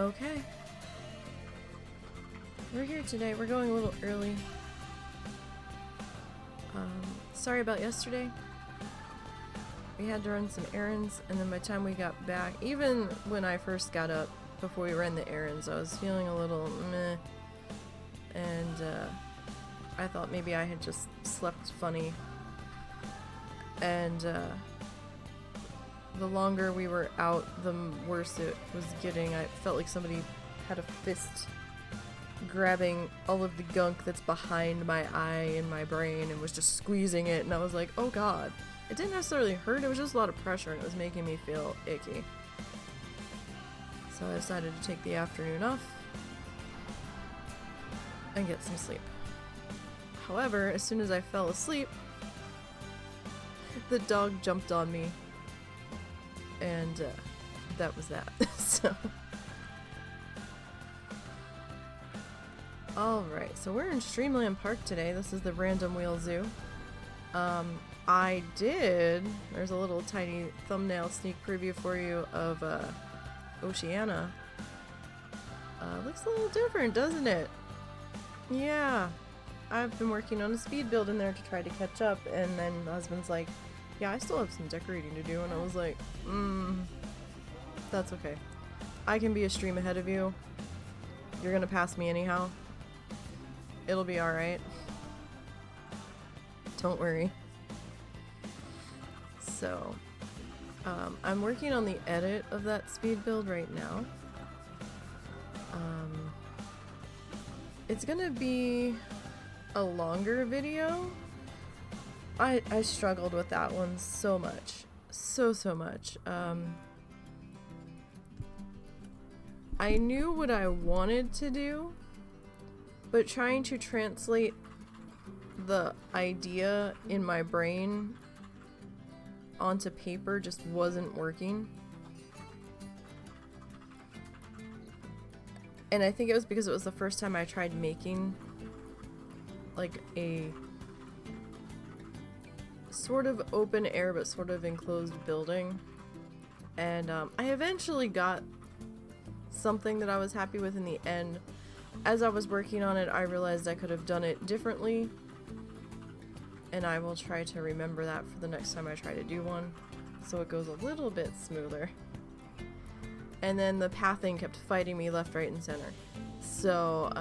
Okay. We're here today. We're going a little early. Sorry about yesterday. We had to run some errands, and then by the time we got back, even when I first got up before we ran the errands, I was feeling a little meh. And I thought maybe I had just slept funny. And the longer we were out, the worse it was getting. I felt like somebody had a fist grabbing all of the gunk that's behind my eye and my brain and was just squeezing it, and I was like, oh god. It didn't necessarily hurt, it was just a lot of pressure and it was making me feel icky. So I decided to take the afternoon off and get some sleep. However, as soon as I fell asleep, the dog jumped on me, and that was that. So, alright, so we're in Streamland Park today. This is the Random Wheel Zoo. There's a little tiny thumbnail sneak preview for you of Oceana. Looks a little different, doesn't it? Yeah. I've been working on a speed build in there to try to catch up, and then my husband's like, yeah, I still have some decorating to do, and I was like, that's okay. I can be a stream ahead of you. You're gonna pass me anyhow. It'll be alright. Don't worry. So, I'm working on the edit of that speed build right now. It's gonna be a longer video. I struggled with that one so much. So much. I knew what I wanted to do, but trying to translate the idea in my brain onto paper just wasn't working. And I think it was because it was the first time I tried making like a sort of open air but sort of enclosed building. And I eventually got something that I was happy with in the end. As I was working on it, I realized I could have done it differently. And I will try to remember that for the next time I try to do one, so it goes a little bit smoother. And then the pathing kept fighting me left, right, and center. So,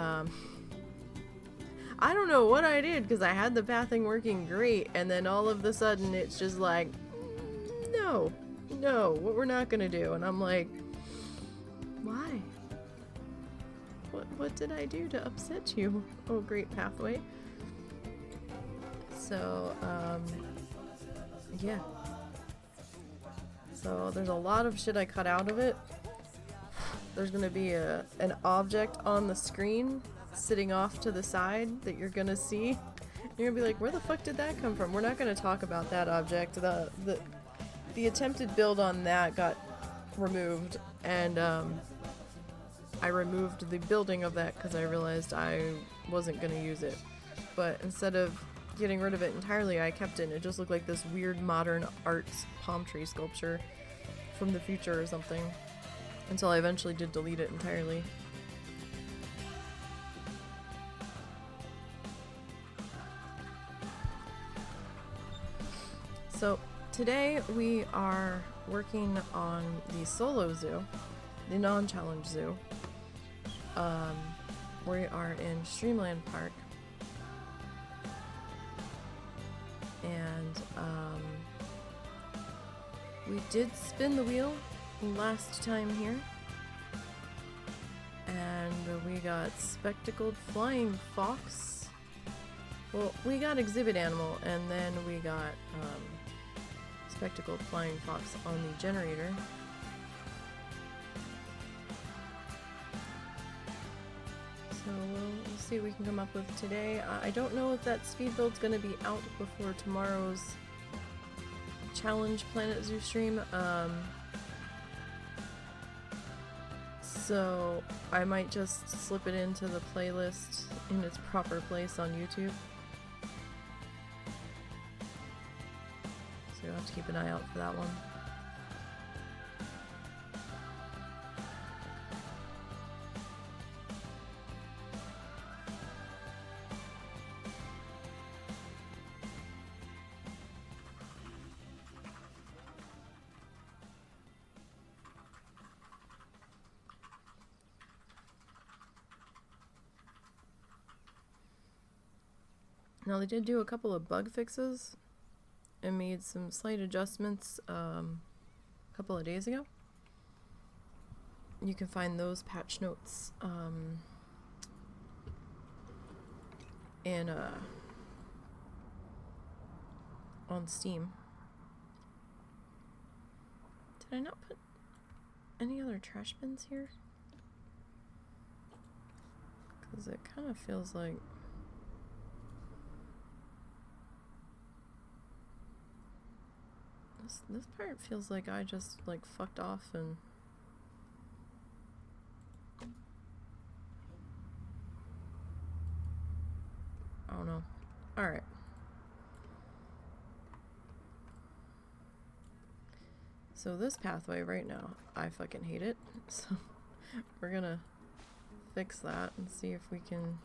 I don't know what I did, because I had the pathing working great, and then all of a sudden it's just like, no, what we're not gonna do. And I'm like, why? What did I do to upset you? Oh, great pathway. So, yeah. So there's a lot of shit I cut out of it. There's gonna be an object on the screen sitting off to the side that you're gonna see. You're gonna be like, where the fuck did that come from? We're not gonna talk about that object. The attempted build on that got removed, and I removed the building of that because I realized I wasn't gonna use it. But instead of getting rid of it entirely, I kept it, and it just looked like this weird modern arts palm tree sculpture from the future or something, until I eventually did delete it entirely. So today we are working on the solo zoo, the non-challenge zoo. We are in Streamland Park. And we did spin the wheel last time here, and we got spectacled flying fox. Well, we got exhibit animal, and then we got spectacled flying fox on the generator. So we'll see what we can come up with today. I don't know if that speed build's going to be out before tomorrow's Challenge Planet Zoo stream. So I might just slip it into the playlist in its proper place on YouTube. So you'll have to keep an eye out for that one. Now they did do a couple of bug fixes and made some slight adjustments a couple of days ago. You can find those patch notes in on Steam. Did I not put any other trash bins here? Because it kind of feels like this part feels like I just like fucked off and I don't know. Alright. So this pathway right now, I fucking hate it. So we're gonna fix that and see if we can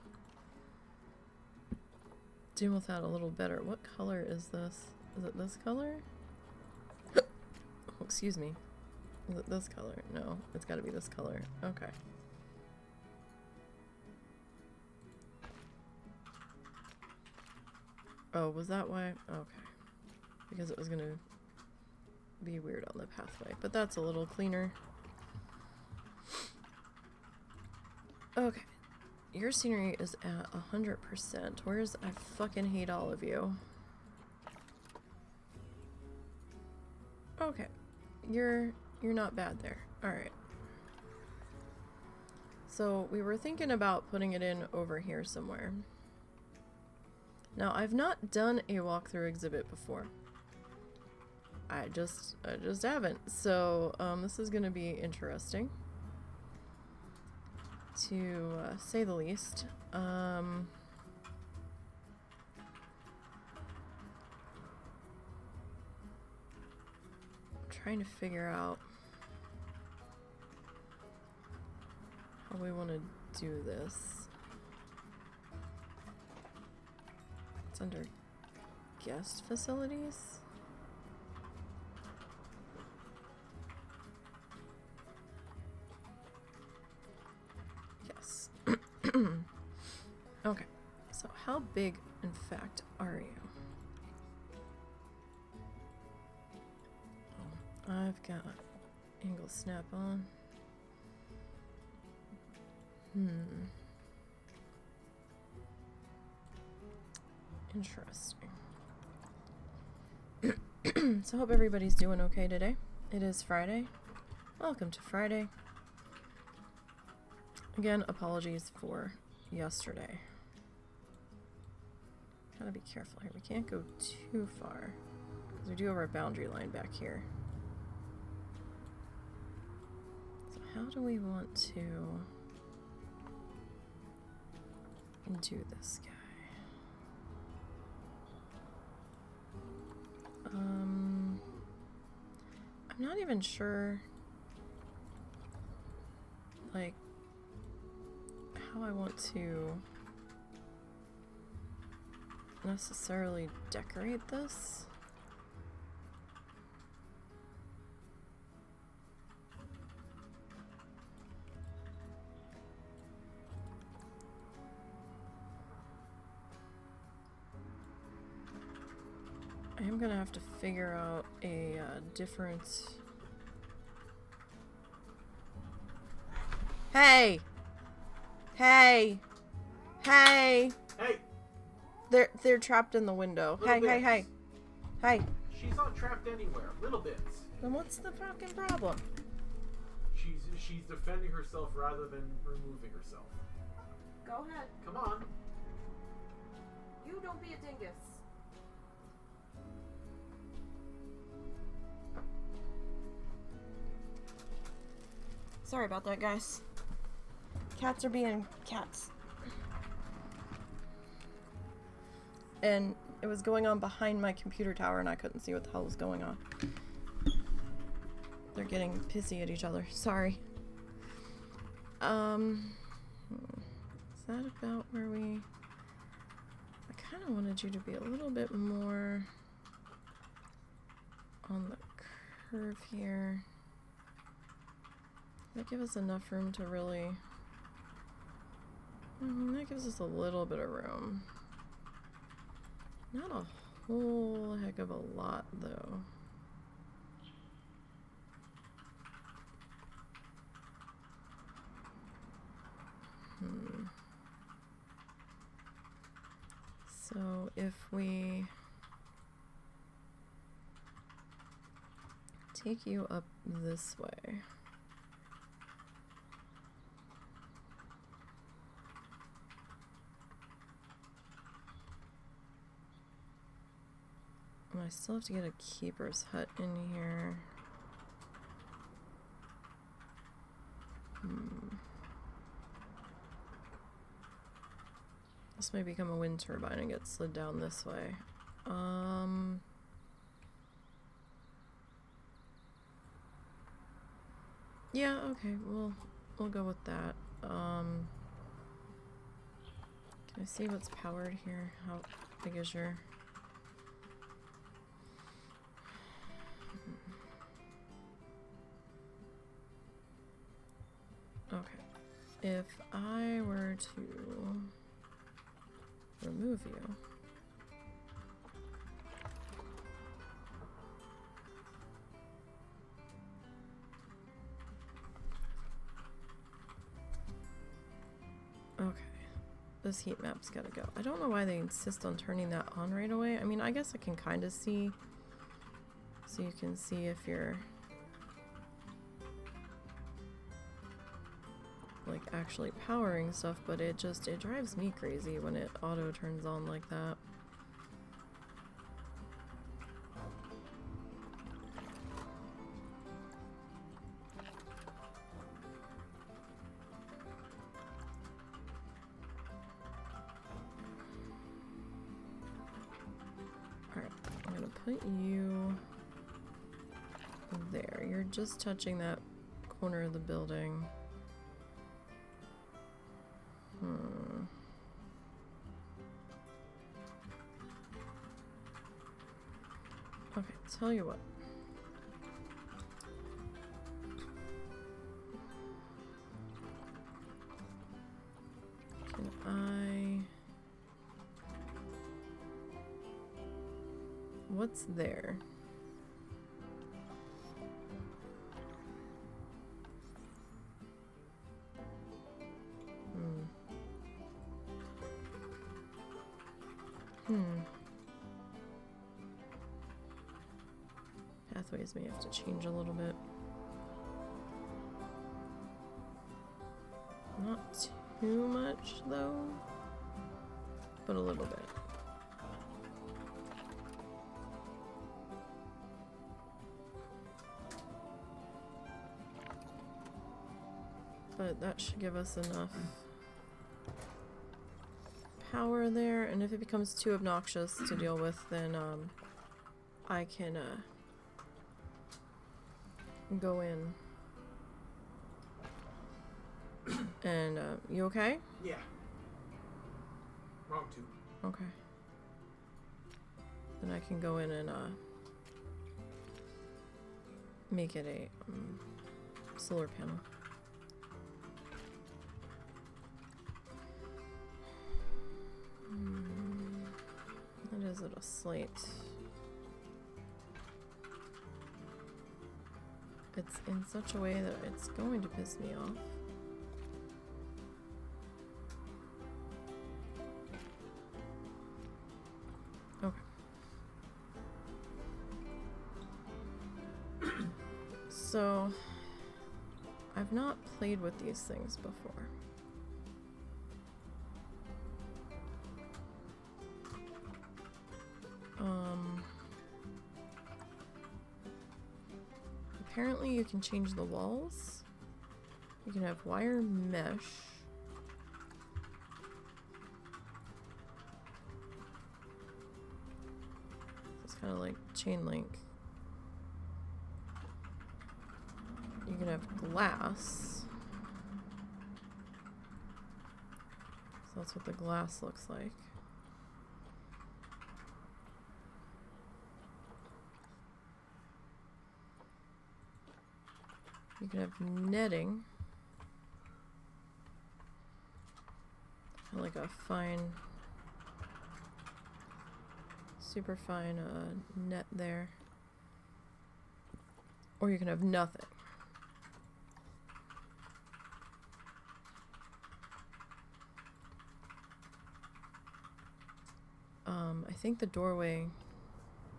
deal with that a little better. What color is this? Is it this color? Oh, excuse me. Is it this color? No, it's gotta be this color. Okay. Oh, was that why? Okay. Because it was gonna be weird on the pathway. But that's a little cleaner. Okay. Your scenery is at 100%. Where's... I fucking hate all of you. Okay. You're not bad there. Alright. So, we were thinking about putting it in over here somewhere. Now, I've not done a walkthrough exhibit before. I just haven't. So, this is gonna be interesting. To say the least. Trying to figure out how we want to do this. It's under guest facilities. Yes. Okay. So how big, in fact, are you? I've got angle snap on. Interesting. So hope everybody's doing okay today. It is Friday. Welcome to Friday. Again, apologies for yesterday. Gotta be careful here. We can't go too far because we do have our boundary line back here. So how do we want to do this guy? I'm not even sure, like, how I want to necessarily decorate this. I am gonna have to figure out a different... Hey! Hey! Hey! Hey! They're trapped in the window. Hey, hey, hey. Hey. She's not trapped anywhere. Little bits. Then what's the fucking problem? She's defending herself rather than removing herself. Go ahead. Come on. You don't be a dingus. Sorry about that, guys. Cats are being cats. And it was going on behind my computer tower and I couldn't see what the hell was going on. They're getting pissy at each other. Sorry. Is that about where we... I kind of wanted you to be a little bit more on the curve here. That gives us enough room to really... I mean, that gives us a little bit of room. Not a whole heck of a lot, though. So if we take you up this way. And I still have to get a keeper's hut in here. This may become a wind turbine and get slid down this way. Yeah, okay, we'll go with that. Can I see what's powered here? How big is your... Okay. If I were to remove you... Okay. This heat map's gotta go. I don't know why they insist on turning that on right away. I mean, I guess I can kind of see. So you can see if you're... like actually powering stuff, but it drives me crazy when it auto turns on like that. Alright, I'm gonna put you there. You're just touching that corner of the building. Okay, tell you what. Can I... What's there? Pathways may have to change a little bit. Not too much, though, but a little bit. But that should give us enough power there, and if it becomes too obnoxious to deal with, then I can go in. And you okay? Yeah. Wrong too. Okay. Then I can go in and make it a solar panel. What is it? A slate. It's in such a way that it's going to piss me off. Okay. So, I've not played with these things before. Apparently you can change the walls. You can have wire mesh. It's kind of like chain link. You can have glass. So that's what the glass looks like. You can have netting, like a fine super fine net there. Or you can have nothing. I think the doorway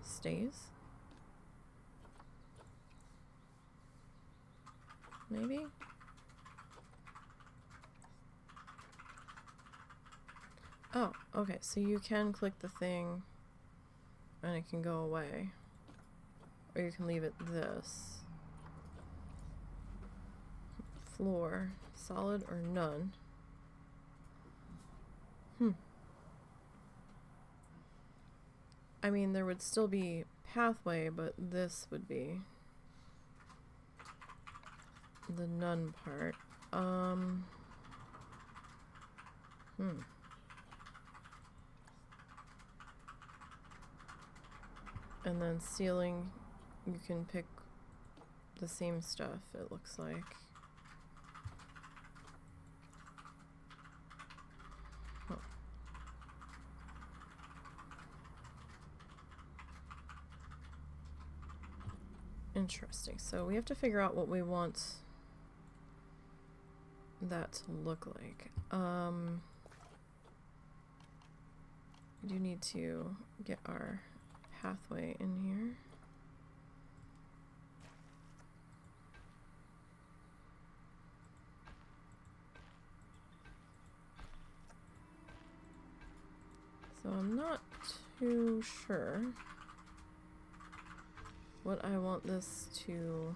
stays. Maybe? Oh, okay, so you can click the thing and it can go away. Or you can leave it this. Floor, solid or none? I mean, there would still be pathway, but this would be the none part. And then ceiling, you can pick the same stuff, it looks like. Huh. Interesting. So we have to figure out what we want that to look like. We do need to get our pathway in here. So I'm not too sure what I want this to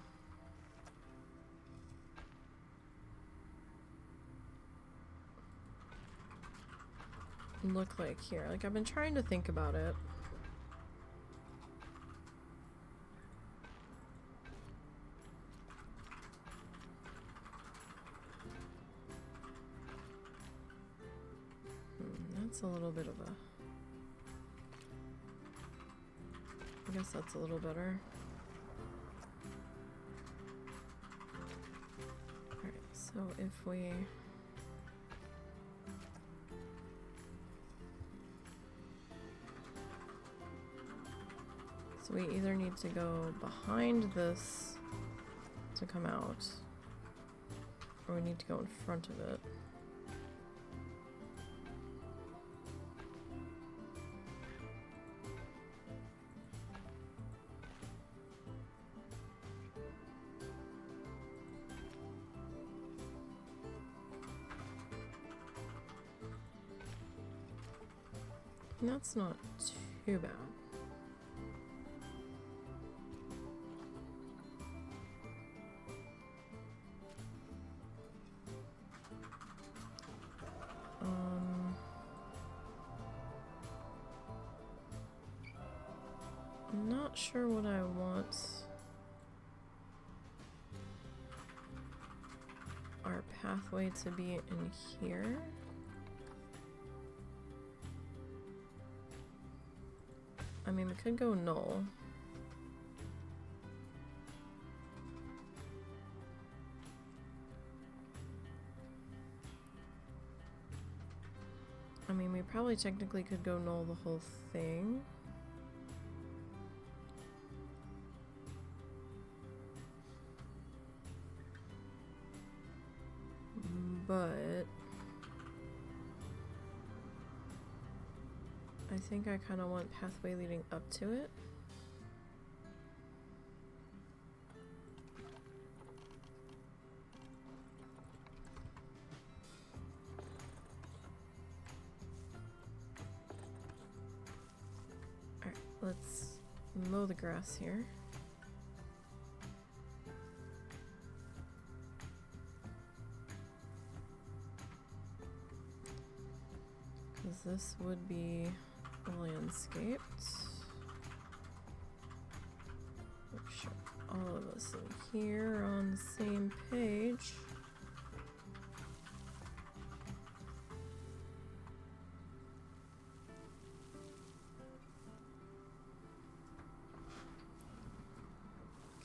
look like here. Like, I've been trying to think about it. That's a little bit of a... I guess that's a little better. Alright, so if we... So we either need to go behind this to come out, or we need to go in front of it. And that's not too bad. I'm not sure what I want our pathway to be in here. I mean, we could go null. I mean, we probably technically could go null the whole thing. But I think I kind of want pathway leading up to it. Alright, let's mow the grass here. Because this would be landscaped. Make sure all of us in here are on the same page.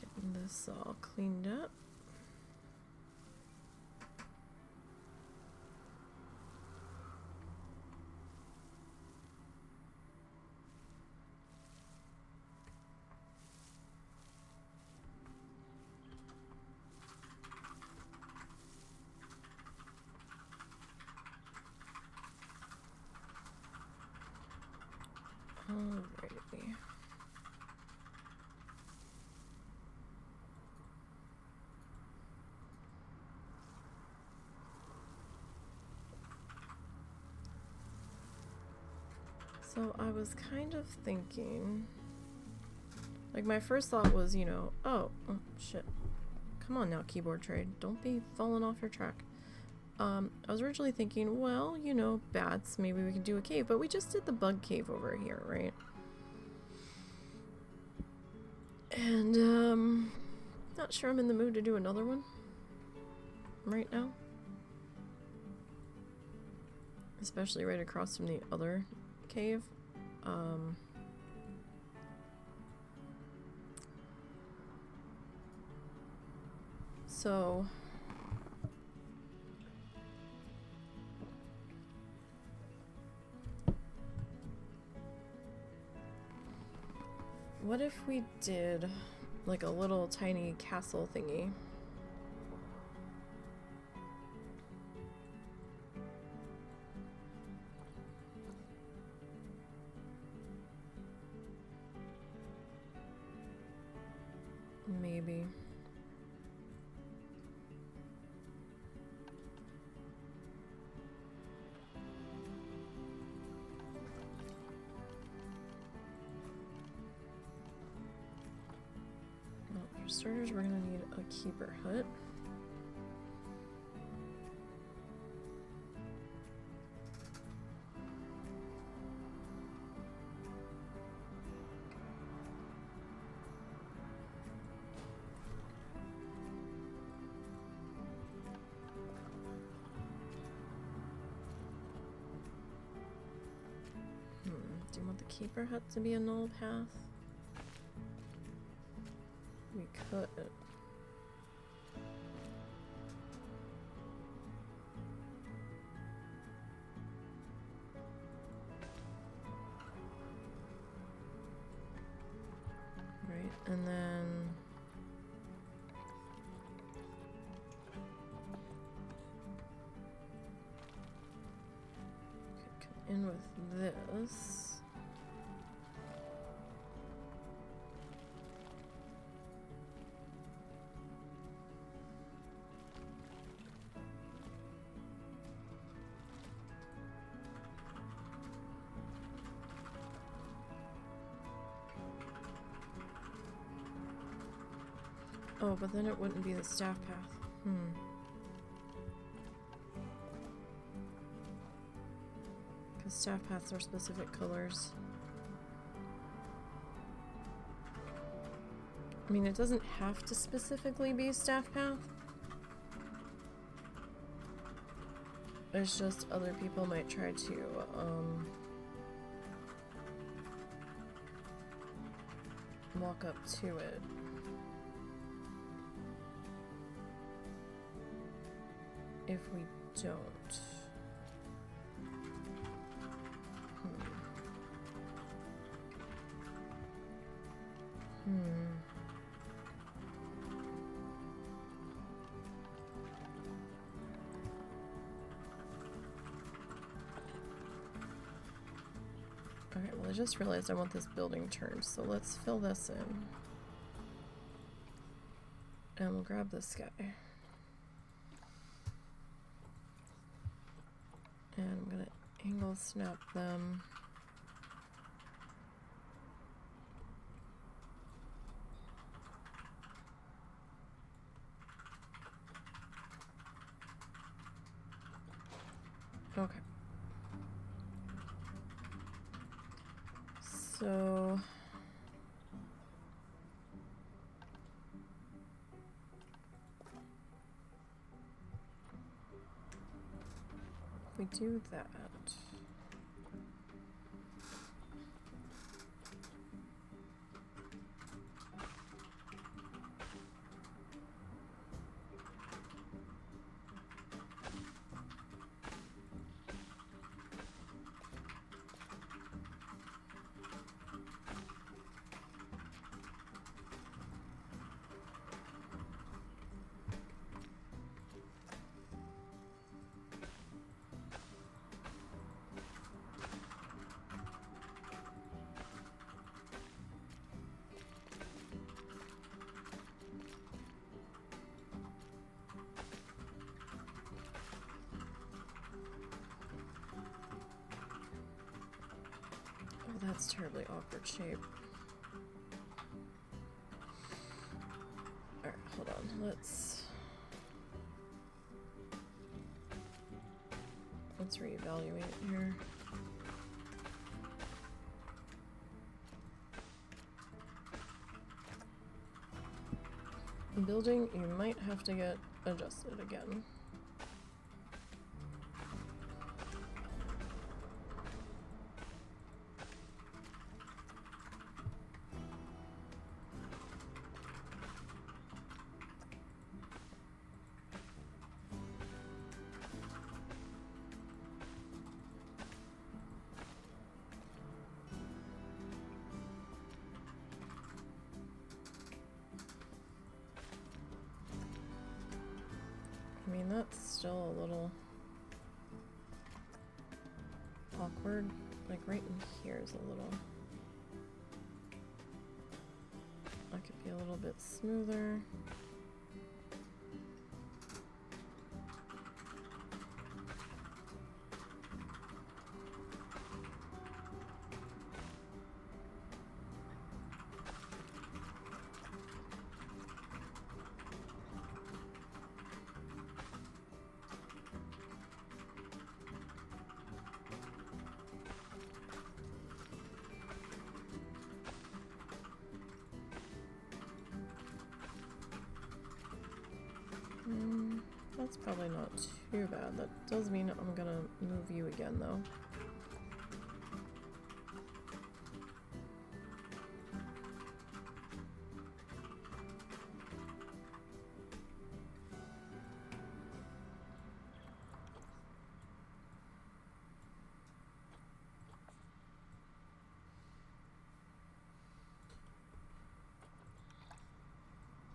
Getting this all cleaned up. So I was kind of thinking, like my first thought was, you know, oh shit. Come on now, keyboard trade. Don't be falling off your track. I was originally thinking, well, you know, bats, maybe we could do a cave, but we just did the bug cave over here, right? And, not sure I'm in the mood to do another one right now. Especially right across from the other cave. So what if we did like a little tiny castle thingy? Maybe. Well, for starters, we're gonna need a keeper hut. Do you want the keeper hut to be a null path? We could. Right, and then could come in with this. Oh, but then it wouldn't be the staff path. Because staff paths are specific colors. I mean, it doesn't have to specifically be staff path. It's just other people might try to, walk up to it. If we don't. Okay, well I just realized I want this building turned, so let's fill this in. And we'll grab this guy. And I'm gonna angle snap them. Okay. So we do that. That's terribly awkward shape. Alright, hold on. Let's reevaluate here. Building, you might have to get adjusted again. I mean, that's still a little awkward. Like right in here is a little... That could be a little bit smoother. That's probably not too bad. That does mean I'm gonna move you again, though.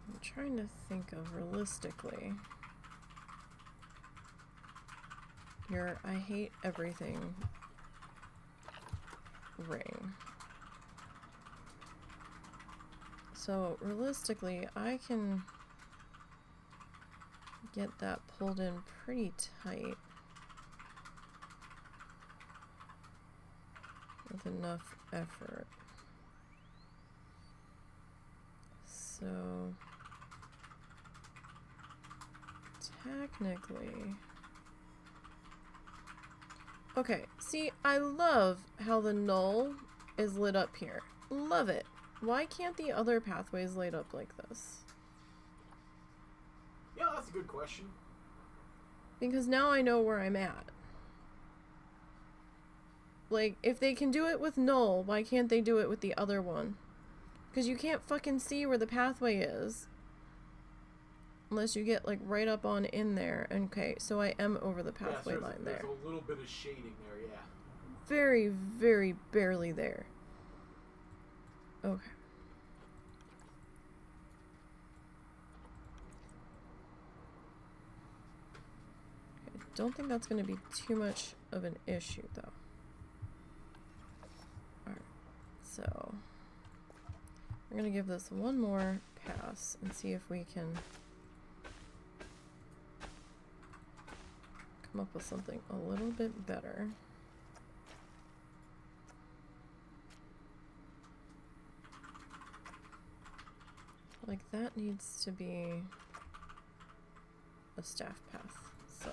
I'm trying to think of realistically. Your I hate everything ring. So realistically, I can get that pulled in pretty tight with enough effort. So technically, okay, see, I love how the null is lit up here. Love it. Why can't the other pathways light up like this? Yeah, that's a good question. Because now I know where I'm at. Like, if they can do it with null, why can't they do it with the other one? Because you can't fucking see where the pathway is. Unless you get, like, right up on in there. Okay, so I am over the pathway line there. There's a little bit of shading there, yeah. Very, very barely there. Okay. I don't think that's going to be too much of an issue, though. Alright, so we're going to give this one more pass and see if we can come up with something a little bit better. Like, that needs to be a staff path, so.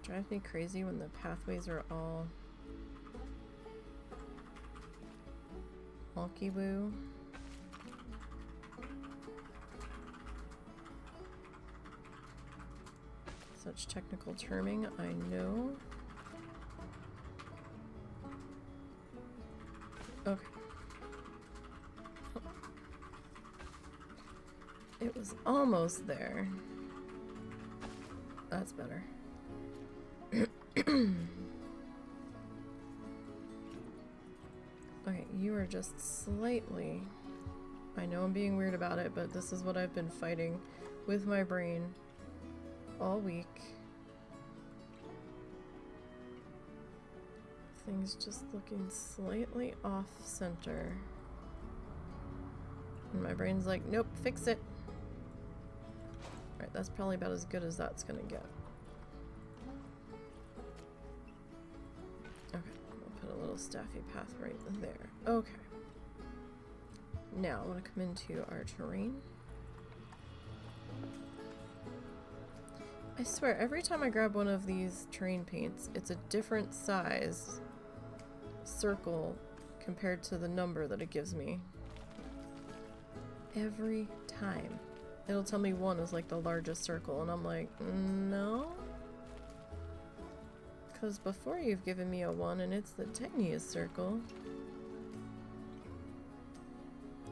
Drives me crazy when the pathways are all wonky woo. Such technical terming, I know. Okay. It was almost there. That's better. Okay, you are just slightly... I know I'm being weird about it, but this is what I've been fighting with my brain all week. Everything's just looking slightly off center. And my brain's like, nope, fix it. Alright, that's probably about as good as that's gonna get. Okay, we'll put a little staffy path right there. Okay. Now I want to come into our terrain. I swear, every time I grab one of these terrain paints, it's a different size circle compared to the number that it gives me. Every time. It'll tell me one is like the largest circle, and I'm like, no? Because before you've given me a 1 and it's the tiniest circle.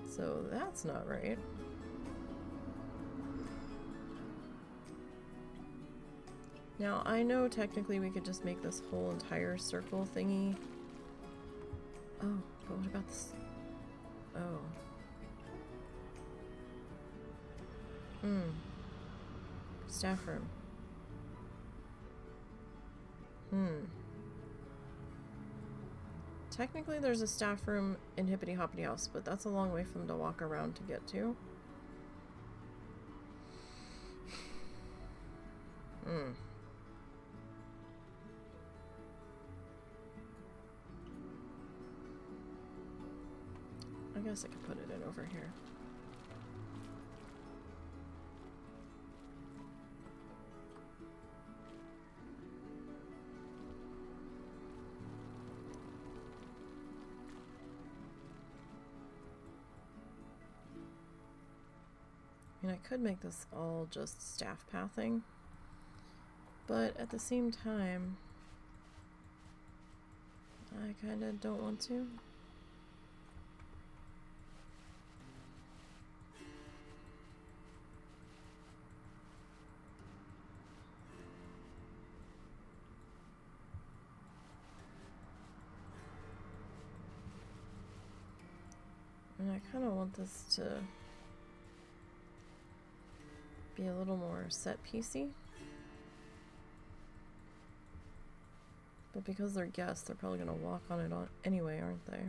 So that's not right. Now, I know technically we could just make this whole entire circle thingy. Oh, but what about this? Oh. Staff room. Technically there's a staff room in Hippity Hoppity House, but that's a long way for them to walk around to get to. I guess I could put it in over here. I mean, I could make this all just staff pathing, but at the same time, I kind of don't want to. And I kind of want this to be a little more set piecey. But because they're guests, they're probably going to walk on it anyway, aren't they?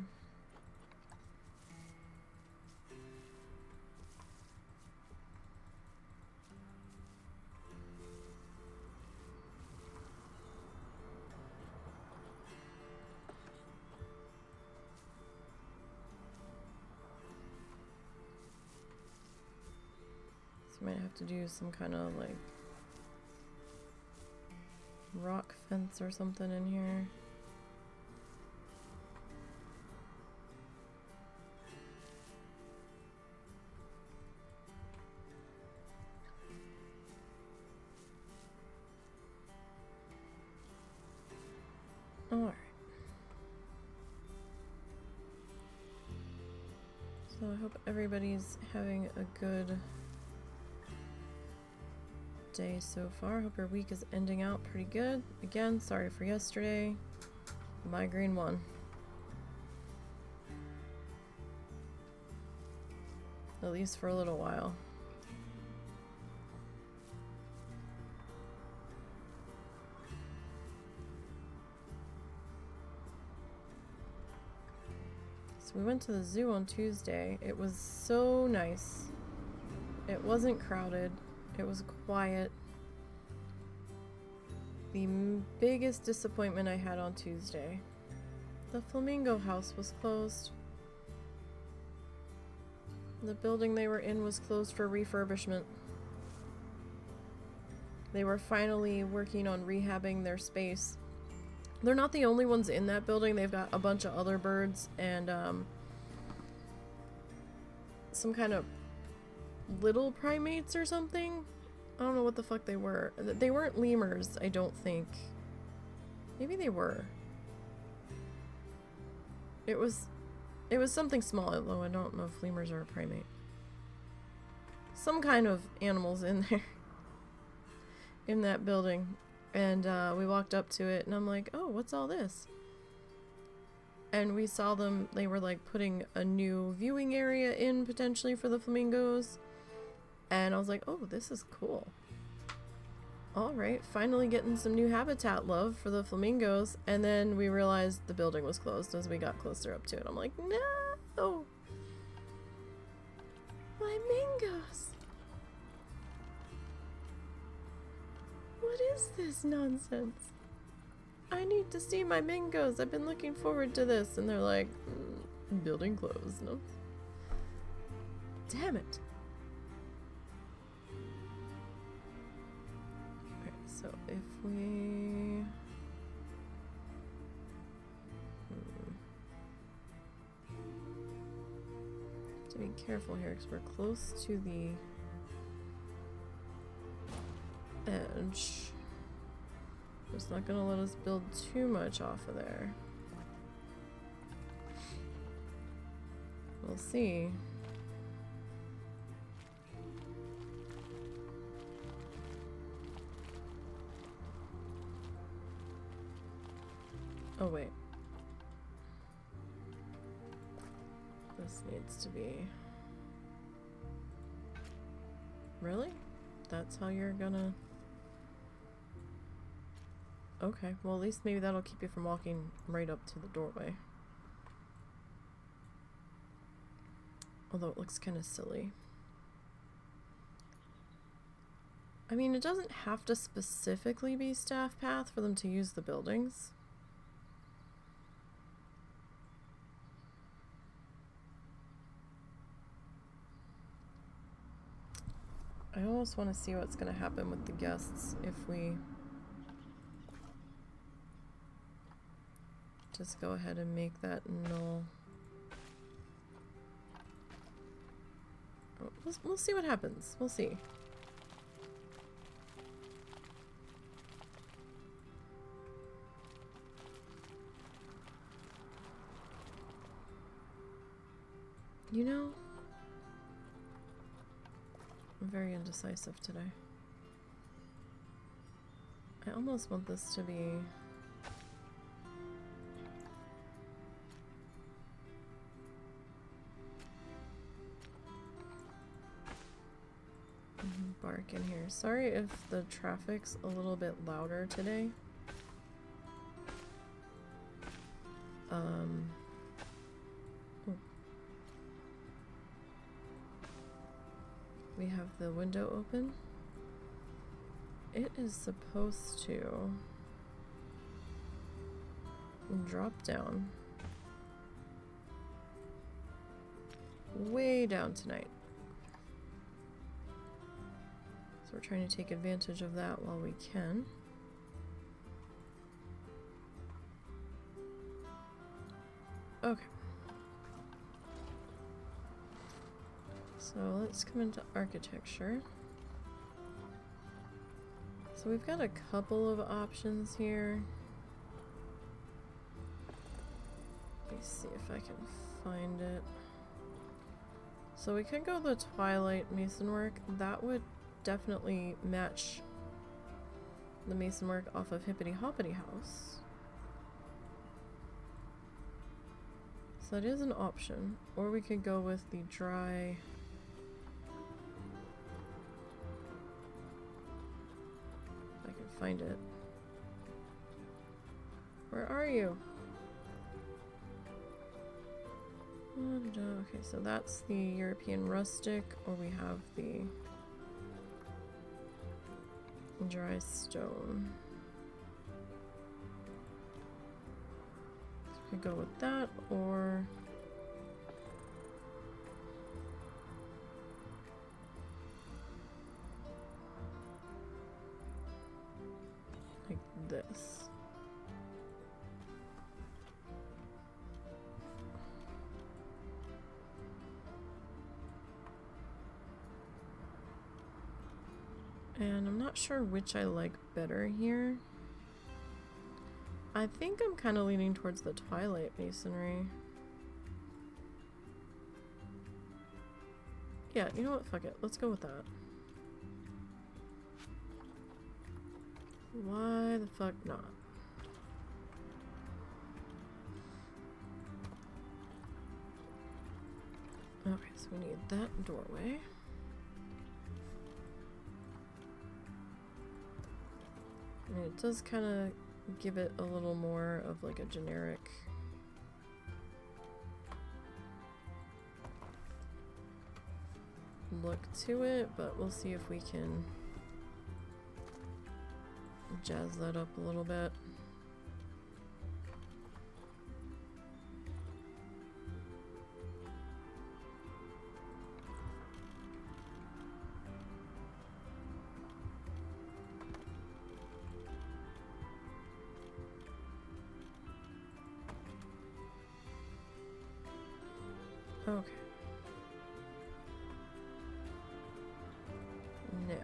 So I might have to do some kind of like rock fence or something in here. Alright. So I hope everybody's having a good day so far. Hope your week is ending out pretty good. Again, sorry for yesterday. Migraine 1. At least for a little while. So we went to the zoo on Tuesday. It was so nice. It wasn't crowded. It was quiet. The biggest disappointment I had on Tuesday, the flamingo house was closed. The building they were in was closed for refurbishment. They were finally working on rehabbing their space. They're not the only ones in that building. They've got a bunch of other birds and some kind of little primates or something. I don't know what the fuck they were. They weren't lemurs, I don't think. Maybe they were. It was something small, although I don't know if lemurs are a primate. Some kind of animals in there. In that building. And we walked up to it and I'm like, oh, what's all this? And we saw them, they were like putting a new viewing area in potentially for the flamingos. And I was like, oh, this is cool. Alright, finally getting some new habitat love for the flamingos. And then we realized the building was closed as we got closer up to it. I'm like, no! My mingoes! What is this nonsense? I need to see my mingoes. I've been looking forward to this. And they're like, building closed. No. Damn it. Okay, so if we... Have to be careful here because we're close to the edge. It's not gonna let us build too much off of there. We'll see. Oh wait. This needs to be... Really? That's how you're gonna... Okay, well at least maybe that'll keep you from walking right up to the doorway. Although it looks kind of silly. I mean, it doesn't have to specifically be staff path for them to use the buildings. I almost want to see what's going to happen with the guests if we just go ahead and make that null. We'll see what happens. We'll see. You know, I'm very indecisive today. I almost want this to be... bark in here. Sorry if the traffic's a little bit louder today. We have the window open. It is supposed to drop down way down tonight. So we're trying to take advantage of that while we can. Okay. So let's come into architecture. So we've got a couple of options here. Let me see if I can find it. So we could go the Twilight Masonwork. That would definitely match the masonwork off of Hippity Hoppity House. So that is an option. Or we could go with the dry... If I can find it. Where are you? Okay, so that's the European Rustic, or we have the dry stone. So we could go with that, or like this. And I'm not sure which I like better here. I think I'm kind of leaning towards the Twilight Masonry. Yeah, you know what? Fuck it. Let's go with that. Why the fuck not? Okay, so we need that doorway. it does kind of give it a little more of like a generic look to it, but we'll see if we can jazz that up a little bit. Okay. Now.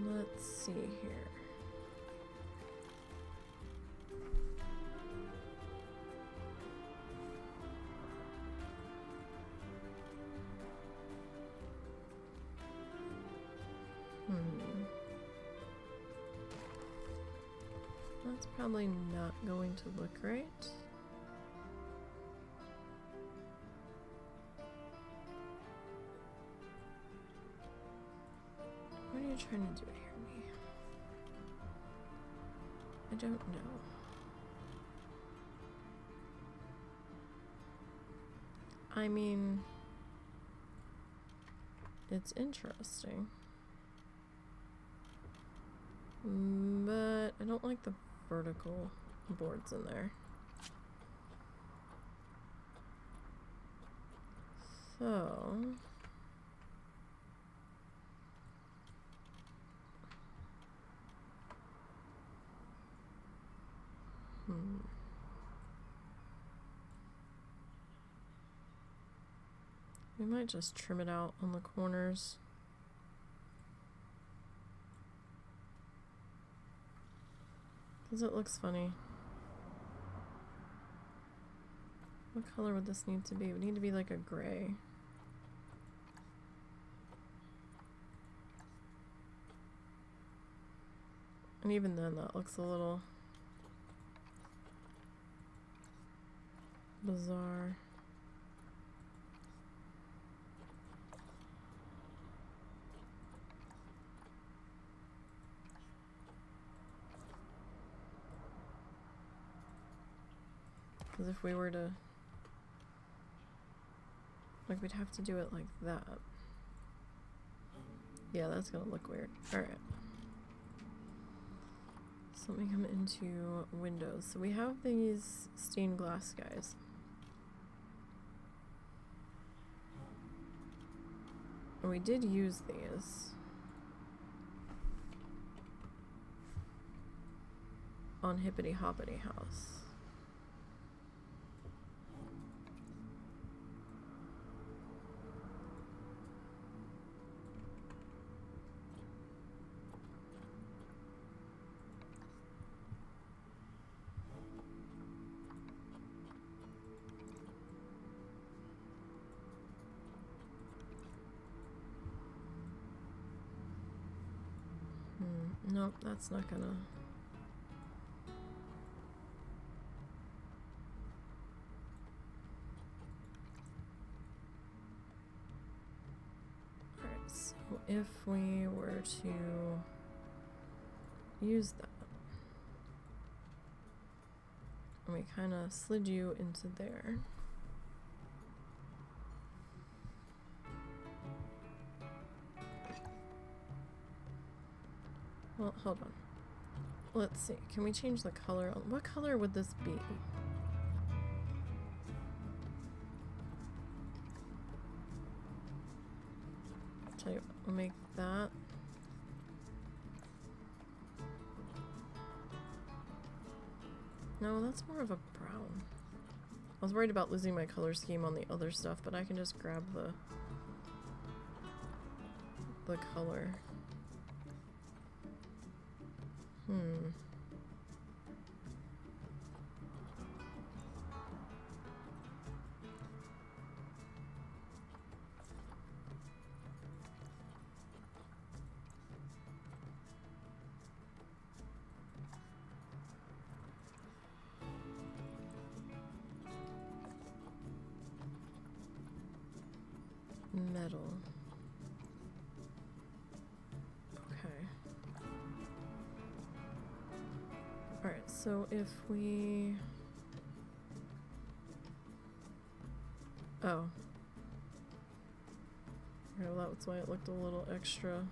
Let's see here. That's probably not going to look right. What are you trying to do here, me? I don't know. I mean, it's interesting. But I don't like the vertical boards in there. So we might just trim it out on the corners. Because it looks funny. What color would this need to be? It would need to be like a gray. And even then that looks a little bizarre. Because if we were to, like, we'd have to do it like that. Yeah, that's gonna look weird. Alright. So let me come into Windows. So we have these stained glass guys. And we did use these on Hippity Hoppity House. Nope, that's not gonna. Alright, so if we were to use that, and we kind of slid you into there. Well, hold on. Let's see. Can we change the color? What color would this be? Tell you what, we'll make that. No, that's more of a brown. I was worried about losing my color scheme on the other stuff, but I can just grab the color. Metal. So if we... Oh. Okay, well that's why it looked a little extra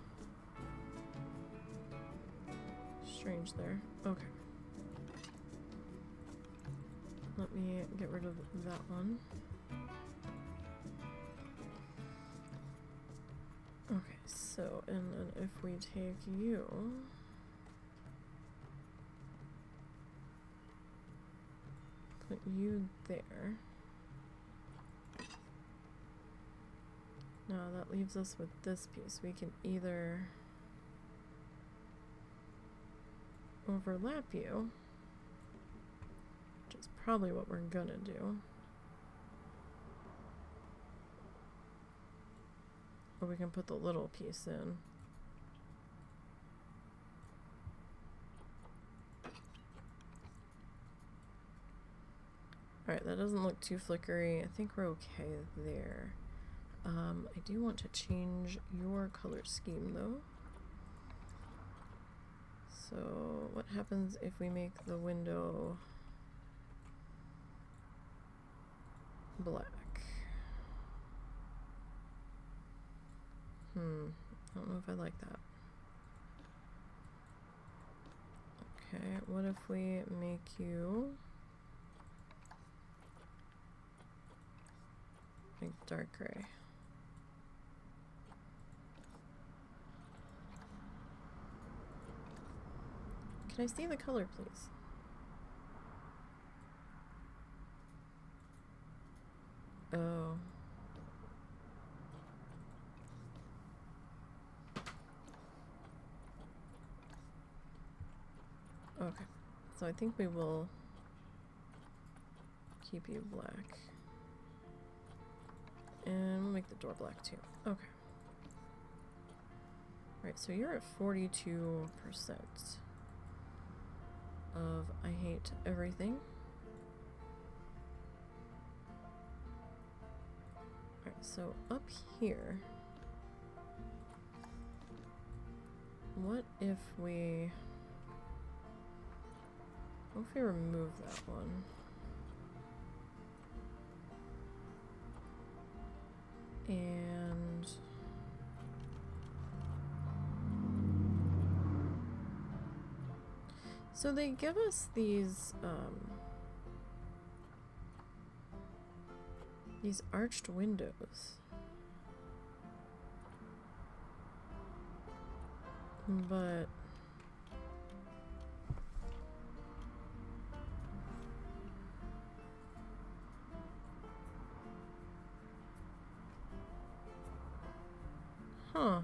strange there. Okay. Let me get rid of that one. Okay, so, and then if we take you... Put you there. Now that leaves us with this piece. We can either overlap you, which is probably what we're gonna do, or we can put the little piece in. Alright, that doesn't look too flickery. I think we're okay there. I do want to change your color scheme though. So what happens if we make the window black? I don't know if I like that. Okay, what if we make you like dark gray? Can I see the color, please? Oh. Okay. So I think we will keep you black. And we'll make the door black too. Okay. Right, so you're at 42% of I hate everything. Alright, so up here, what if we remove that one? And so they give us these arched windows, but huh.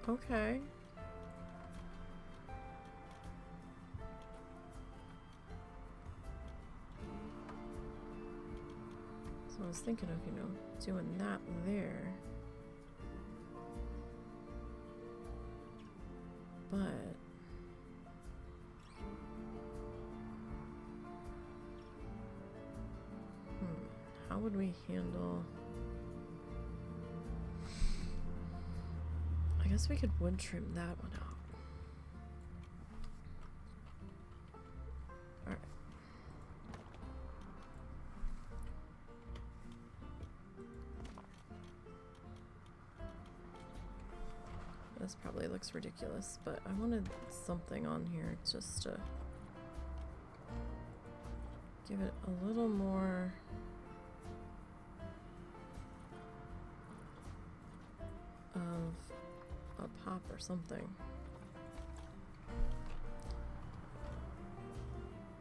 Okay. So I was thinking of, you know, doing that there. But how would we handle... I guess we could wood trim that one out. Alright. This probably looks ridiculous, but I wanted something on here just to give it a little more of a pop or something.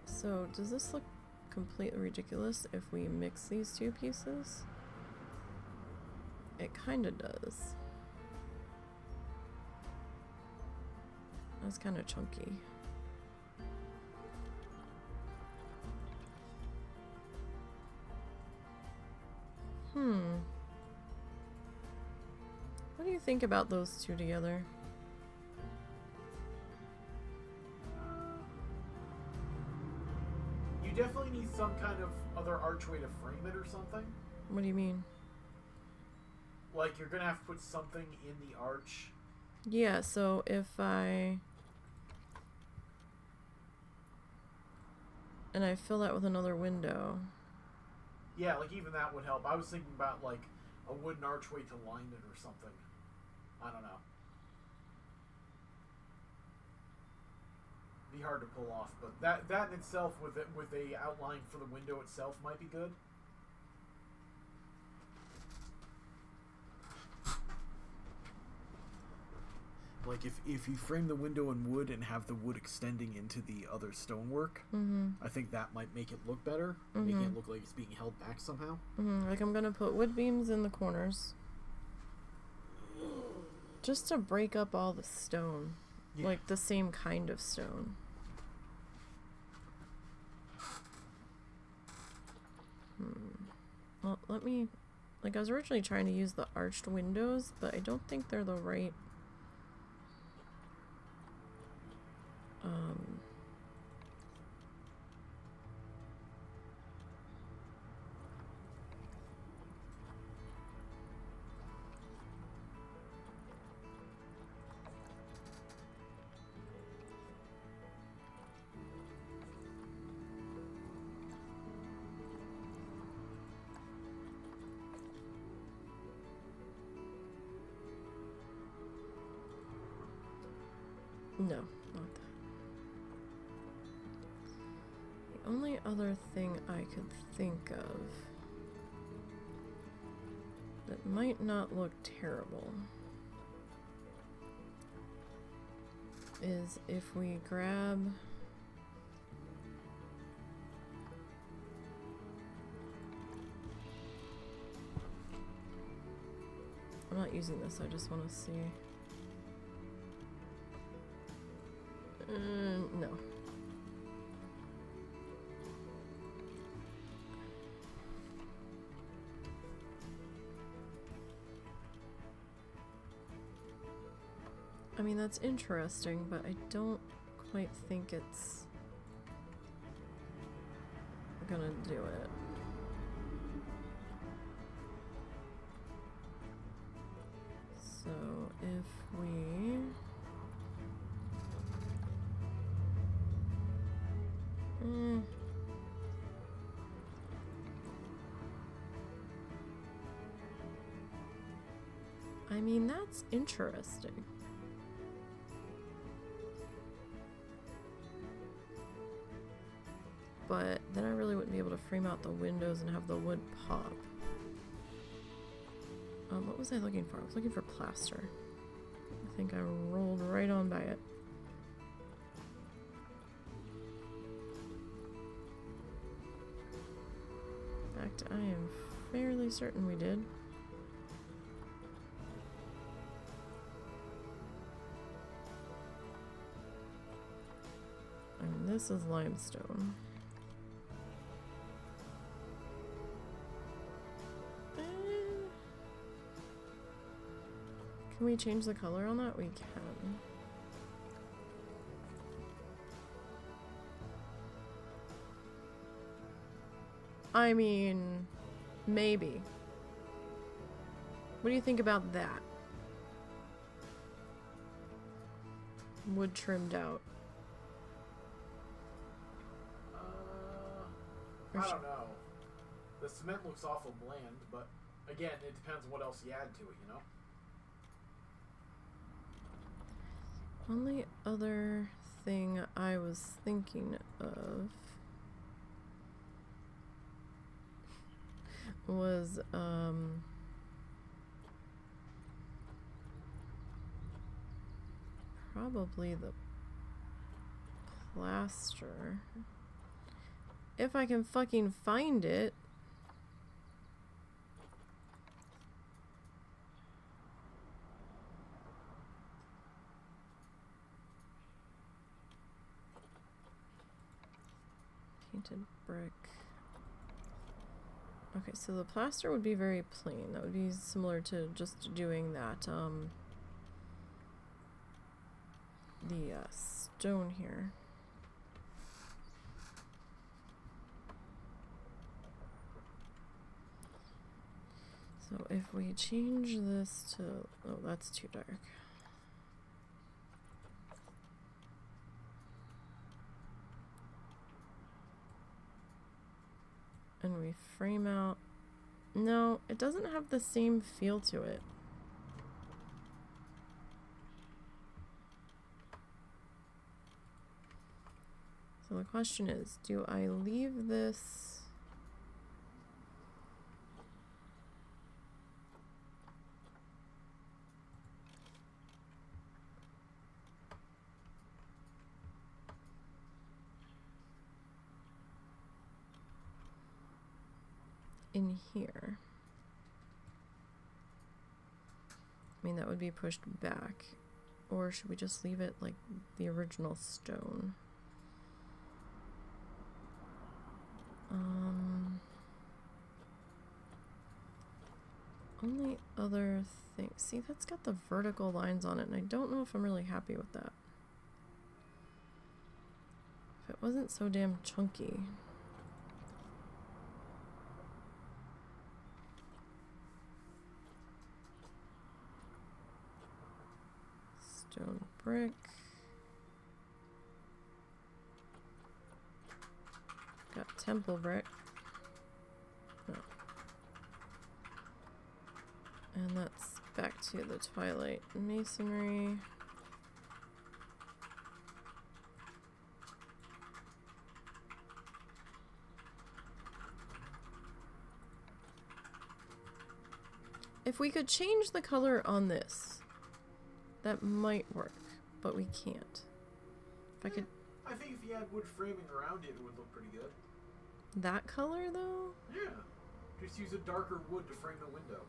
So does this look completely ridiculous if we mix these two pieces? It kinda does. That's kinda chunky. What do you think about those two together? You definitely need some kind of other archway to frame it or something. What do you mean? Like, you're gonna have to put something in the arch. Yeah, so if I... and I fill that with another window. Yeah, like, even that would help. I was thinking about, like, a wooden archway to line it or something. I don't know. Be hard to pull off, but that in itself with a outline for the window itself might be good. Like if you frame the window in wood and have the wood extending into the other stonework, I think that might make it look better, making it look like it's being held back somehow. Like I'm gonna put wood beams in the corners, just to break up all the stone, like the same kind of stone. Well, let me, like I was originally trying to use the arched windows, but I don't think they're the right. No, not that. The only other thing I could think of that might not look terrible is if we grab I'm not using this, I just want to see. No. I mean, that's interesting, but I don't quite think it's gonna do it. So if we I mean, that's interesting. But then I really wouldn't be able to frame out the windows and have the wood pop. What was I looking for? I was looking for plaster. I think I rolled right on by it. In fact, I am fairly certain we did. And this is limestone. Can we change the color on that? We can. I mean, maybe. What do you think about that? Wood trimmed out. I don't know. The cement looks awful bland, but again, it depends on what else you add to it, you know? Only other thing I was thinking of was probably the plaster. If I can fucking find it. Painted brick. Okay, so the plaster would be very plain. That would be similar to just doing that, the stone here. So if we change this to, oh, that's too dark. And we frame out, no, it doesn't have the same feel to it. So the question is, do I leave this in here? I mean, that would be pushed back. Or should we just leave it like the original stone? Only other thing. See, that's got the vertical lines on it, and I don't know if I'm really happy with that. If it wasn't so damn chunky. Stone brick. Got temple brick. No. And that's back to the Twilight masonry. If we could change the color on this, that might work, but we can't. If I could... I think if you had wood framing around it, it would look pretty good. That color, though? Yeah. Just use a darker wood to frame the window.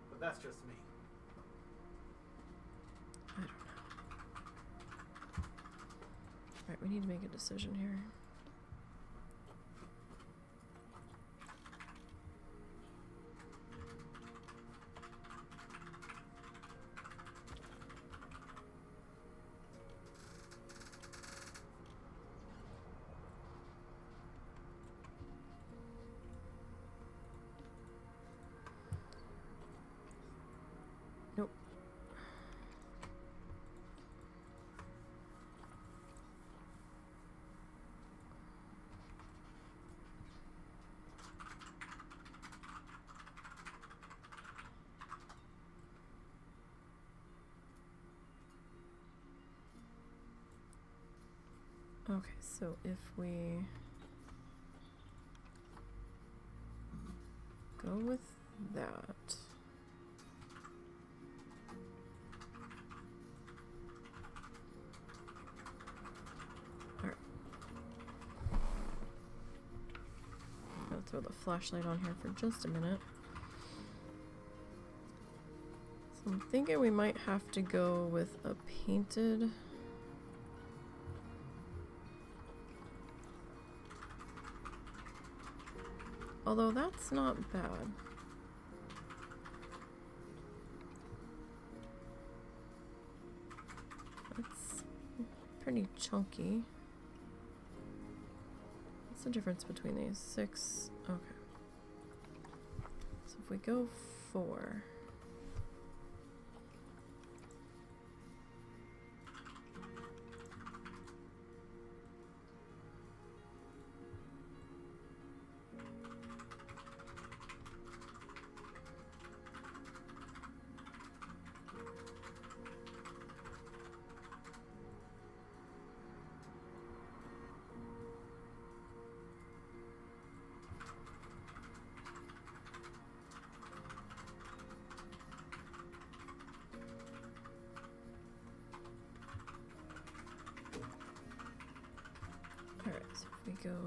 But that's just me. I don't know. Alright, we need to make a decision here. Nope. Okay, so if we go with that. Alright. I'll throw the flashlight on here for just a minute. So I'm thinking we might have to go with a painted. Although that's not bad. That's pretty chunky. What's the difference between these? 6. Okay. So if we go 4. Alright, so if we go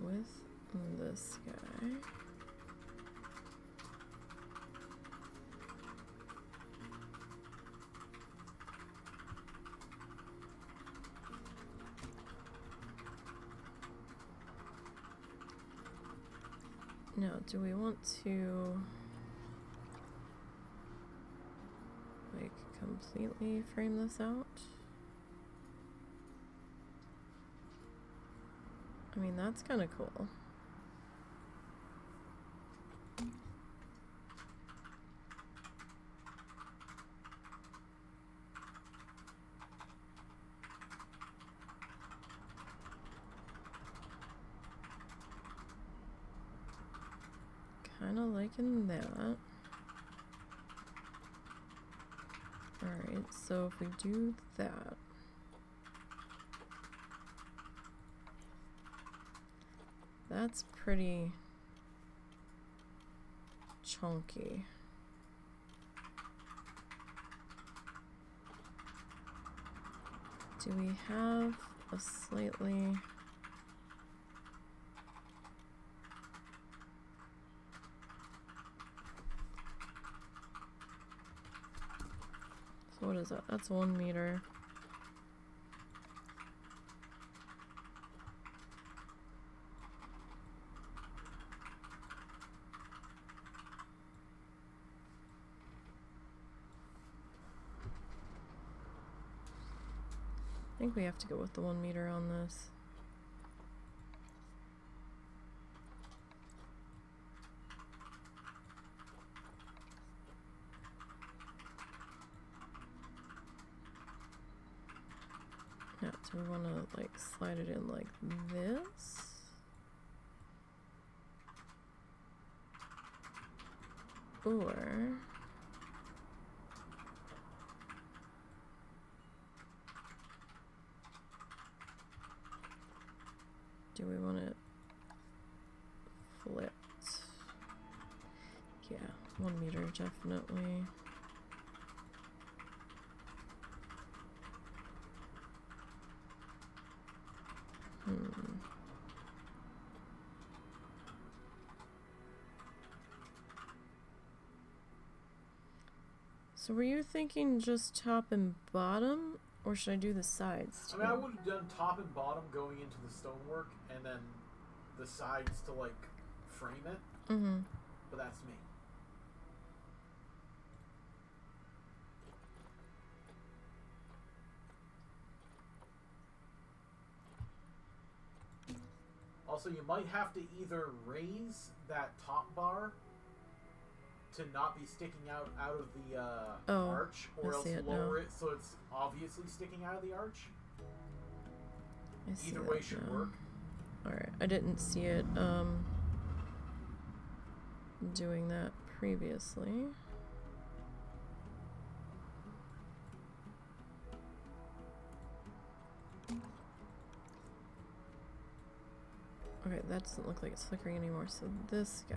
with this guy. Now, do we want to like completely frame this out? I mean, that's kind of cool. Kind of liking that. Alright, so if we do that, that's pretty chunky. Do we have a slightly... So what is that? That's 1 meter. I think we have to go with the 1 meter on this. Yeah, so we want to like slide it in like this. Or do we want it flipped? Yeah, 1 meter definitely. So were you thinking just top and bottom, or should I do the sides too? I mean, I would have done top and bottom going into the stonework, and then the sides to like frame it. Mm-hmm. But that's me. Also, you might have to either raise that top bar to not be sticking out of the arch, or else lower it so it's obviously sticking out of the arch. Either way should work. Alright, I didn't see it doing that previously. Okay, that doesn't look like it's flickering anymore, so this guy.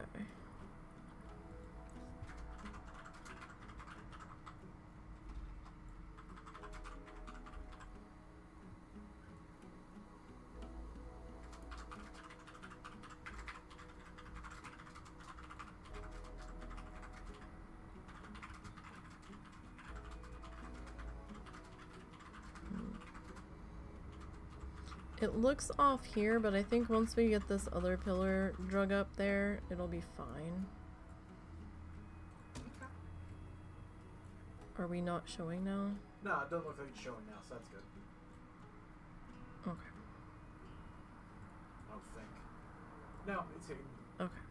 It looks off here, but I think once we get this other pillar drug up there, it'll be fine. Okay. Are we not showing now? No, it doesn't look like it's showing now, so that's good. Okay. I don't think. No, it's hidden. Okay.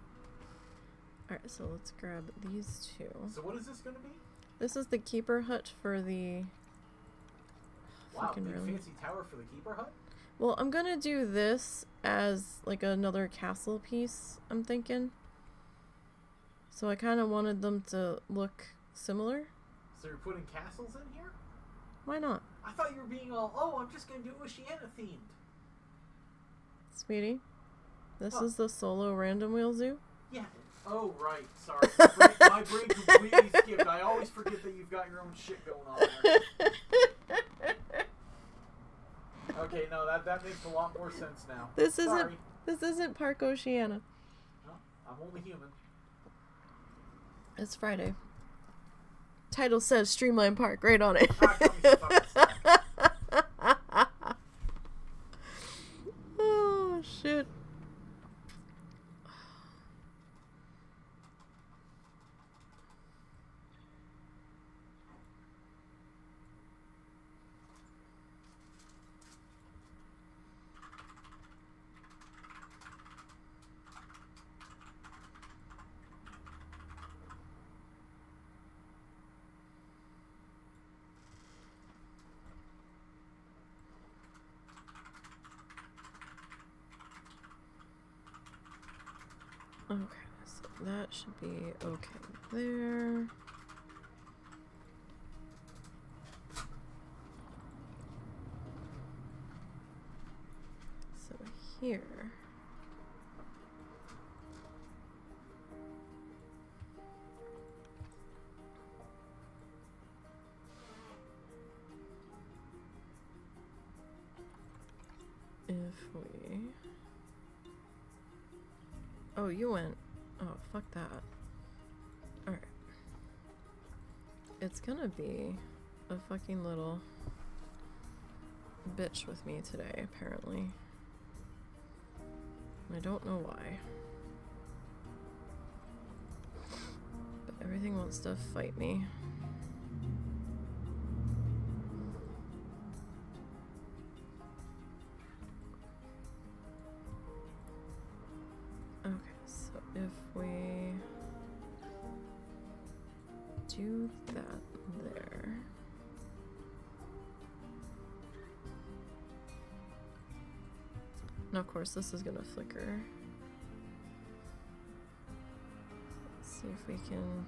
Alright, so let's grab these two. So what is this going to be? This is the keeper hut for the... Wow, big fancy tower for the keeper hut? Well, I'm gonna do this as like another castle piece, I'm thinking. So I kind of wanted them to look similar. So you're putting castles in here? Why not? I thought you were being all, oh, I'm just going to do Oceania themed. Sweetie, this is the solo random wheel zoo? Yeah. Oh, right. Sorry. My brain completely skipped. I always forget that you've got your own shit going on there. Okay, no, that makes a lot more sense now. This isn't Park Oceania. No, I'm only human. It's Friday. Title says Streamland Park right on it. Oh shit. Okay, so that should be okay there. So here. If we... Oh, you went... Oh, fuck that. Alright. It's gonna be a fucking little bitch with me today, apparently. I don't know why. But everything wants to fight me. Okay, so if we do that there. And of course this is gonna flicker. Let's see if we can...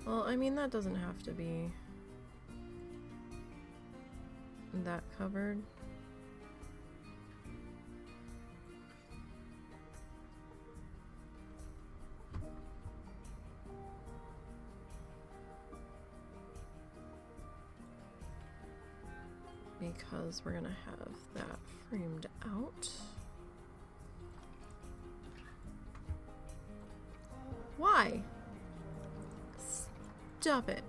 Well, I mean, that doesn't have to be that covered. Because we're gonna have that framed out. Why? Stop it.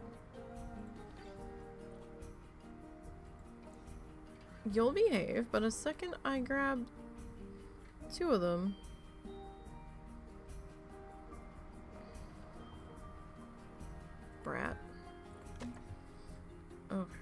You'll behave, but a second I grab two of them. Brat. Okay.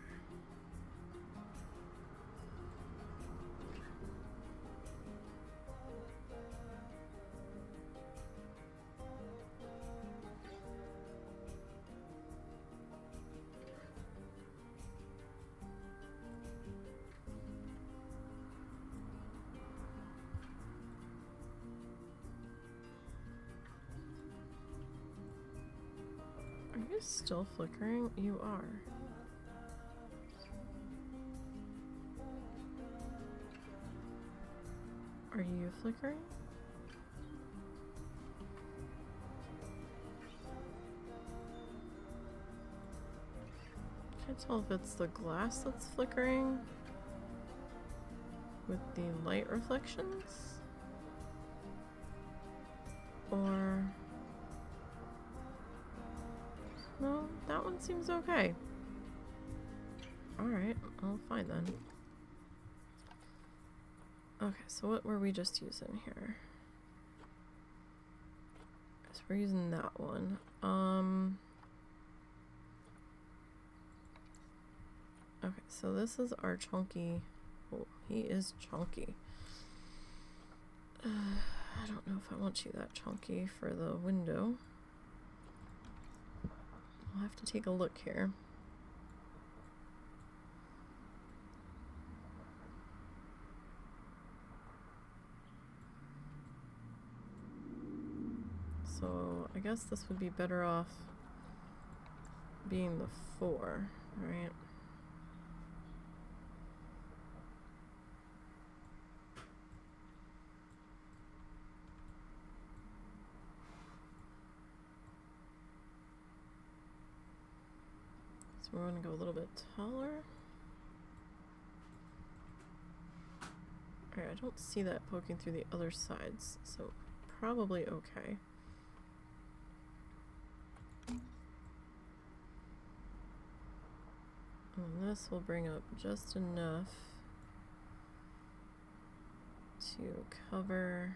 Are you still flickering? You are. Are you flickering? Can't tell if it's the glass that's flickering with the light reflections, or... No, that one seems okay. Alright, I'll fine then. Okay, so what were we just using here? So we're using that one. Okay, so this is our chunky... Oh, he is chunky. I don't know if I want you that chunky for the window. I'll have to take a look here. So I guess this would be better off being the 4, right? So we're going to go a little bit taller. Alright, I don't see that poking through the other sides, so probably okay. And this will bring up just enough to cover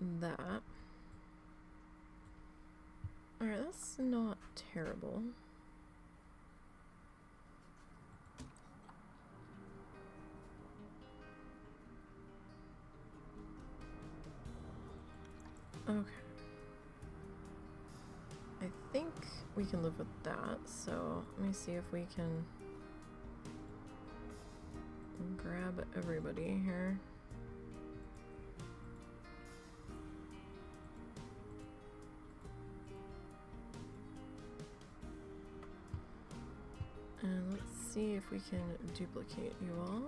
that. Alright, that's not terrible. Okay. I think we can live with that, so let me see if we can grab everybody here. And let's see if we can duplicate you all.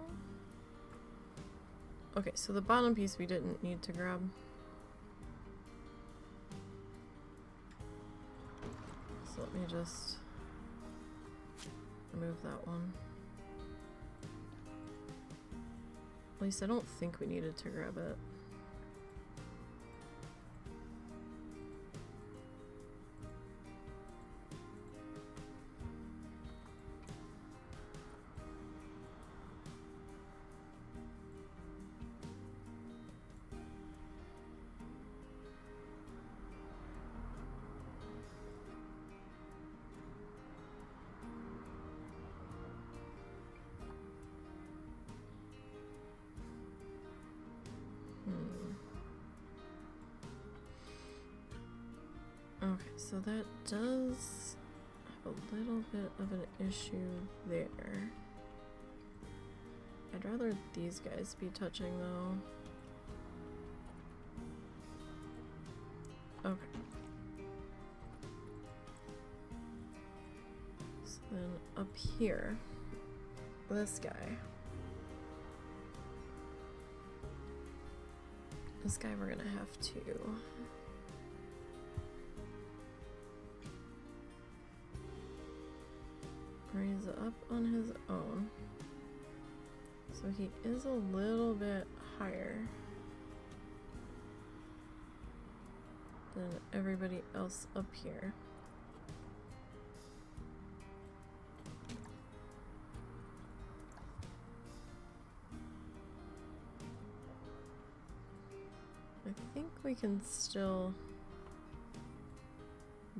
Okay, so the bottom piece we didn't need to grab. So let me just remove that one. At least I don't think we needed to grab it. Okay, so that does have a little bit of an issue there. I'd rather these guys be touching though. Okay. So then up here, this guy. This guy we're gonna have to raise up on his own. So he is a little bit higher than everybody else up here. I think we can still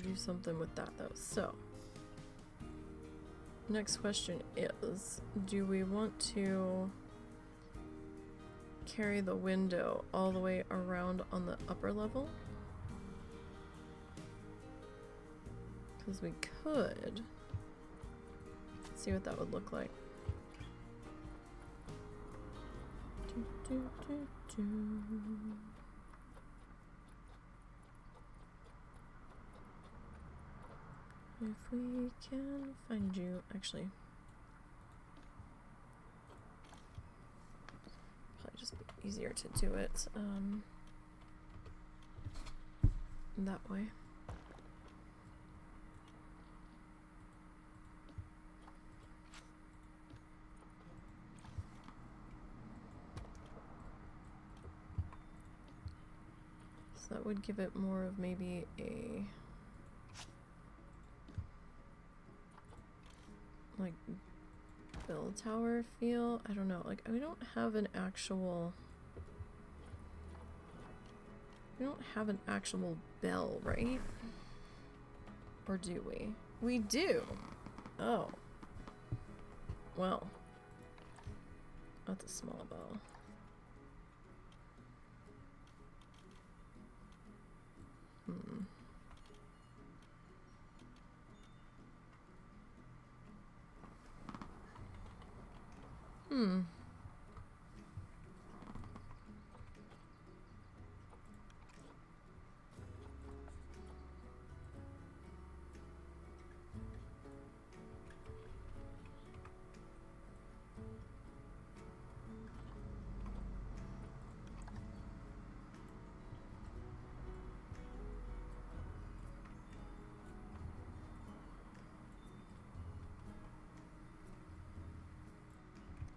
do something with that though. So next question is, do we want to carry the window all the way around on the upper level? Because we could. Let's see what that would look like. If we can find you, actually, probably just be easier to do it that way. So that would give it more of maybe a like bell tower feel. I don't know, like we don't have an actual bell, right? Or do we? We do. Oh, well, that's a small bell.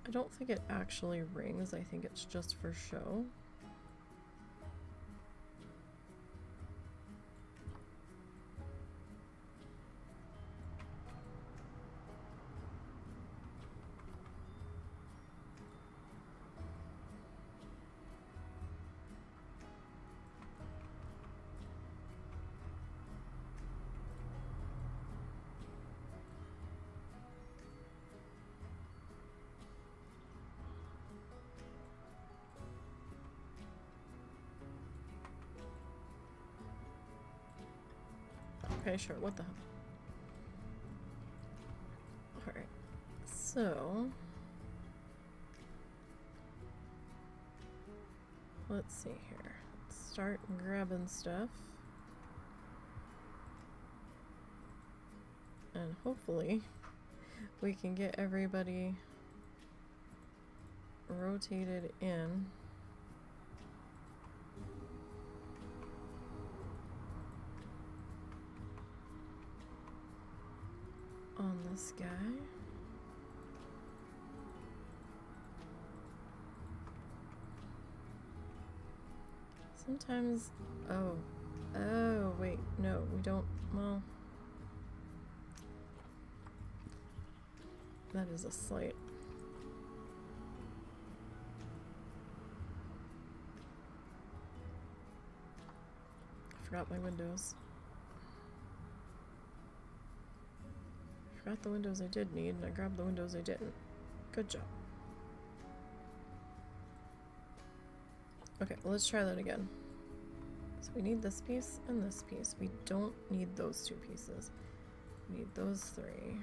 I don't think it actually rings. I think it's just for show. Okay, sure, what the hell? Alright, so let's see here. Let's start grabbing stuff. And hopefully we can get everybody rotated in. On this guy. Sometimes, oh, wait, no, we don't, well, that is a slight. I forgot my windows. Forgot the windows I did need, and I grabbed the windows I didn't. Good job. Okay, let's try that again. So we need this piece and this piece. We don't need those two pieces. We need those three.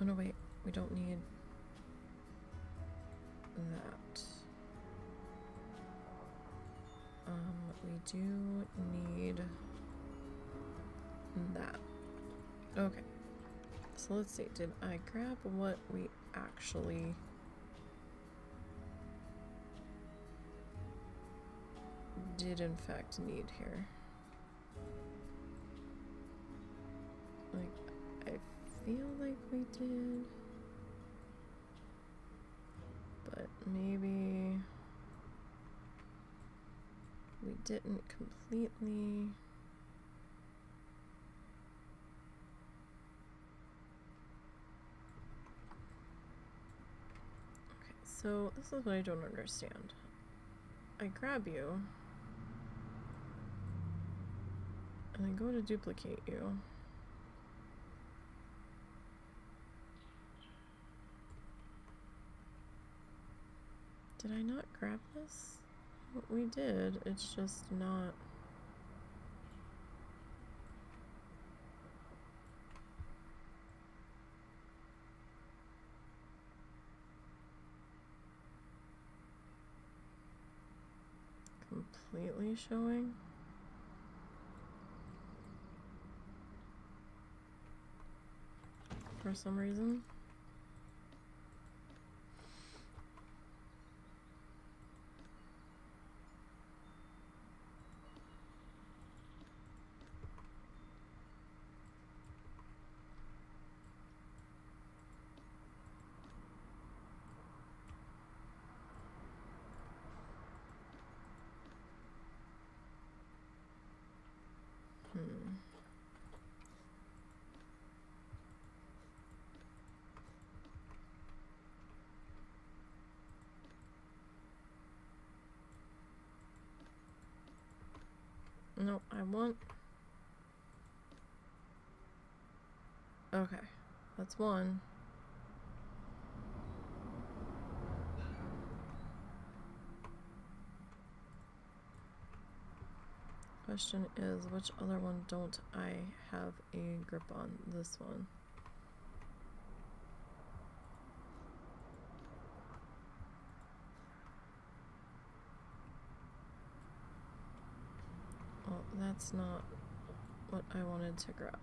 Oh no, wait, we don't need that. We do need that. Okay. So let's see, did I grab what we actually did in fact need here? Like, I feel like we did, but maybe we didn't completely. Okay, so this is what I don't understand. I grab you, and I go to duplicate you. Did I not grab this? We did, it's just not. Completely showing. For some reason. No, I want. Okay, that's one. Question is, which other one don't I have a grip on? This one. Well, that's not what I wanted to grab.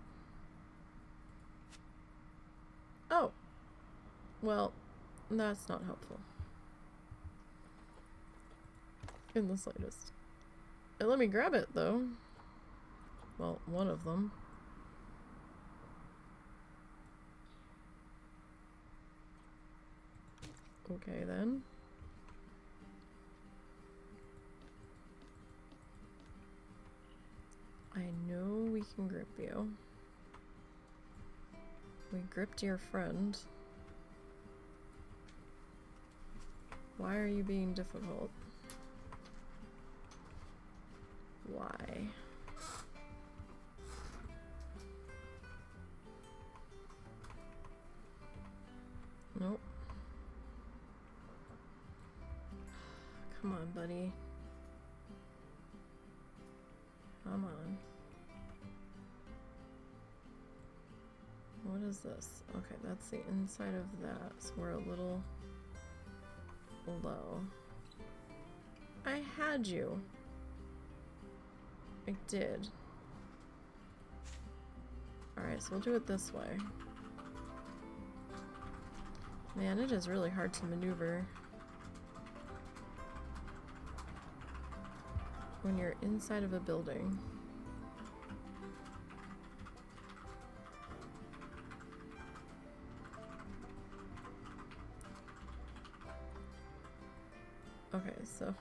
Oh! Well, that's not helpful. In the slightest. It let me grab it, though. Well, one of them. Okay, then. I know we can grip you. We gripped your friend. Why are you being difficult? Why? Nope. Come on, buddy. Come on. What is this? Okay, that's the inside of that, so we're a little low. I had you. I did. Alright, so we'll do it this way. Man, it is really hard to maneuver when you're inside of a building. Okay, so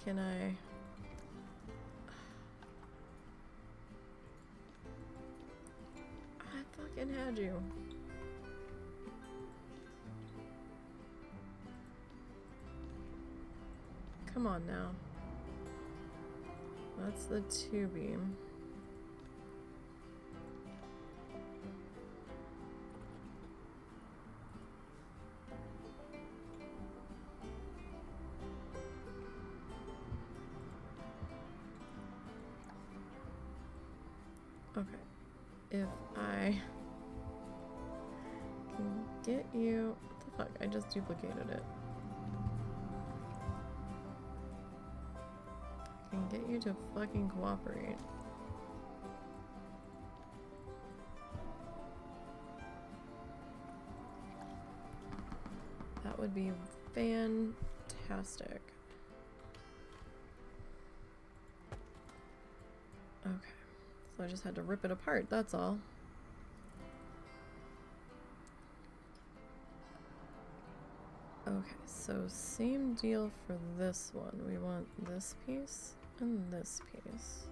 can I fucking had you. Come on now. That's the 2-beam. Okay. If I can get you... What the fuck? I just duplicated it. Can get you to fucking cooperate. That would be fantastic. Okay, so I just had to rip it apart, that's all. Okay, so same deal for this one. We want this piece and this piece.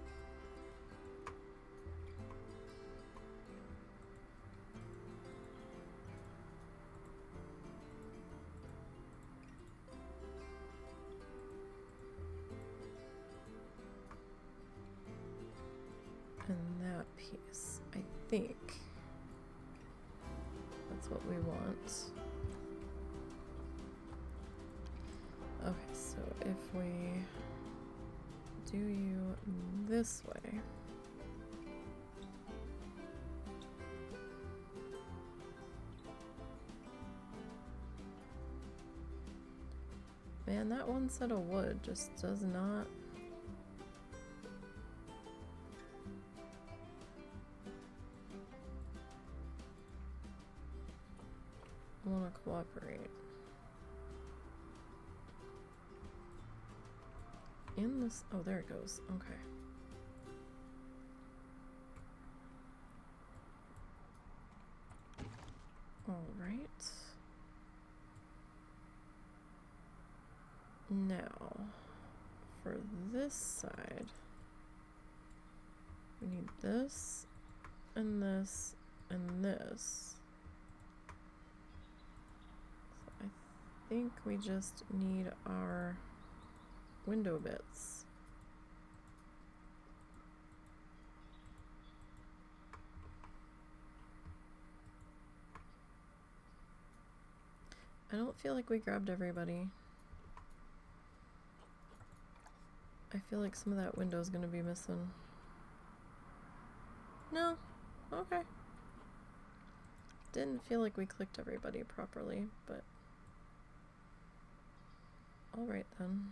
And that piece, I think that's what we want. Okay, so if we do you this way, man, that one set of wood just does not want to cooperate. In this, oh, there it goes. Okay. All right. Now, for this side, we need this, and this, and this. So I think we just need our window bits. I don't feel like we grabbed everybody. I feel like some of that window is gonna be missing. No? Okay. Didn't feel like we clicked everybody properly, but alright then.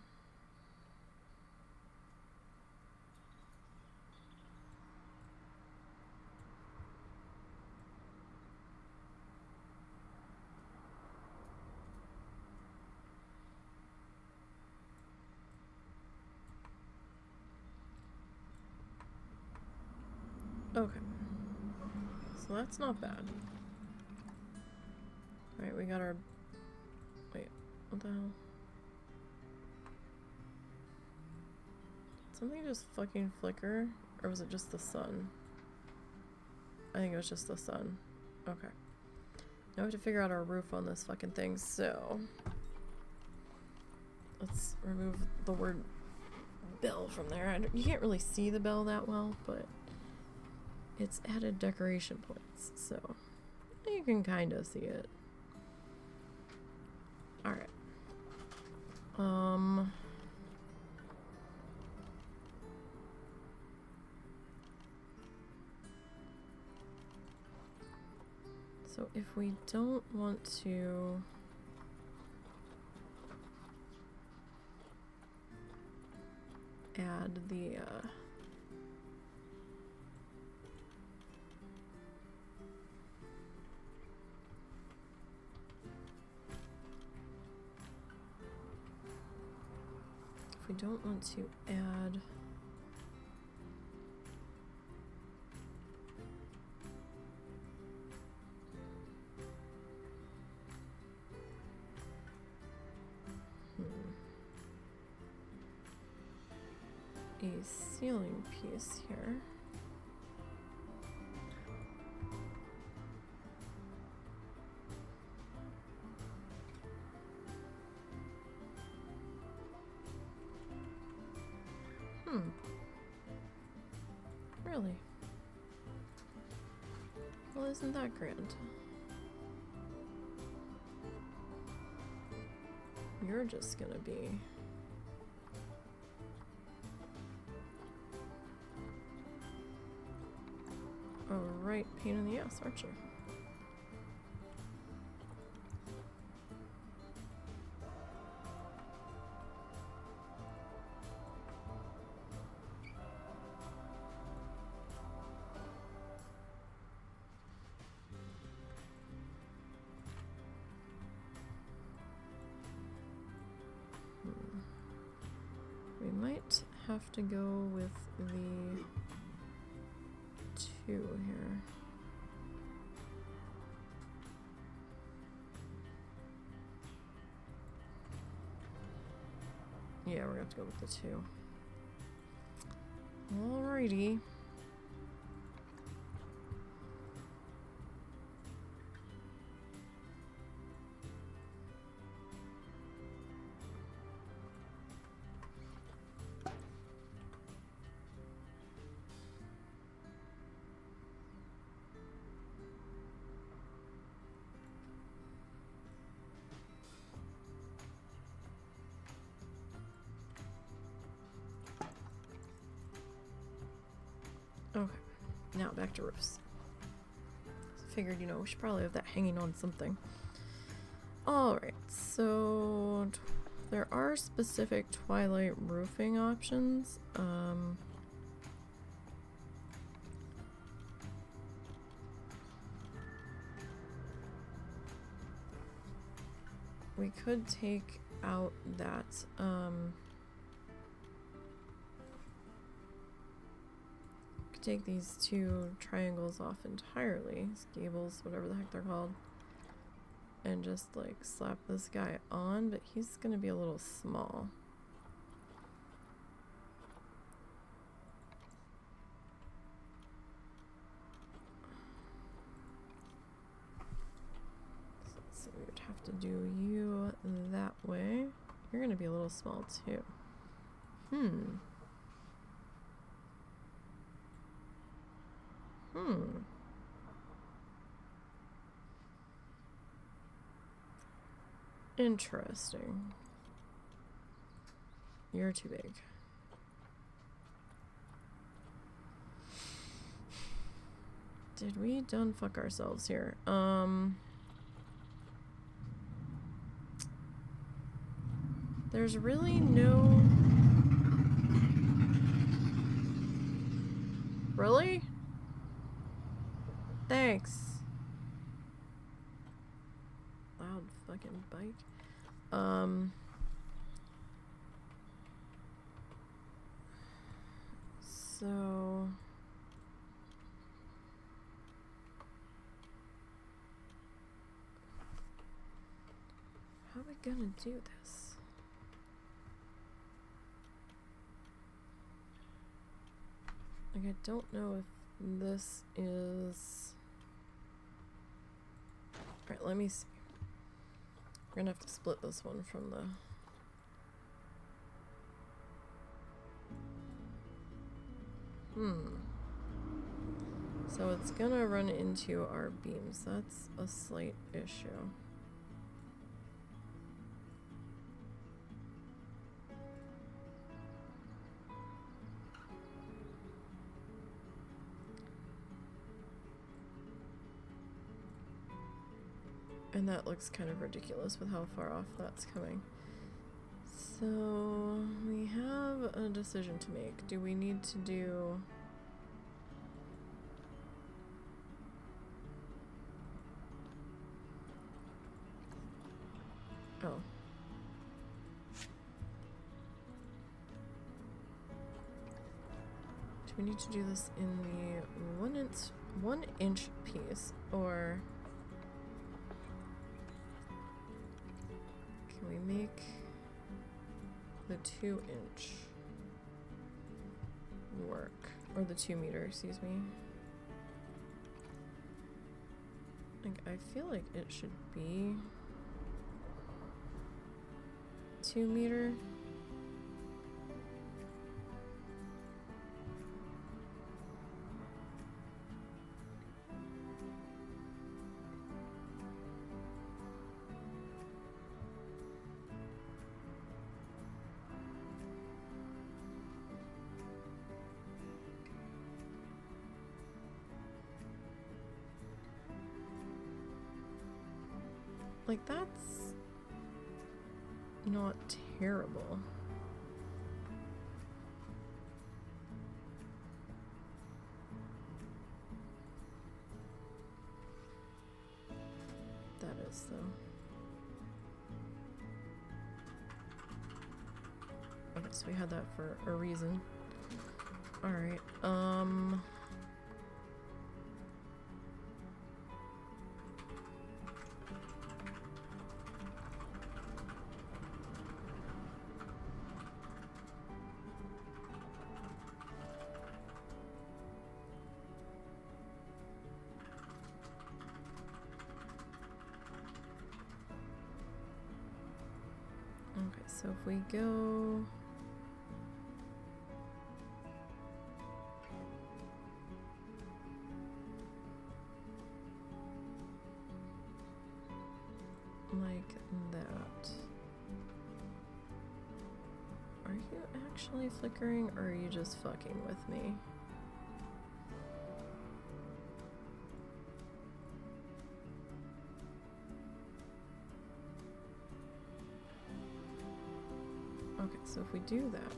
Okay, so that's not bad. Alright, we got our... Wait, what the hell? Did something just fucking flicker? Or was it just the sun? I think it was just the sun. Okay. Now we have to figure out our roof on this fucking thing, so... Let's remove the word bell from there. You can't really see the bell that well, but... It's added decoration points, so you can kind of see it. Alright. So if we don't want to add the if we don't want to add a ceiling piece here. Really? Well, isn't that grand? You're just gonna be a right pain in the ass, aren't you? We might have to go with the 2 here. Yeah, we're gonna have to go with the 2. Alrighty. Okay, now back to roofs. Figured, you know, we should probably have that hanging on something. Alright, so there are specific Twilight roofing options. We could take out that, take these 2 triangles off entirely, gables, whatever the heck they're called, and just like slap this guy on, but he's gonna be a little small. So let's see, we would have to do you that way. You're gonna be a little small too. Interesting. You're too big. Did we done fuck ourselves here? There's really no... Really? Thanks. Loud fucking bike. So... how are we gonna do this? Like, I don't know if this is... Alright, let me see. We're gonna have to split this one from the... So it's gonna run into our beams. That's a slight issue. And that looks kind of ridiculous with how far off that's coming. So we have a decision to make. Do we need to do... Oh. Do we need to do this in the 1 inch piece, or can we make the 2 inch work, or the 2 meter, excuse me? Like, I feel like it should be 2 meter. Like, that's not terrible. That is, though. Okay, so we had that for a reason. Alright, okay, so if we go... like that. Are you actually flickering, or are you just fucking with me? Okay, so if we do that,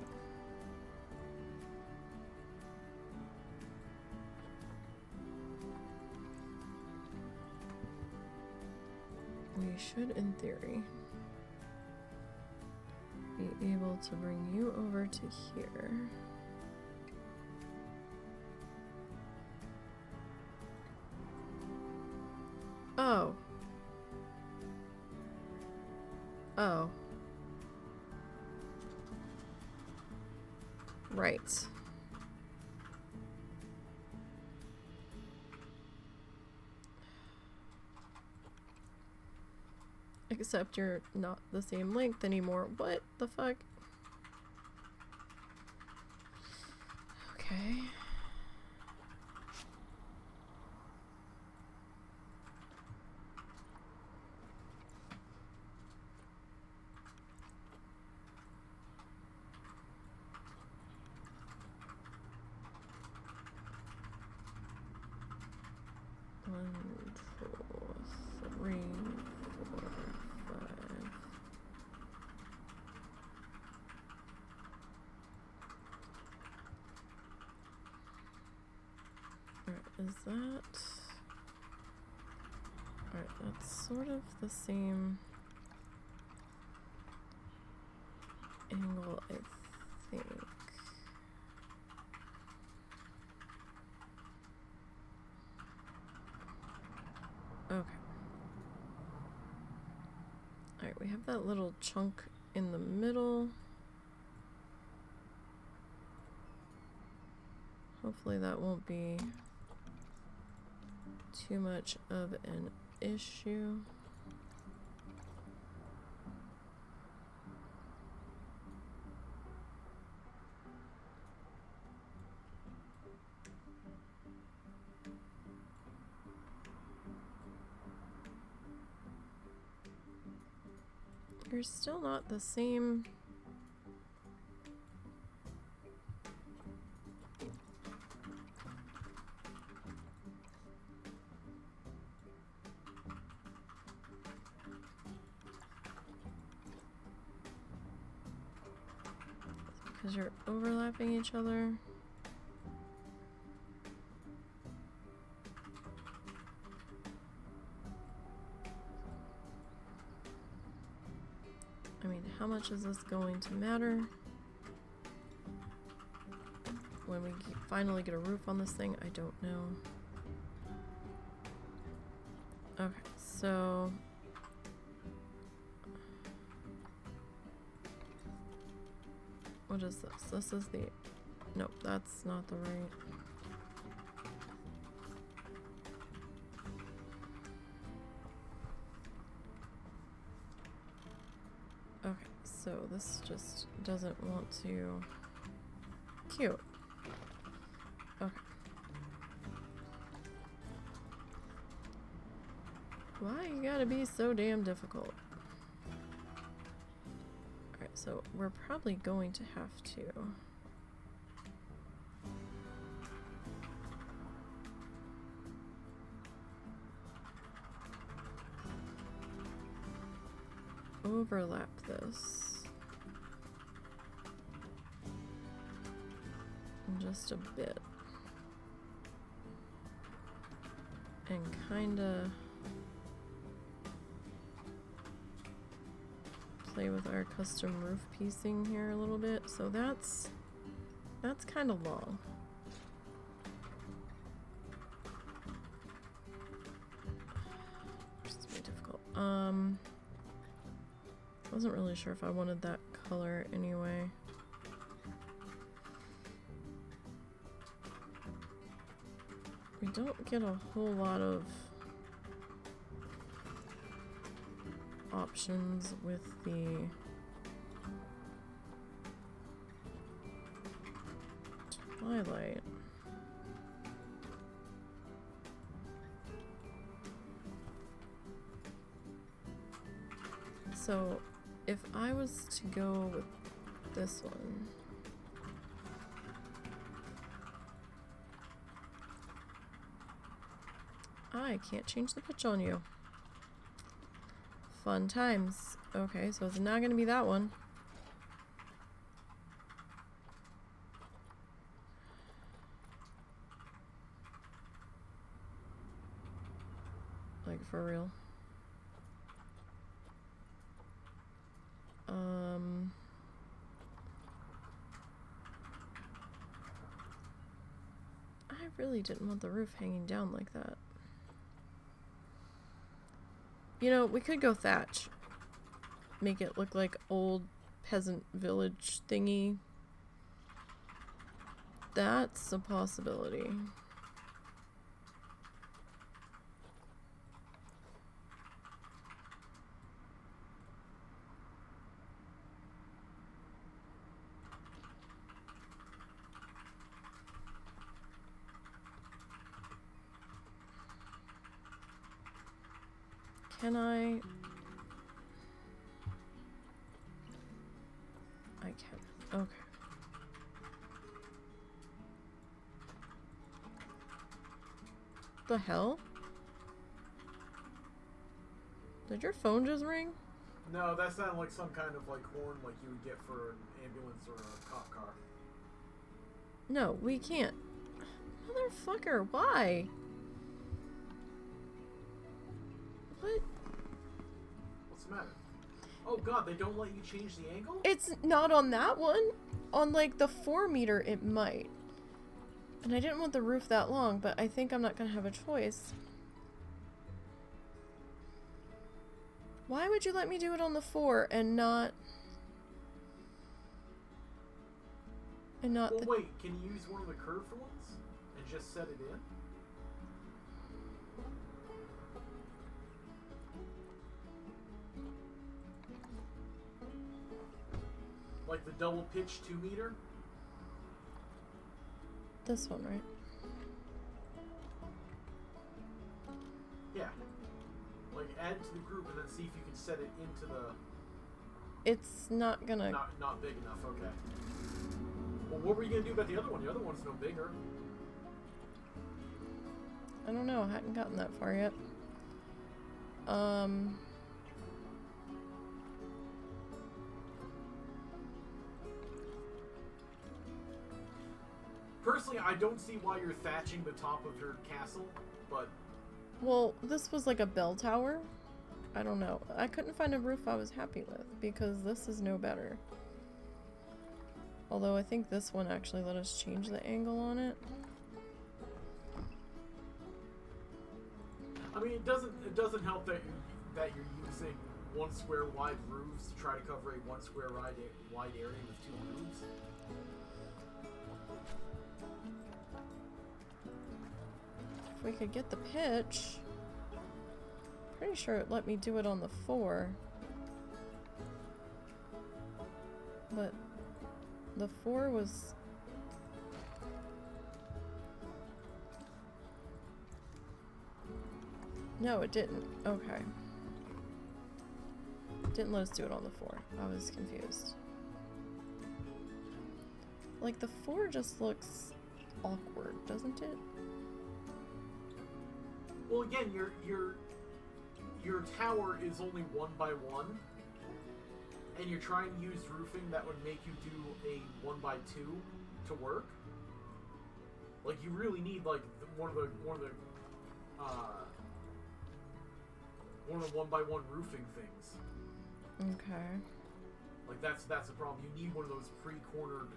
we should, in theory, be able to bring you over to here. Oh. Oh. Right. Except you're not the same length anymore. What the fuck? Okay. One, two, three, four, five. Alright, is that... Alright, that's sort of the same angle, I think. Okay. Alright, we have that little chunk in the middle. Hopefully that won't be too much of an issue. You're still not the same. because you're overlapping each other. I mean, how much is this going to matter when we finally get a roof on this thing? I don't know. Okay, so what is this? This is the... Nope, that's not the right... Okay, so this just doesn't want to... Cute. Okay. Why you gotta be so damn difficult? Alright, so we're probably going to have to... overlap this just a bit and kinda play with our custom roof piecing here a little bit. So that's kind of long. This is very difficult. Wasn't really sure if I wanted that color anyway. We don't get a whole lot of options with the Twilight. So if I was to go with this one, I can't change the pitch on you. Fun times. Okay, so it's not gonna be that one. Like, for real. I really didn't want the roof hanging down like that. You know, we could go thatch. Make it look like old peasant village thingy. That's a possibility. Can I can. Okay. The hell? Did your phone just ring? No, that sounded like some kind of like horn like you would get for an ambulance or a cop car. No, we can't. Motherfucker, why? What? What's the matter? Oh god, they don't let you change the angle? It's not on that one. On like the 4 meter it might. And I didn't want the roof that long, but I think I'm not gonna have a choice. Why would you let me do it on the 4 and not... Well, wait, can you use one of the curved ones and just set it in? Like the double pitch 2 meter? This one, right? Yeah. Like add it to the group and then see if you can set it into the... It's not gonna... Not big enough, okay. Well, what were you gonna do about the other one? The other one's no bigger. I don't know, I hadn't gotten that far yet. personally, I don't see why you're thatching the top of your castle, but... Well, this was like a bell tower. I don't know. I couldn't find a roof I was happy with, because this is no better. Although I think this one actually let us change the angle on it. I mean, it doesn't help that you're using 1 square wide roofs to try to cover a 1 square wide area with 2 roofs. If we could get the pitch, pretty sure it let me do it on the 4. But the 4 was... No, it didn't. Okay. Didn't let us do it on the 4. I was confused. Like, the 4 just looks awkward, doesn't it? Well, again, your tower is only 1 by 1, and you're trying to use roofing that would make you do a 1 by 2 to work. Like, you really need like one of the 1 by 1 roofing things. Okay. Like that's a problem. You need one of those pre-cornered.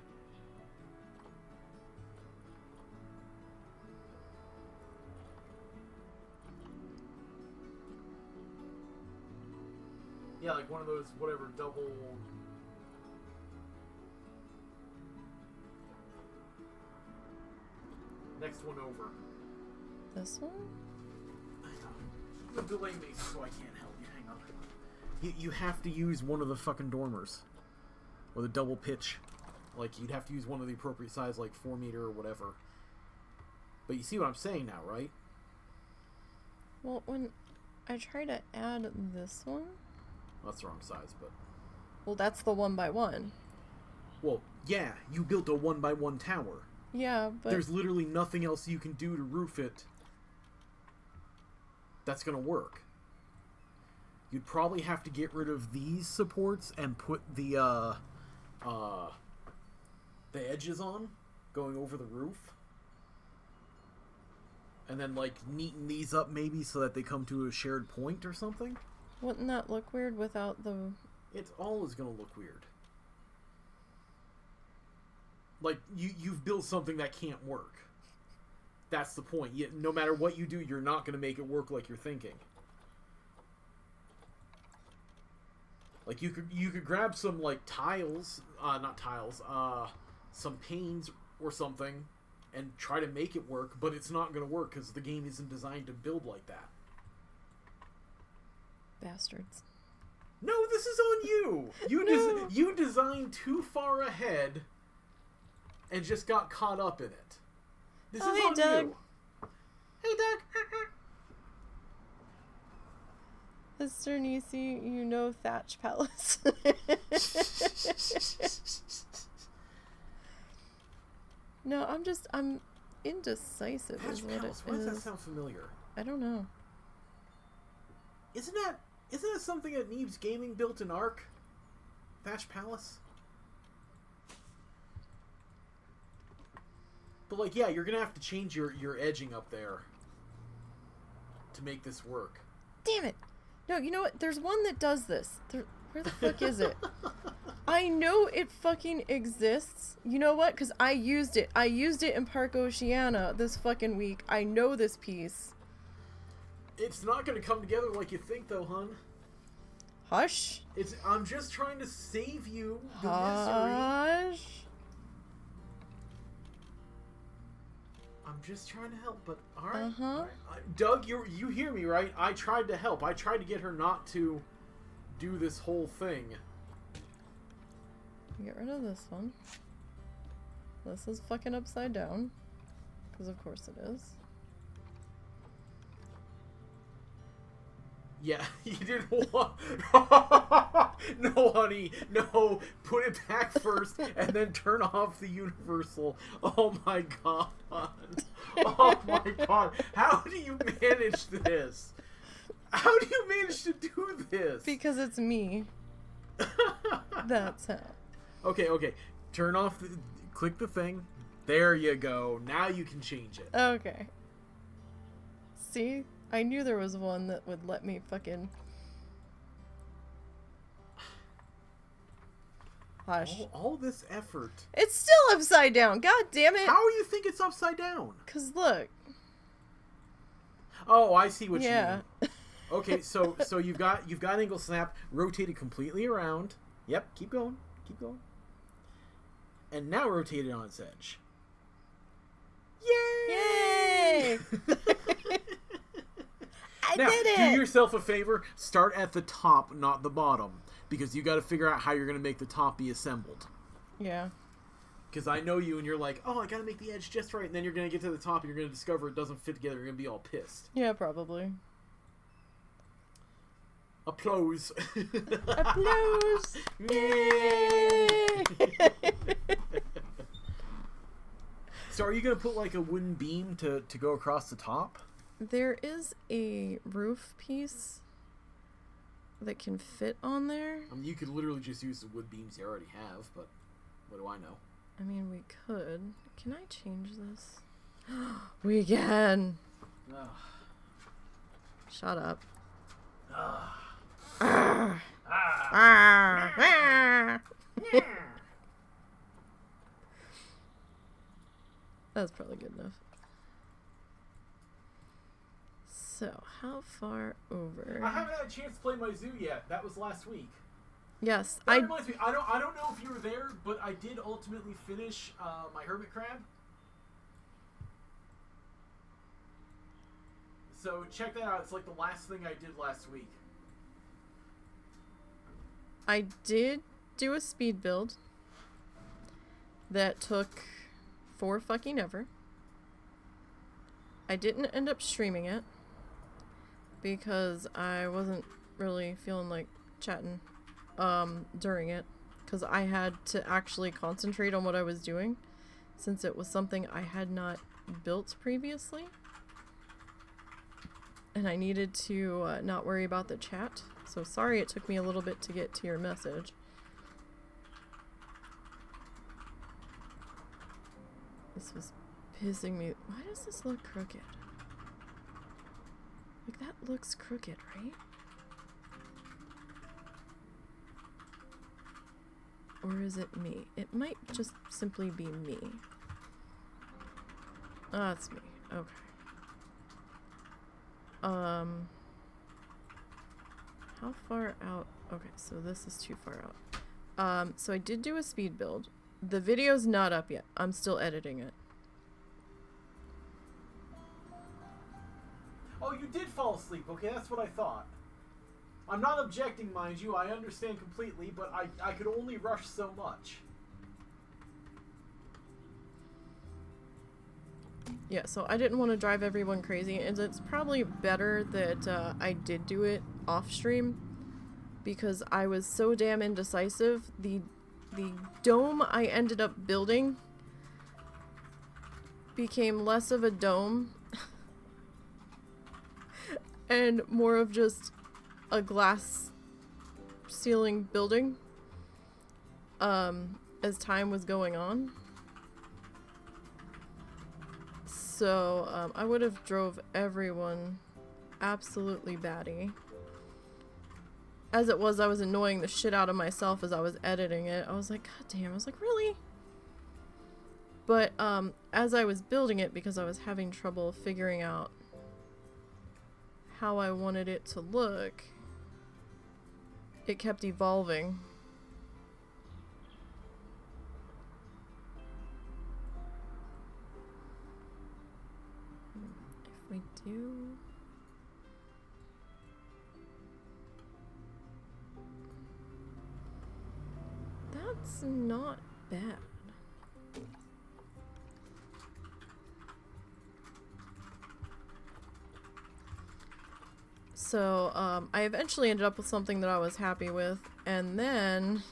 Yeah, like one of those whatever double. Next one over. This one? The delay makes so I can't help you. Hang on. You have to use one of the fucking dormers. Or the double pitch. Like, you'd have to use one of the appropriate size, like 4 meter or whatever. But you see what I'm saying now, right? Well, when I try to add this one... That's the wrong size, but... Well, that's the 1 by 1. Well, yeah, you built a 1 by 1 tower. Yeah, but... There's literally nothing else you can do to roof it that's gonna work. You'd probably have to get rid of these supports and put the edges on, going over the roof. And then, like, neaten these up maybe so that they come to a shared point or something. Wouldn't that look weird without the... It's always gonna look weird. Like, you've built something that can't work. That's the point. No matter what you do, you're not going to make it work like you're thinking. Like, you could grab some, like, tiles, not tiles, some panes or something, and try to make it work, but it's not going to work because the game isn't designed to build like that. Bastards. No, this is on you! You designed too far ahead and just got caught up in it. This is on Doug. you. Hey, Doug. Mr. Nisey, you know Thatch Palace. No, I'm indecisive Thatch is what Palace. it Why is. does that sound familiar? I don't know. Isn't that something that Neebs Gaming built in Ark? Thatch Palace? But, like, yeah, you're gonna have to change your edging up there to make this work. Damn it! No, you know what? There's one that does this. Where the fuck is it? I know it fucking exists. You know what? Because I used it. I used it in Park Oceana this fucking week. I know this piece. It's not gonna come together like you think, though, hun. Hush. I'm just trying to save you the misery. Hush. I'm just trying to help, but alright. Uh-huh. All right. Doug, you hear me, right? I tried to help. I tried to get her not to do this whole thing. Get rid of this one. This is fucking upside down. Because of course it is. Yeah, you didn't want... No, honey. No. Put it back first and then turn off the universal. Oh my god. Oh my god. How do you manage this? How do you manage to do this? Because it's me. That's how. Okay. Turn off click the thing, There you go. Now you can change it. Okay. See? I knew there was one that would let me fucking... Hush. All this effort. It's still upside down. God damn it. How do you think it's upside down? 'Cause look. Oh, I see what you mean. Okay, so you've got angle snap rotated completely around. Yep, keep going. Keep going. And now rotated on its edge. Yay! Yay! I now, did it! Do yourself a favor. Start at the top, not the bottom. Because you got to figure out how you're going to make the top be assembled. Yeah. Because I know you and you're like, oh, I got to make the edge just right. And then you're going to get to the top and you're going to discover it doesn't fit together. You're going to be all pissed. Yeah, probably. Applause. Applause! Yay! So are you going to put like a wooden beam to go across the top? There is a roof piece that can fit on there. I mean, you could literally just use the wood beams you already have, but what do I know? I mean, we could. Can I change this? We can! Ugh. Shut up. That's probably good enough. So, how far over? I haven't had a chance to play my zoo yet. That was last week. Yes, That reminds me. I don't know if you were there, but I did ultimately finish my hermit crab. So check that out. It's like the last thing I did last week. I did do a speed build that took for fucking ever. I didn't end up streaming it because I wasn't really feeling like chatting during it, because I had to actually concentrate on what I was doing since it was something I had not built previously, and I needed to not worry about the chat. So sorry it took me a little bit to get to your message. This was pissing me. Why does this look crooked? Like, that looks crooked, right? Or is it me? It might just simply be me. Oh, it's me. Okay. How far out? Okay, so this is too far out. So I did do a speed build. The video's not up yet. I'm still editing it. Oh, you did fall asleep. Okay, that's what I thought. I'm not objecting, mind you. I understand completely, but I could only rush so much. Yeah, so I didn't want to drive everyone crazy, and it's probably better that I did do it off stream, because I was so damn indecisive. The dome I ended up building became less of a dome and more of just a glass ceiling building as time was going on. So I would have drove everyone absolutely batty. As it was, I was annoying the shit out of myself as I was editing it. I was like, God damn, I was like, really? But as I was building it, because I was having trouble figuring out how I wanted it to look, it kept evolving. If we do... That's not bad. So, I eventually ended up with something that I was happy with, and then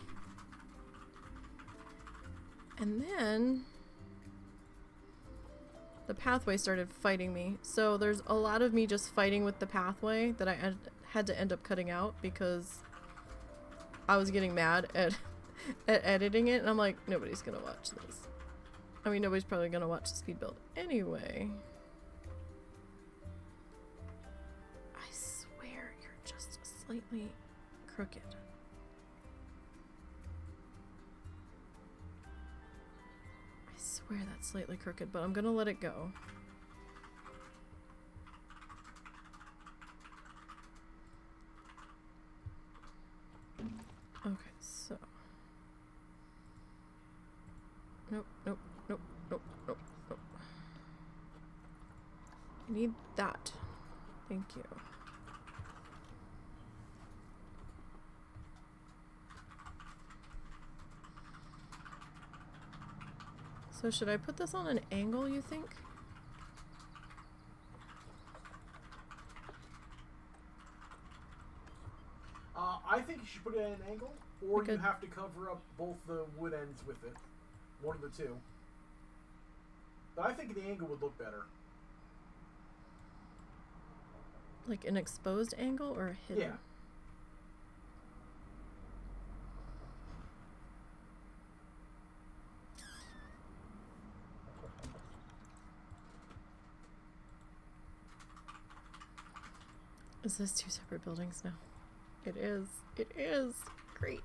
the pathway started fighting me. So there's a lot of me just fighting with the pathway that I had to end up cutting out because I was getting mad at editing it, and I'm like, nobody's gonna watch this. I mean, nobody's probably gonna watch the speed build anyway. I swear you're just slightly crooked. I swear that's slightly crooked, but I'm gonna let it go. Okay, so. Nope, nope, nope, nope, nope, nope. I need that. Thank you. So should I put this on an angle, you think? I think you should put it at an angle, or you have to cover up both the wood ends with it. One of the two. But I think the angle would look better. Like an exposed angle or a hidden? Yeah. Is this two separate buildings now? It is. It is. Great.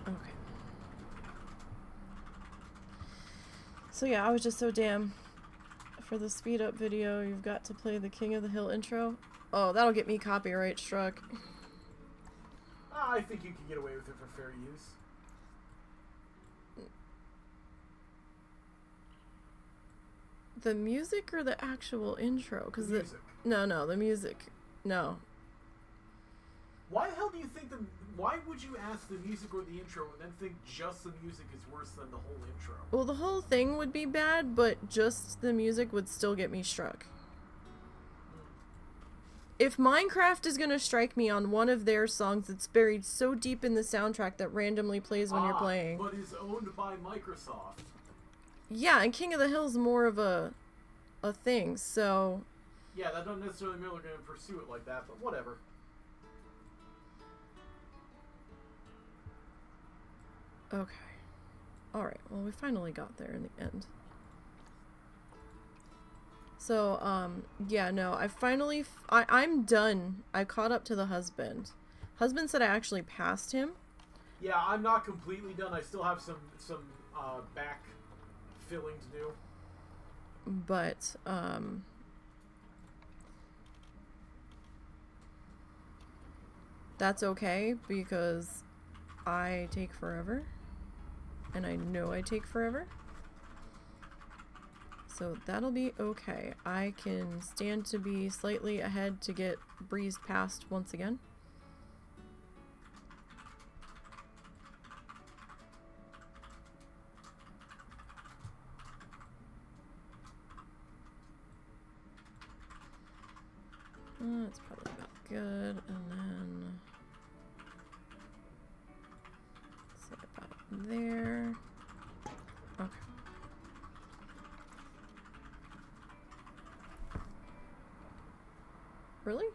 Okay. So yeah, I was just so damn. For the speed up video, you've got to play the King of the Hill intro. Oh, that'll get me copyright struck. I think you can get away with it for fair use. The music or the actual intro? Because the music. No, the music. No. Why the hell do you think why would you ask the music or the intro and then think just the music is worse than the whole intro? Well, the whole thing would be bad, but just the music would still get me struck. If Minecraft is gonna strike me on one of their songs that's buried so deep in the soundtrack that randomly plays when you're playing. But is owned by Microsoft. Yeah, and King of the Hill's more of a thing, so... Yeah, that doesn't necessarily mean they're going to pursue it like that, but whatever. Okay. Alright, well we finally got there in the end. So, yeah, no, I finally... I'm done. I caught up to the husband. Husband said I actually passed him. Yeah, I'm not completely done. I still have some back filling to do. But, that's okay because I take forever. And I know I take forever. So that'll be okay. I can stand to be slightly ahead to get breezed past once again. That's probably about good. And then say about there. Okay. Really?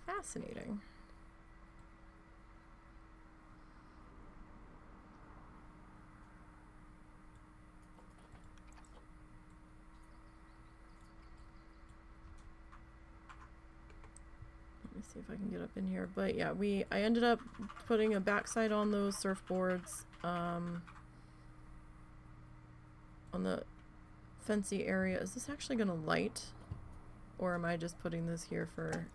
Fascinating. Let me see if I can get up in here. But yeah, I ended up putting a backside on those surfboards on the fancy area. Is this actually gonna light, or am I just putting this here for,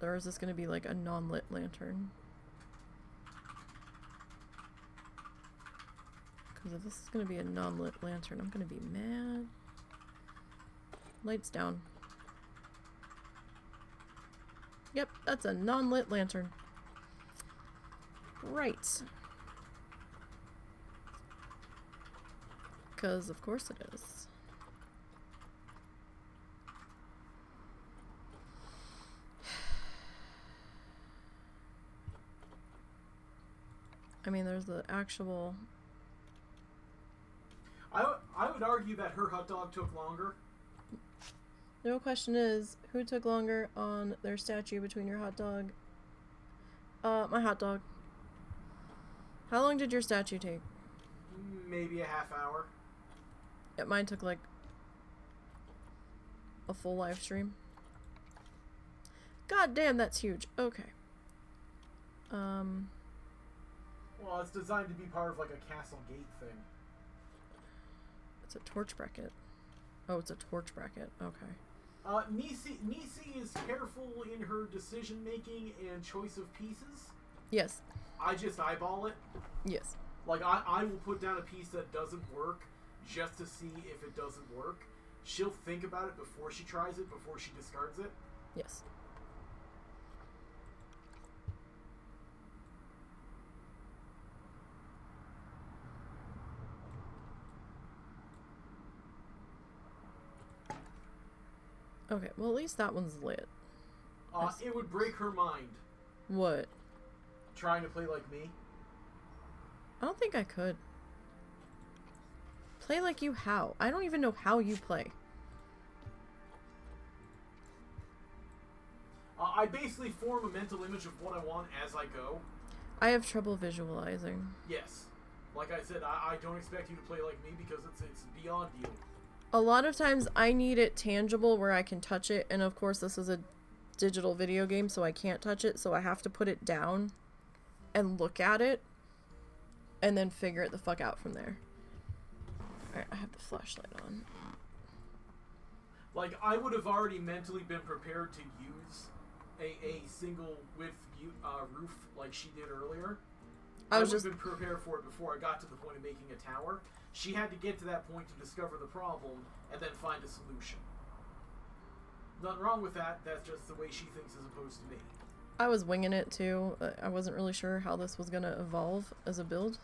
or is this gonna be like a non-lit lantern? Because if this is gonna be a non-lit lantern, I'm gonna be mad. Lights down. Yep, that's a non-lit lantern. Right. Because of course it is. I mean, there's the actual... I would argue that her hot dog took longer. The real question is, who took longer on their statue between your hot dog? My hot dog. How long did your statue take? Maybe a half hour. Yeah, mine took like a full live stream. God damn, that's huge. Okay. Well, it's designed to be part of like a castle gate thing. It's a torch bracket. Oh, it's a torch bracket. Okay. Nisey is careful in her decision making and choice of pieces. Yes. I just eyeball it. Yes. Like, I will put down a piece that doesn't work just to see if it doesn't work. She'll think about it before she tries it, before she discards it. Yes. Okay, well at least that one's lit. It would break her mind. What? Trying to play like me? I don't think I could. Play like you how? I don't even know how you play. I basically form a mental image of what I want as I go. I have trouble visualizing. Yes. Like I said, I don't expect you to play like me because it's beyond you. A lot of times I need it tangible where I can touch it, and of course this is a digital video game, so I can't touch it, so I have to put it down and look at it and then figure it the fuck out from there. Alright, I have the flashlight on. Like, I would have already mentally been prepared to use a single width roof like she did earlier. I would have been prepared for it before I got to the point of making a tower. She had to get to that point to discover the problem and then find a solution. Nothing wrong with that, that's just the way she thinks as opposed to me. I was winging it too. I wasn't really sure how this was gonna evolve as a build.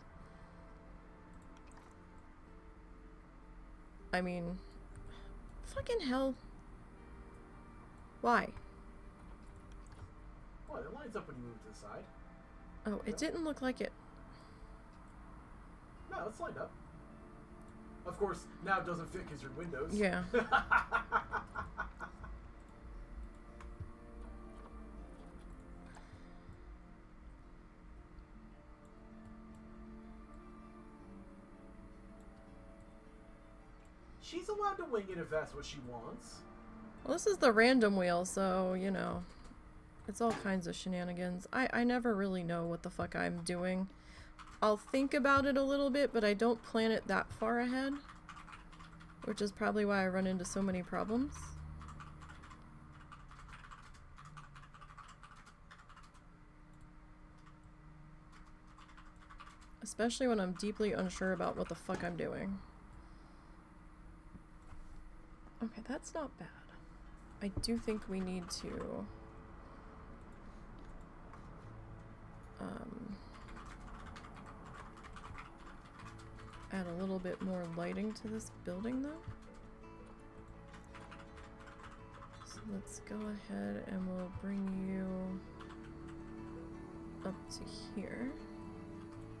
I mean, fucking hell. Why? Oh, it lines up when you move to the side. Oh, it didn't look like it. No, it's lined up. Of course, now it doesn't fit because your windows. Yeah. She's allowed to wing it if that's what she wants. Well, this is the random wheel, so, you know, it's all kinds of shenanigans. I never really know what the fuck I'm doing. I'll think about it a little bit, but I don't plan it that far ahead, which is probably why I run into so many problems. Especially when I'm deeply unsure about what the fuck I'm doing. Okay, that's not bad. I do think we need to add a little bit more lighting to this building though. So let's go ahead and we'll bring you up to here.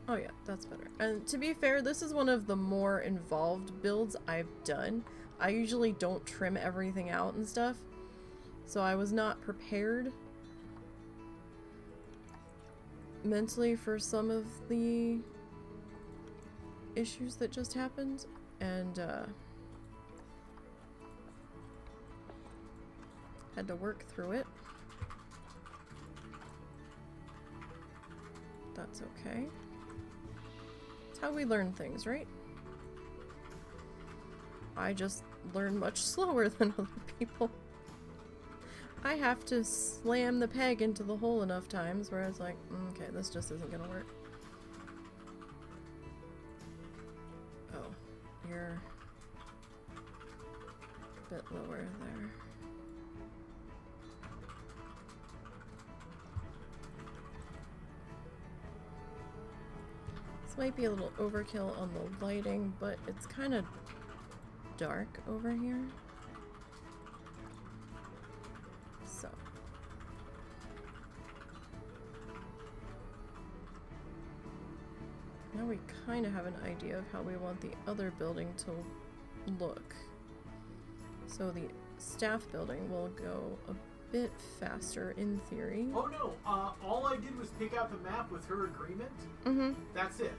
Oh yeah, that's better. And to be fair, this is one of the more involved builds I've done. I usually don't trim everything out and stuff, so I was not prepared mentally for some of the issues that just happened, and had to work through it. That's okay. It's how we learn things, right? I just learn much slower than other people. I have to slam the peg into the hole enough times where I was like, okay, this just isn't gonna work. Oh, you're a bit lower there. This might be a little overkill on the lighting, but it's kind of dark over here. So. Now we kind of have an idea of how we want the other building to look. So the staff building will go a bit faster in theory. Oh no, all I did was pick out the map with her agreement. Mm-hmm. That's it.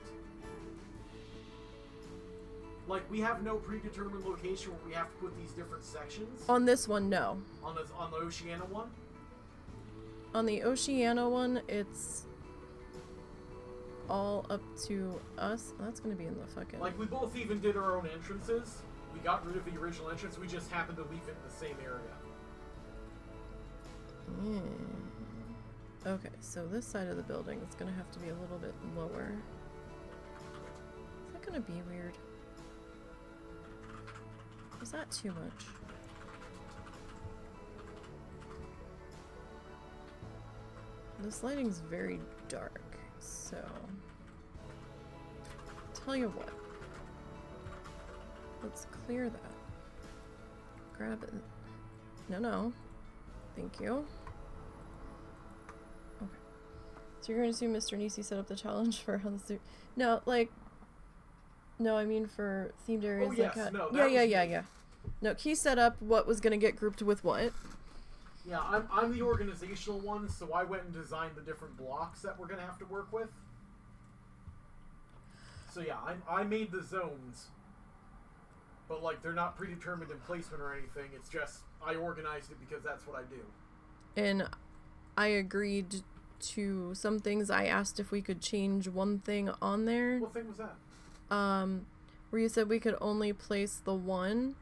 Like, we have no predetermined location where we have to put these different sections. On this one, no. On the Oceania one? On the Oceania one, it's all up to us. That's gonna be in the fucking... Like, we both even did our own entrances. We got rid of the original entrance, we just happened to leave it in the same area. Okay, so this side of the building is gonna have to be a little bit lower. Is that gonna be weird? Is that too much? This lighting's very dark, so... Tell you what. Let's clear that. Grab it. No. Thank you. Okay. So you're going to assume Mr. Nisey set up the challenge for how the... No, like... No, I mean for themed areas. Oh, yes, like no, yeah. No, he set up what was going to get grouped with what. Yeah, I'm the organizational one, so I went and designed the different blocks that we're going to have to work with. So yeah, I made the zones. But, like, they're not predetermined in placement or anything. It's just, I organized it because that's what I do. And I agreed to some things. I asked if we could change one thing on there. What thing was that? Where you said we could only place the one.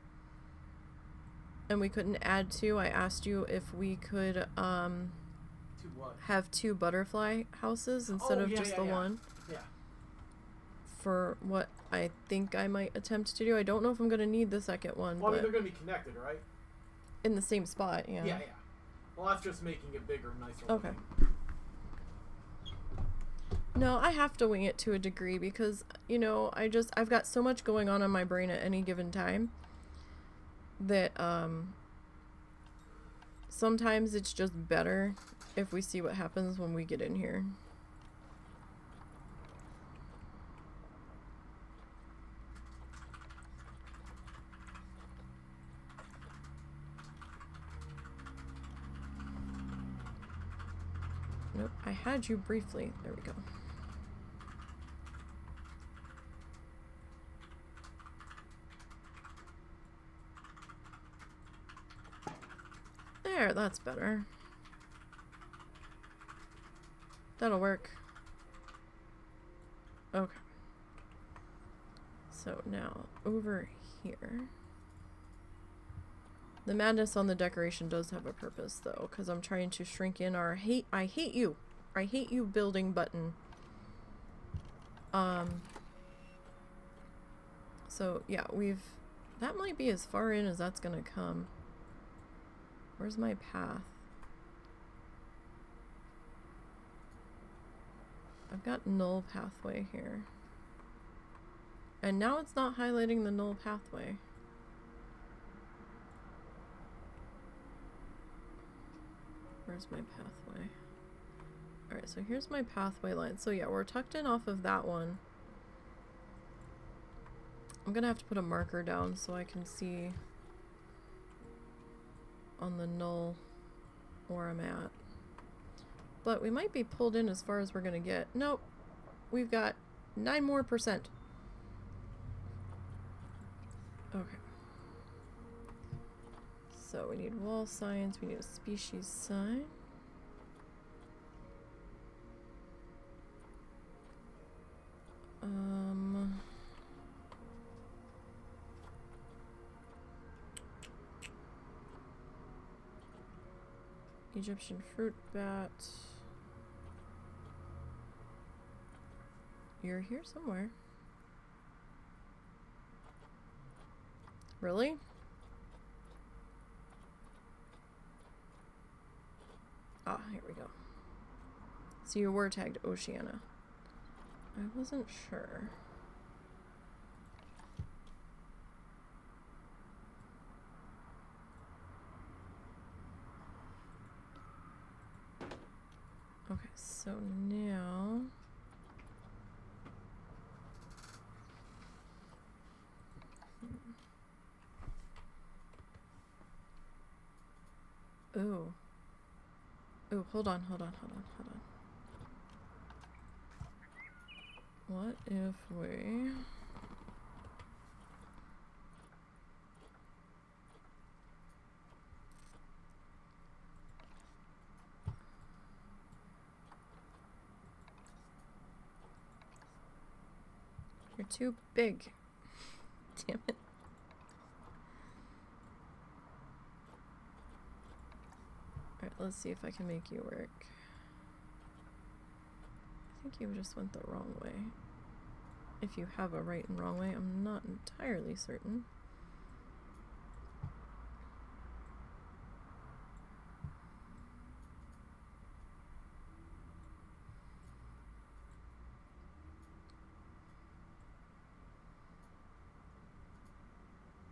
And we couldn't add two. I asked you if we could, To what? have two butterfly houses instead of just the one. Yeah. For what I think I might attempt to do. I don't know if I'm going to need the second one. Well, I but mean, they're going to be connected, right? in the same spot, yeah. Yeah. Well, that's just making it bigger and nicer. Okay. No, I have to wing it to a degree because, you know, I've got so much going on in my brain at any given time that, sometimes it's just better if we see what happens when we get in here. Nope, I had you briefly. There we go. There, that's better. That'll work. Okay. So now, over here. The madness on the decoration does have a purpose, though, because I'm trying to shrink in our I hate you building button. So, yeah, that might be as far in as that's gonna come. Where's my path? I've got null pathway here. And now it's not highlighting the null pathway. Where's my pathway? Alright, so here's my pathway line. So yeah, we're tucked in off of that one. I'm gonna have to put a marker down so I can see on the null where I'm at. But we might be pulled in as far as we're gonna get. Nope. We've got 9% more. Okay. So we need wall signs, we need a species sign. Egyptian fruit bat. You're here somewhere. Really? Ah, here we go. So you were tagged Oceania. I wasn't sure. Okay, so now... Ooh. Ooh, hold on. What if we... You're too big. Damn it. Alright, let's see if I can make you work. I think you just went the wrong way. If you have a right and wrong way, I'm not entirely certain.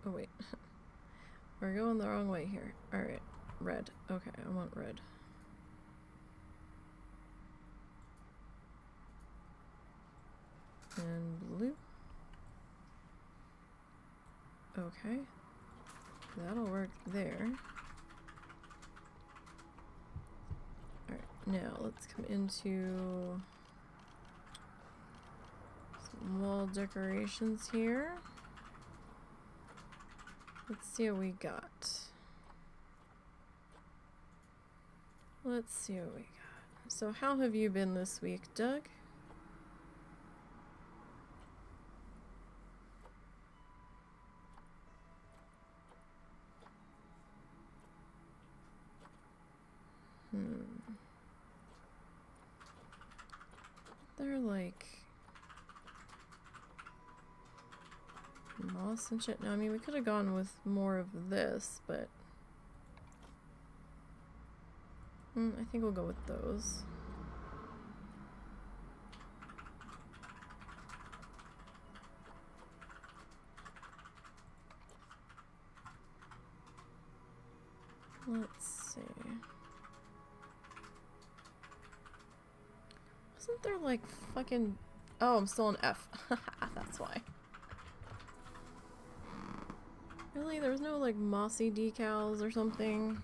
Oh wait, we're going the wrong way here. Alright, red. Okay, I want red. And blue. Okay, that'll work there. Alright, now let's come into some wall decorations here. Let's see what we got. Let's see what we got. So how have you been this week, Doug? They're like moss and shit. Now, I mean, we could have gone with more of this, but I think we'll go with those. Let's see. Wasn't there like fucking... Oh, I'm still on F. That's why. Really? There was no like mossy decals or something?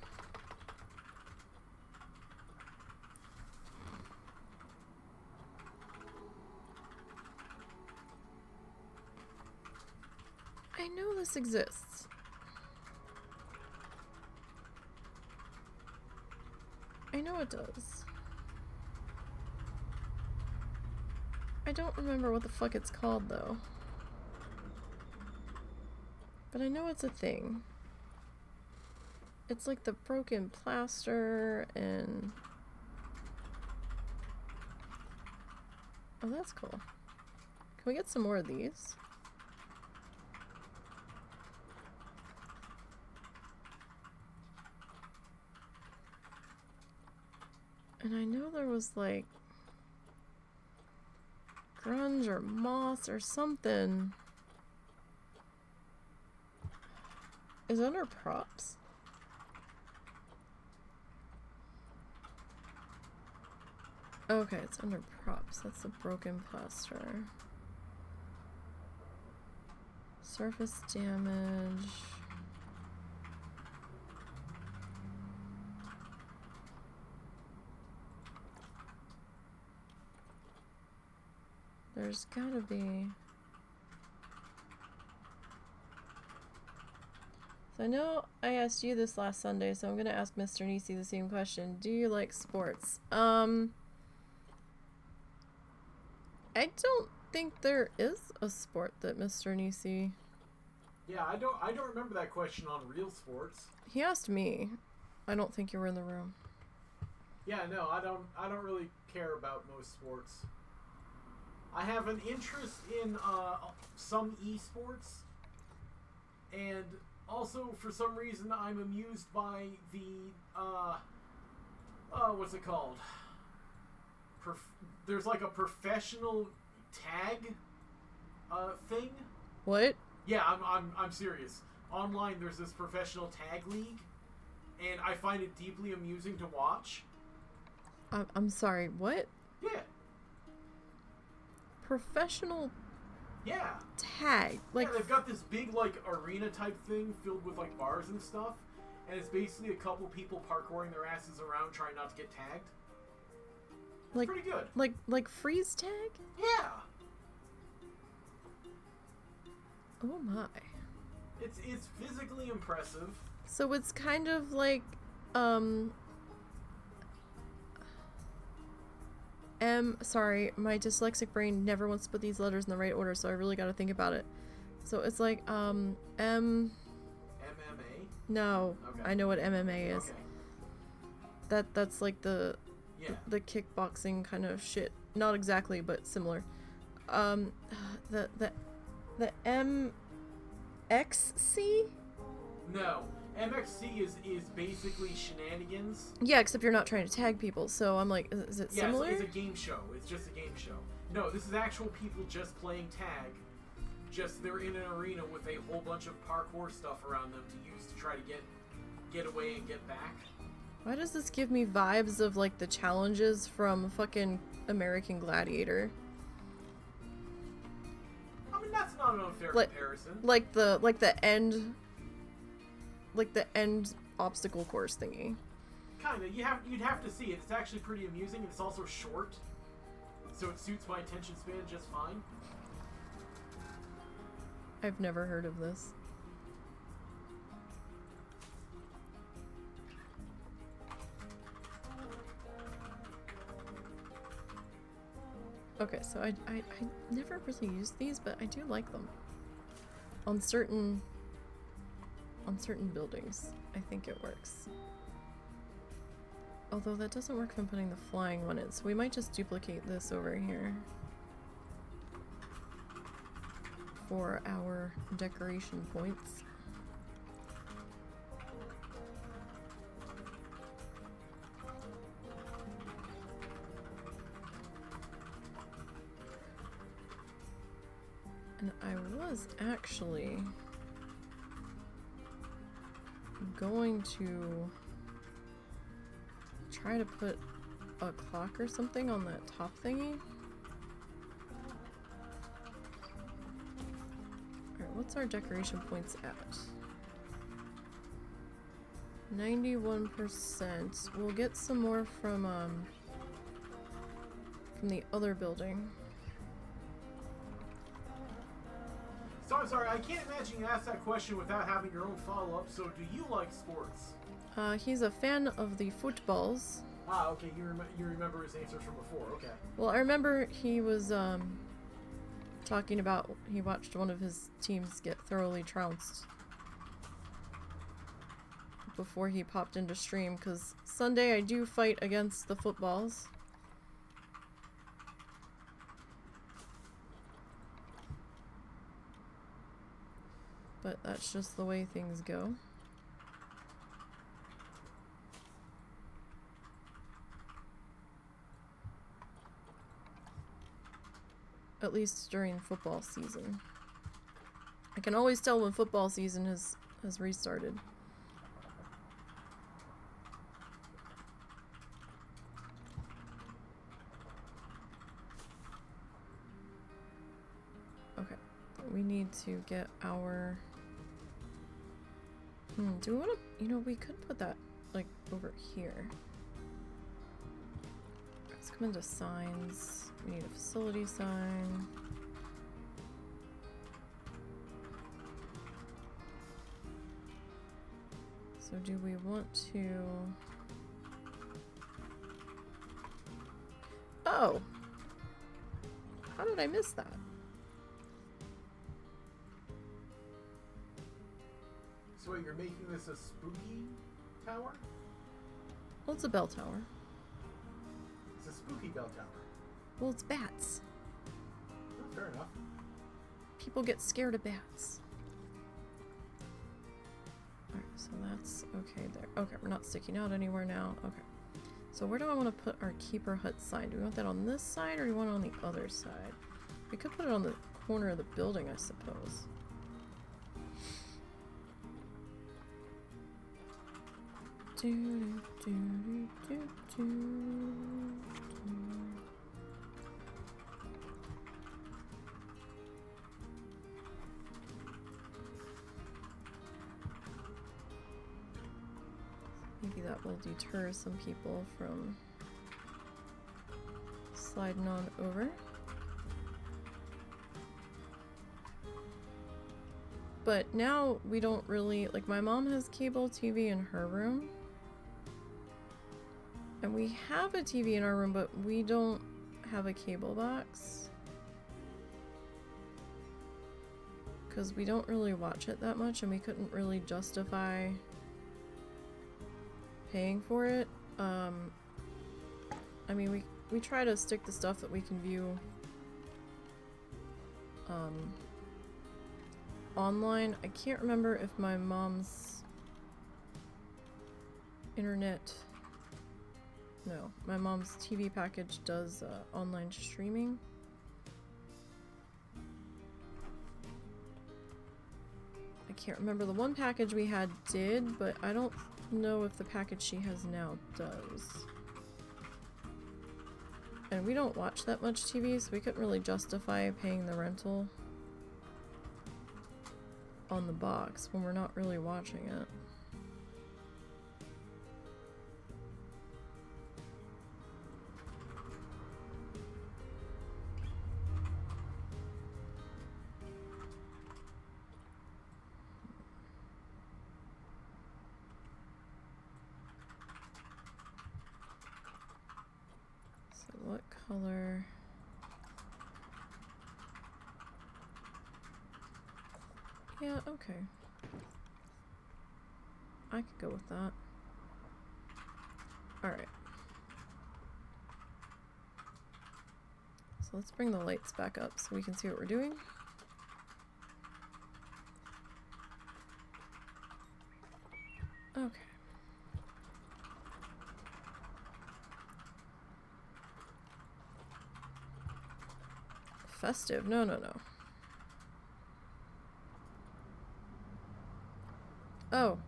I know this exists. I know it does. I don't remember what the fuck it's called though. But I know it's a thing. It's like the broken plaster and... Oh, that's cool. Can we get some more of these? And I know there was like grunge or moss or something. Is it under props? Okay, it's under props. That's the broken plaster. Surface damage. There's gotta be... So I know I asked you this last Sunday, so I'm gonna ask Mr. Nisey the same question. Do you like sports? I don't think there is a sport that Mr. Nisey... Yeah, I don't remember that question on Real Sports. He asked me. I don't think you were in the room. Yeah, no, I don't really care about most sports. I have an interest in some esports, and also for some reason I'm amused by the what's it called? There's like a professional tag thing. What? Yeah, I'm serious. Online there's this professional tag league, and I find it deeply amusing to watch. I'm sorry, what? Yeah. Professional tag. Like, yeah, they've got this big like arena type thing filled with like bars and stuff, and it's basically a couple people parkouring their asses around trying not to get tagged. Like, pretty good. Like freeze tag? Yeah. Oh my. It's physically impressive. So it's kind of like sorry, my dyslexic brain never wants to put these letters in the right order, so I really got to think about it. So it's like MMA? No. Okay. I know what MMA is. Okay. That's like the kickboxing kind of shit. Not exactly, but similar. The MXC? No. MXC is basically shenanigans. Yeah, except you're not trying to tag people, so I'm like, is it similar? Yeah, it's a game show. It's just a game show. No, this is actual people just playing tag. Just they're in an arena with a whole bunch of parkour stuff around them to use to try to get away and get back. Why does this give me vibes of like the challenges from fucking American Gladiator? I mean, that's not an unfair comparison. Like the end obstacle course thingy. Kinda. You'd have to see it. It's actually pretty amusing. It's also short, so it suits my attention span just fine. I've never heard of this. Okay, so I never really used these, but I do like them. On certain buildings, I think it works. Although that doesn't work if I'm putting the flying one in, so we might just duplicate this over here for our decoration points. And I was actually going to try to put a clock or something on that top thingy. Alright, what's our decoration points at? 91%. We'll get some more from the other building. So I'm sorry, I can't imagine you asked that question without having your own follow-up, so do you like sports? He's a fan of the footballs. Ah, okay, you remember his answers from before, okay. Well, I remember he was, talking about he watched one of his teams get thoroughly trounced before he popped into stream, because Sunday I do fight against the footballs. But that's just the way things go. At least during football season. I can always tell when football season has restarted. Okay, we need to get our... do we want to... You know, we could put that, like, over here. Let's come into signs. We need a facility sign. So do we want to... Oh! How did I miss that? So wait, you're making this a spooky tower? Well, it's a bell tower. It's a spooky bell tower. Well, it's bats. Oh, fair enough. People get scared of bats. Alright, so that's okay there. Okay, we're not sticking out anywhere now. Okay. So where do I want to put our keeper hut sign? Do we want that on this side or do we want it on the other side? We could put it on the corner of the building, I suppose. Maybe that will deter some people from sliding on over. But now we don't really, like, my mom has cable TV in her room. And we have a TV in our room, but we don't have a cable box. Because we don't really watch it that much, and we couldn't really justify paying for it. I mean, we try to stick to stuff that we can view online. I can't remember if my mom's internet... No, my mom's TV package does online streaming. I can't remember. The one package we had did, but I don't know if the package she has now does. And we don't watch that much TV, so we couldn't really justify paying the rental on the box when we're not really watching it. What color? Yeah, okay. I could go with that. Alright. So let's bring the lights back up so we can see what we're doing. Okay. Festive. No, no, no. Oh.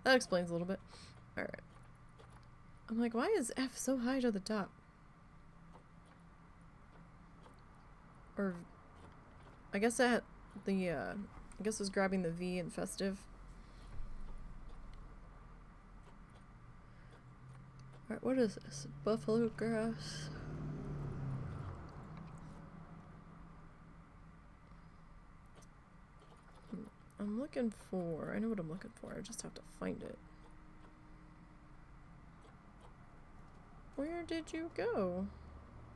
That explains a little bit. Alright. I'm like, why is F so high to the top? Or... I guess I had the, I guess I was grabbing the V in festive. Alright, what is this? Buffalo grass. I'm looking for... I know what I'm looking for. I just have to find it. Where did you go?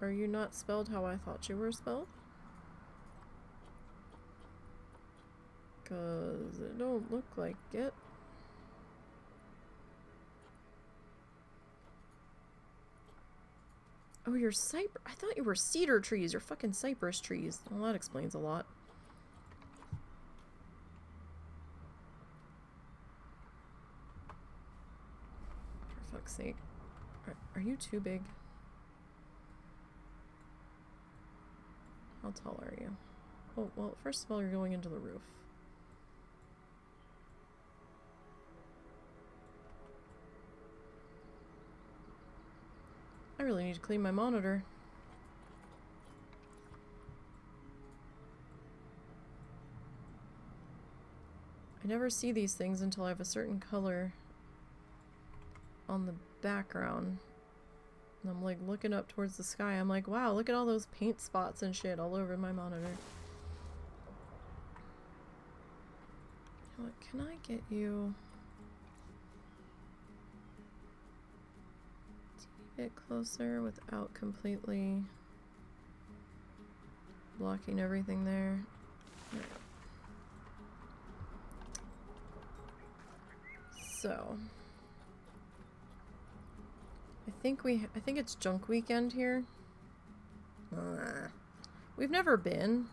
Are you not spelled how I thought you were spelled? Because it don't look like it. Oh, you're cypress. I thought you were cedar trees. You're fucking cypress trees. Well, that explains a lot. For fuck's sake. Are you too big? How tall are you? Oh, well, first of all, you're going into the roof. I really need to clean my monitor. I never see these things until I have a certain color on the background. And I'm like looking up towards the sky. I'm like, wow, look at all those paint spots and shit all over my monitor. What, can I get you a bit closer without completely blocking everything there? Right. So I think it's junk weekend here. We've never been.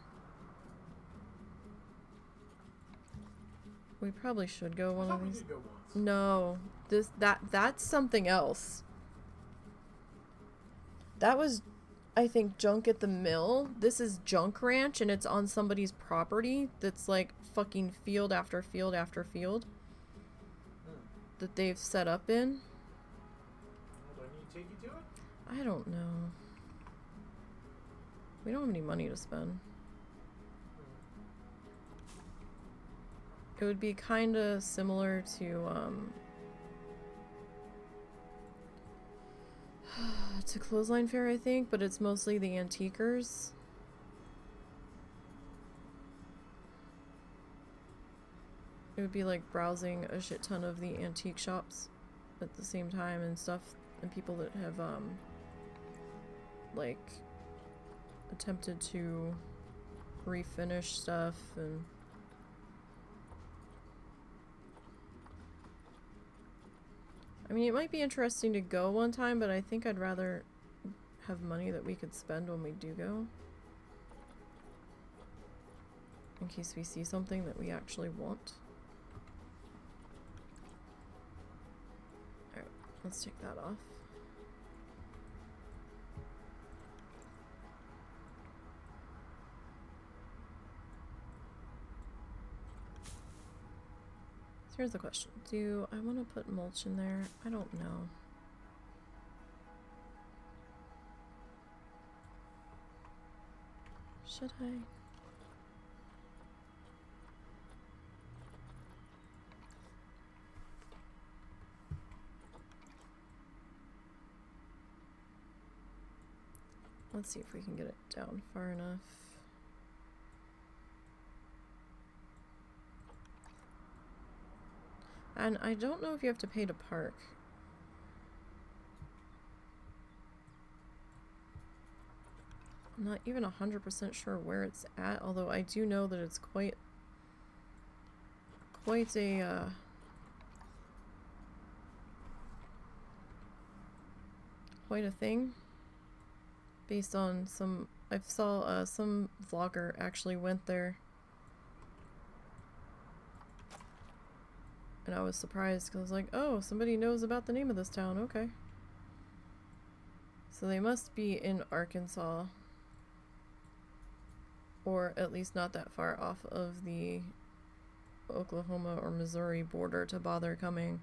We probably should go one of these. No, that's something else. That was, I think, junk at the mill. This is junk ranch, and it's on somebody's property. That's like fucking field after field after field that they've set up in. Do I need to take you to it? I don't know. We don't have any money to spend. It would be kind of similar to Clothesline Fair, I think, but it's mostly the antiquers. It would be like browsing a shit ton of the antique shops at the same time and stuff, and people that have like attempted to refinish stuff. And I mean, it might be interesting to go one time, but I think I'd rather have money that we could spend when we do go, in case we see something that we actually want. Alright, let's take that off. So here's the question. Do I want to put mulch in there? I don't know. Should I? Let's see if we can get it down far enough. And I don't know if you have to pay to park. I'm not even 100% sure where it's at, although I do know that it's quite a quite a thing. Based on some, I saw some vlogger actually went there, and I was surprised because I was like, oh, somebody knows about the name of this town. Okay, so they must be in Arkansas, or at least not that far off of the Oklahoma or Missouri border to bother coming.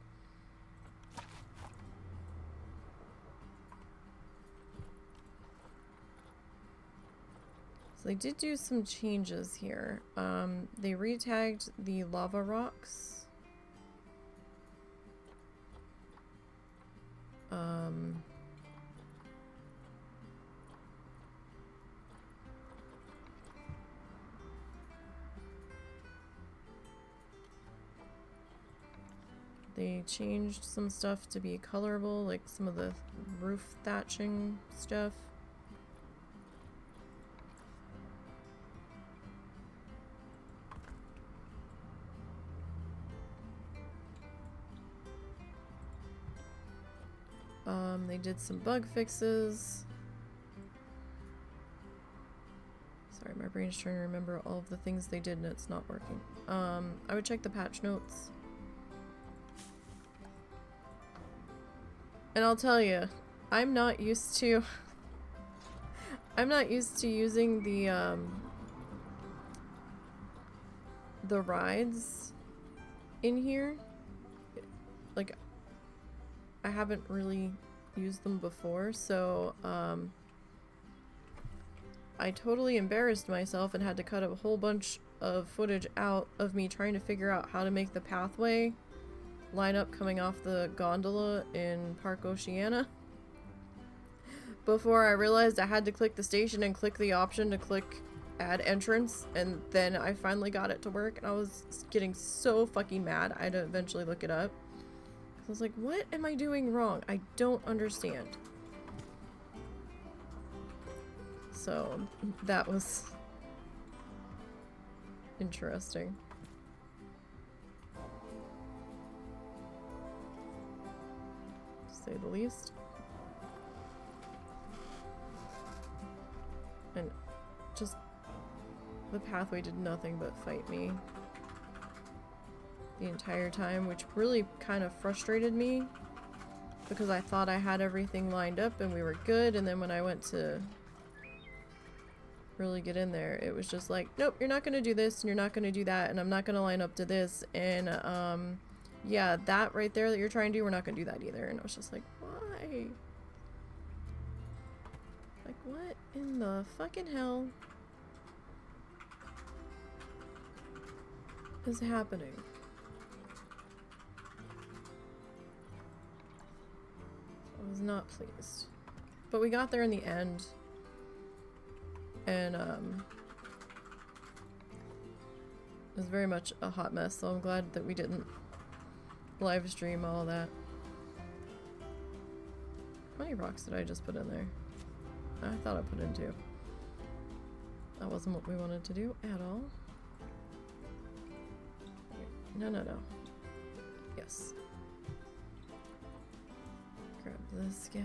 So they did do some changes here. They re-tagged the lava rocks. They changed some stuff to be colorable, like some of the roof thatching stuff. They did some bug fixes. Sorry, my brain's trying to remember all of the things they did and it's not working. I would check the patch notes. And I'll tell you, I'm not used to using the rides in here. Like, I haven't really used them before, so I totally embarrassed myself and had to cut a whole bunch of footage out of me trying to figure out how to make the pathway line up coming off the gondola in Park Oceana before I realized I had to click the station and click the option to click add entrance, and then I finally got it to work, and I was getting so fucking mad I had to eventually look it up. I was like, what am I doing wrong? I don't understand. So that was interesting. To say the least. And just the pathway did nothing but fight me the entire time, which really kind of frustrated me because I thought I had everything lined up and we were good, and then when I went to really get in there, it was just like, nope, you're not gonna do this and you're not gonna do that, and I'm not gonna line up to this, and yeah, that right there that you're trying to do, we're not gonna do that either. And I was just like, why? Like, what in the fucking hell? is happening? I was not pleased. But we got there in the end. And, it was very much a hot mess, so I'm glad that we didn't live stream all that. How many rocks did I just put in there? I thought I put in 2. That wasn't what we wanted to do at all. No, no, no. Yes. Grab this guy.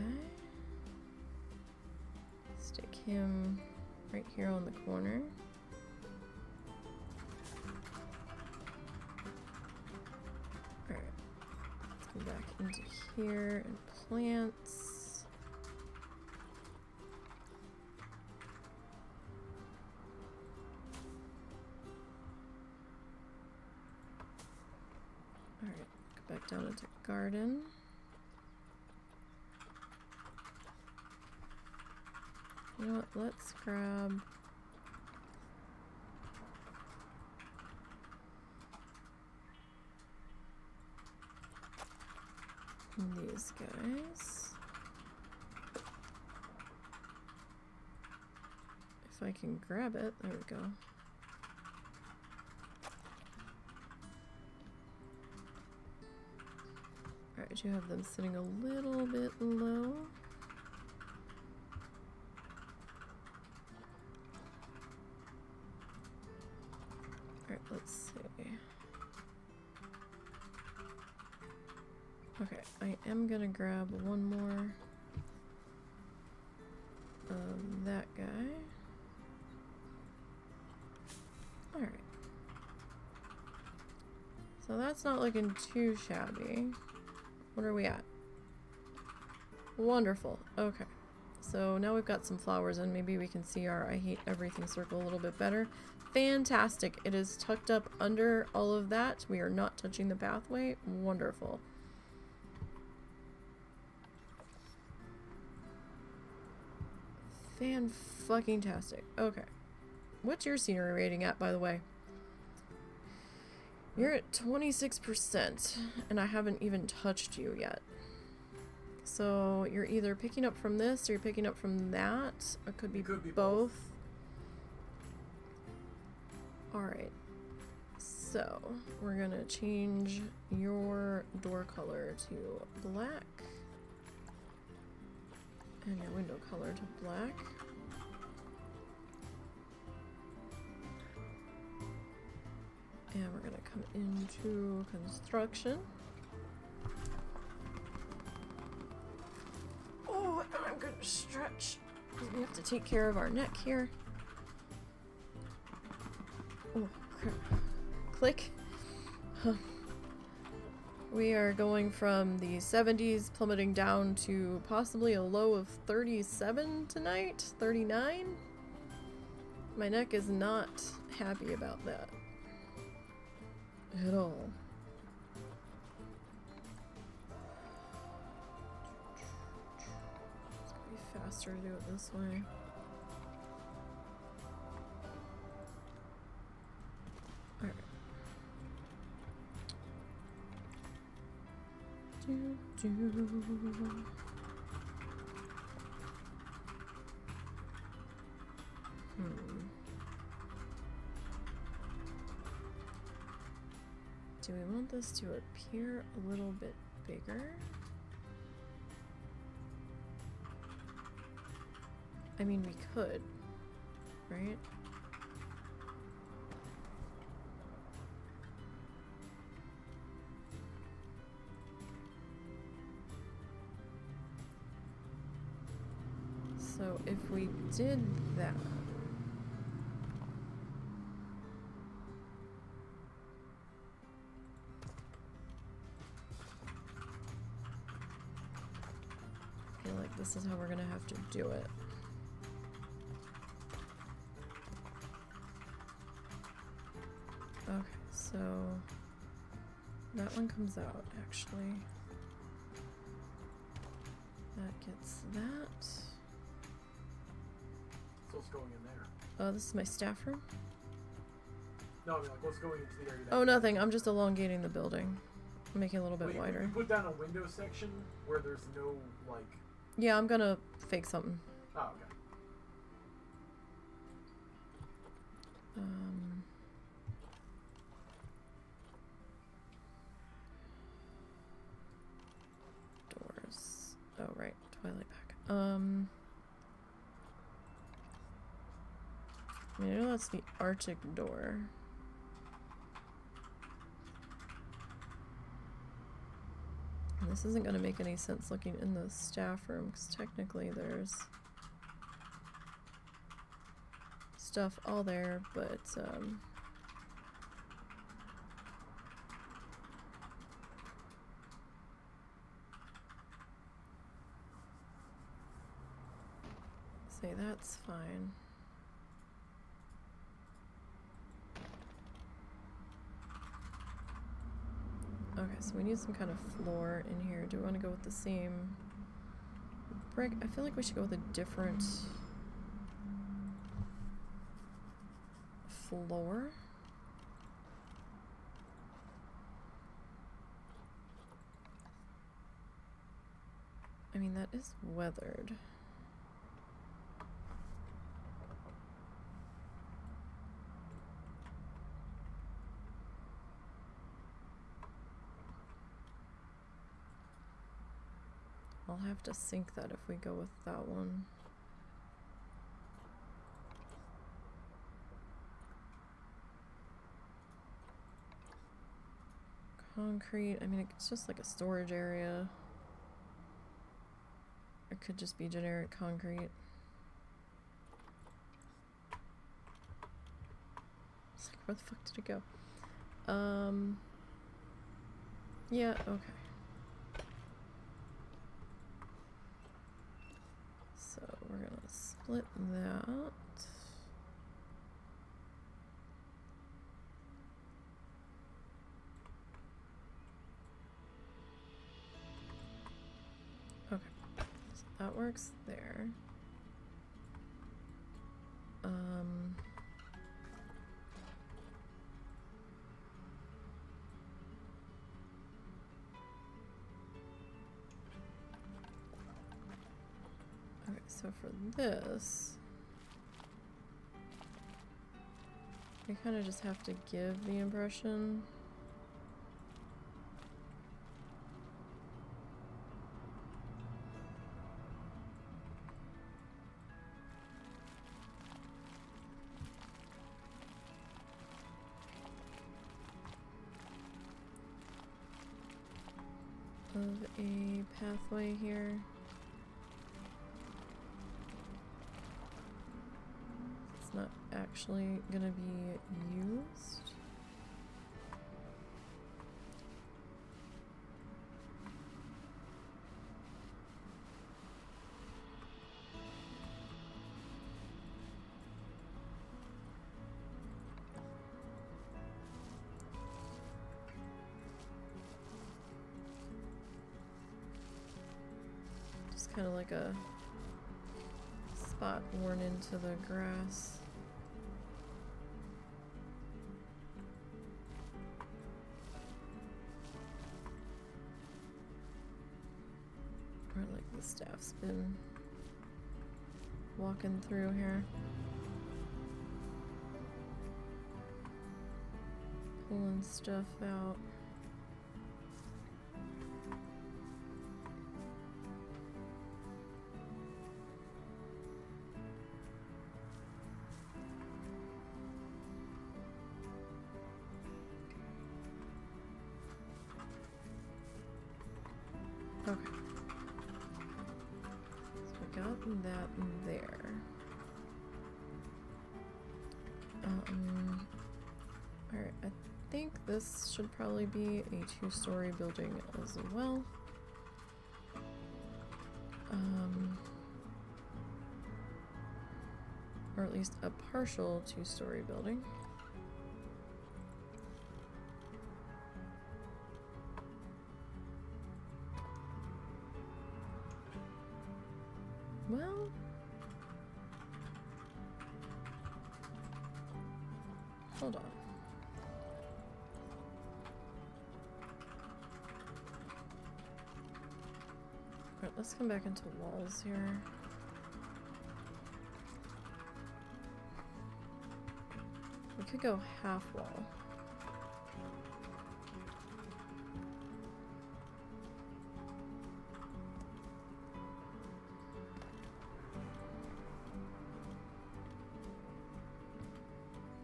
Stick him right here on the corner. Alright. Let's go back into here and plants. Alright, go back down into garden. You know what, let's grab these guys. If I can grab it, there we go. Alright, I do have them sitting a little bit low. Alright, let's see. Okay, I am gonna grab one more of that guy. Alright. So that's not looking too shabby. What are we at? Wonderful. Okay. So now we've got some flowers and maybe we can see our I hate everything circle a little bit better. Fantastic. It is tucked up under all of that. We are not touching the pathway. Wonderful. Fan-fucking-tastic. Okay. What's your scenery rating at, by the way? You're at 26%, and I haven't even touched you yet. So you're either picking up from this or you're picking up from that. It could be both. Alright. So we're gonna change your door color to black. And your window color to black. And we're gonna come into construction. Oh, I'm gonna stretch. We have to take care of our neck here. Oh, crap. Click. Huh. We are going from the 70s plummeting down to possibly a low of 37 tonight, 39. My neck is not happy about that at all. It's gonna be faster to do it this way. Alright. Do we want this to appear a little bit bigger? I mean, we could, right? So if we did that, I feel like this is how we're gonna have to do it. Okay, so that one comes out actually. That gets that. So what's going in there? Oh, this is my staff room. No, I mean, like, what's going into the area? Oh, nothing. I'm just elongating the building. I'm making it a little bit wider. You put down a window section where there's no, like... Yeah, I'm gonna fake something. Oh, okay. Doors. Oh, right. Twilight pack. I mean, I know that's the Arctic door. And this isn't going to make any sense looking in the staff room, because technically there's stuff all there, but say that's fine. Okay, so we need some kind of floor in here. Do we want to go with the same brick? I feel like we should go with a different floor. I mean, that is weathered. I'll have to sync that if we go with that one. Concrete, I mean, it's just like a storage area. It could just be generic concrete. It's like, where the fuck did it go? Yeah, okay. So we're gonna split that. Okay, so that works there. Okay, so for this, we kind of just have to give the impression of a pathway here. It's not actually gonna be used. Just kind of like a spot worn into the grass. Or like the staff's been walking through here. Pulling stuff out. Okay. So we got that there. Alright, I think this should probably be a two-story building as well. Or at least a partial two-story building. Well, hold on. Alright, let's come back into walls here. We could go half wall.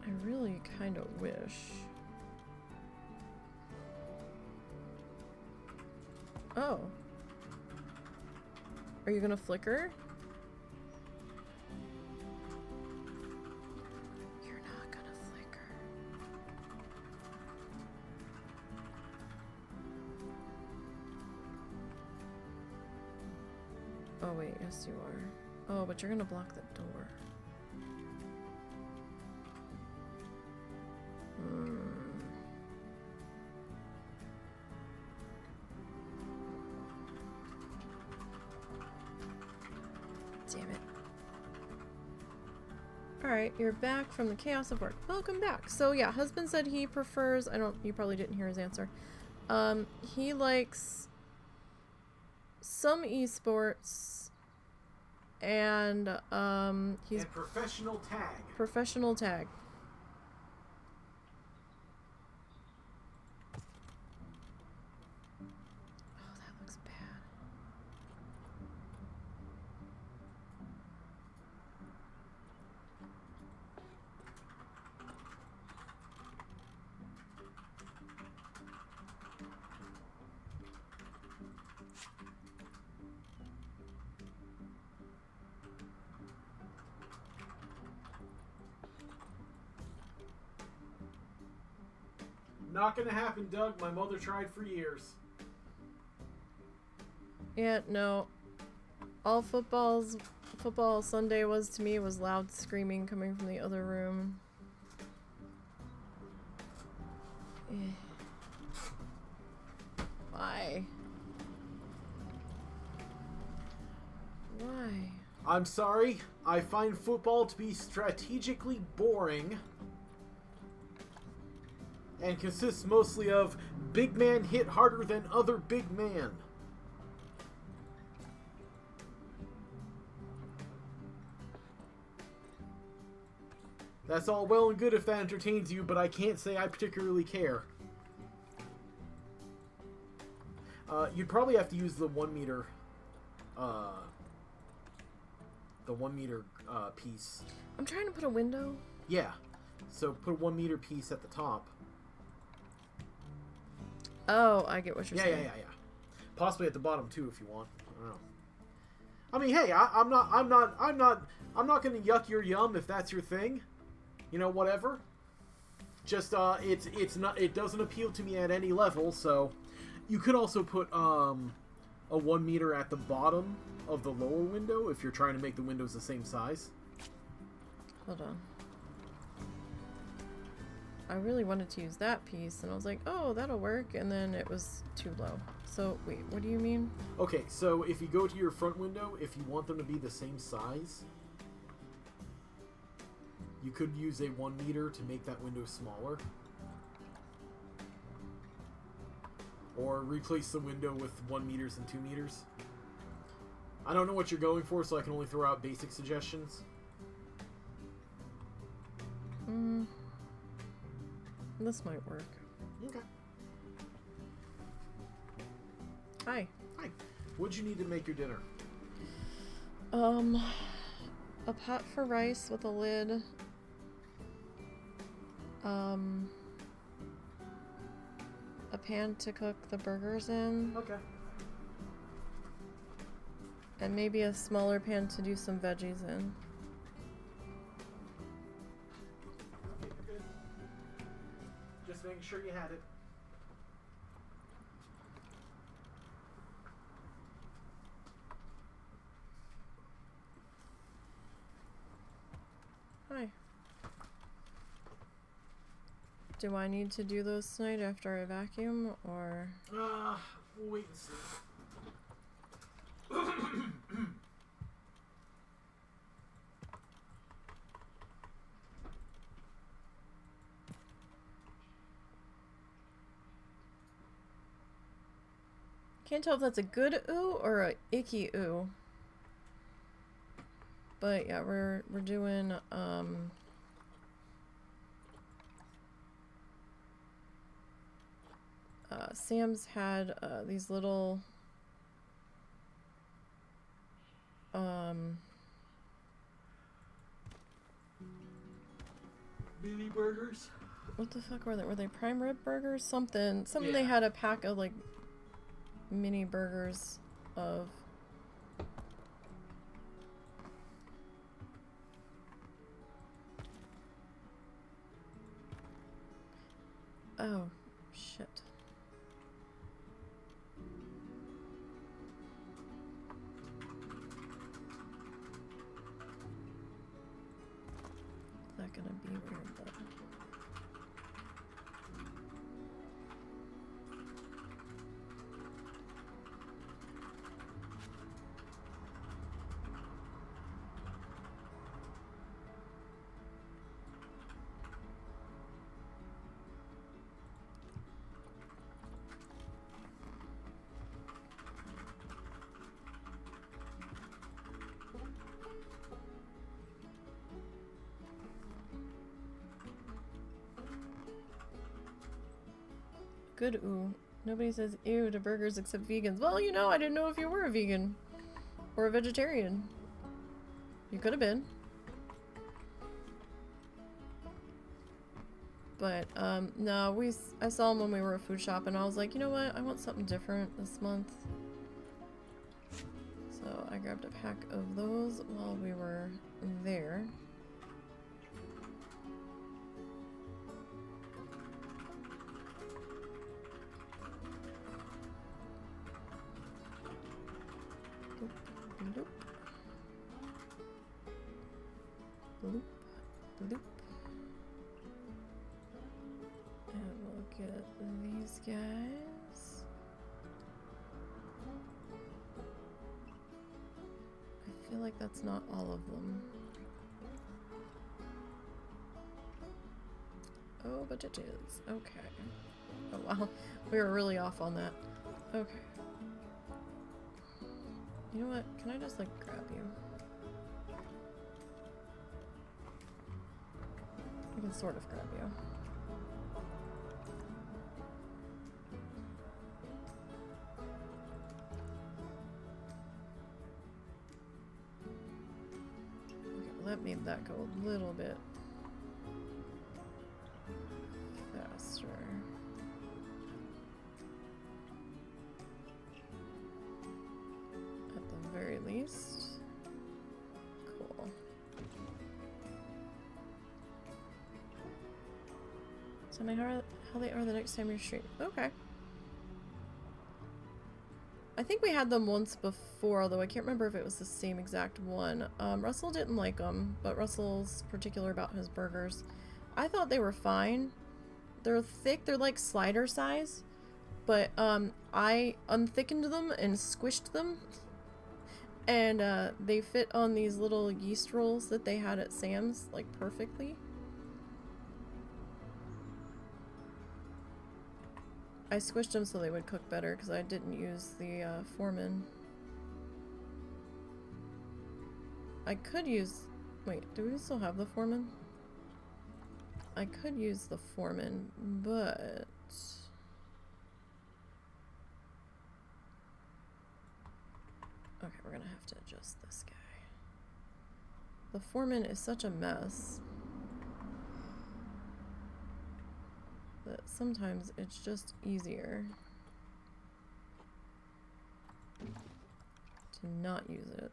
I really kind of wish. Oh. Are you gonna flicker? You're not gonna flicker. Oh wait, yes you are. Oh, but you're gonna block the door. Damn it. Alright, you're back from the chaos of work. Welcome back. So yeah, husband said he prefers, you probably didn't hear his answer. He likes some esports and he's and professional tag. Professional tag. Oh, that looks bad. Not gonna happen, Doug. My mother tried for years. Yeah, no. All football Sunday was to me was loud screaming coming from the other room. Why? Why? I'm sorry. I find football to be strategically boring and consists mostly of big man hit harder than other big man. That's all well and good if that entertains you, but I can't say I particularly care. You'd probably have to use the 1 meter, piece. I'm trying to put a window. Yeah, so put a 1 meter piece at the top. Oh, I get what you're saying. Yeah. Possibly at the bottom too, if you want. I don't know. I mean, hey, I'm not gonna yuck your yum if that's your thing. You know, whatever. Just it doesn't appeal to me at any level. So, you could also put a 1 meter at the bottom of the lower window if you're trying to make the windows the same size. Hold on. I really wanted to use that piece, and I was like, oh, that'll work, and then it was too low. So, wait, what do you mean? Okay, so if you go to your front window, if you want them to be the same size, you could use a 1 meter to make that window smaller. Or replace the window with 1 meters and 2 meters. I don't know what you're going for, so I can only throw out basic suggestions. This might work. Okay. Hi. Hi. What'd you need to make your dinner? A pot for rice with a lid. A pan to cook the burgers in. Okay. And maybe a smaller pan to do some veggies in. Good. Just making sure you had it. Hi. Do I need to do those tonight after I vacuum, or? We'll wait and see. Can't tell if that's a good ooh or a icky ooh. But yeah, we're doing Sam's had these little mini burgers. What the fuck were they? Were they prime rib burgers? Something Yeah. They had a pack of like mini burgers of. Oh, shit. Is that gonna be weird though? Good ooh. Nobody says ew to burgers except vegans. Well, you know, I didn't know if you were a vegan or a vegetarian. You could have been. But no, I saw them when we were at food shop and I was like, you know what? I want something different this month. So I grabbed a pack of those while we were there. Bloop. Bloop. Bloop. And we'll get these guys. I feel like that's not all of them. Oh, but it is. Okay. Oh wow. We were really off on that. Okay. You know what? Can I just like grab you? I can sort of grab you. Okay, let me that go a little bit faster. Very least. Cool. Tell me how they are the next time you stream. Okay. I think we had them once before, although I can't remember if it was the same exact one. Russell didn't like them, but Russell's particular about his burgers. I thought they were fine. They're thick, they're like slider size, but I unthickened them and squished them. And they fit on these little yeast rolls that they had at Sam's, like, perfectly. I squished them so they would cook better because I didn't use the Foreman. I could use... Wait, do we still have the Foreman? I could use the Foreman, but... Okay, we're gonna have to adjust this guy. The Foreman is such a mess that sometimes it's just easier to not use it.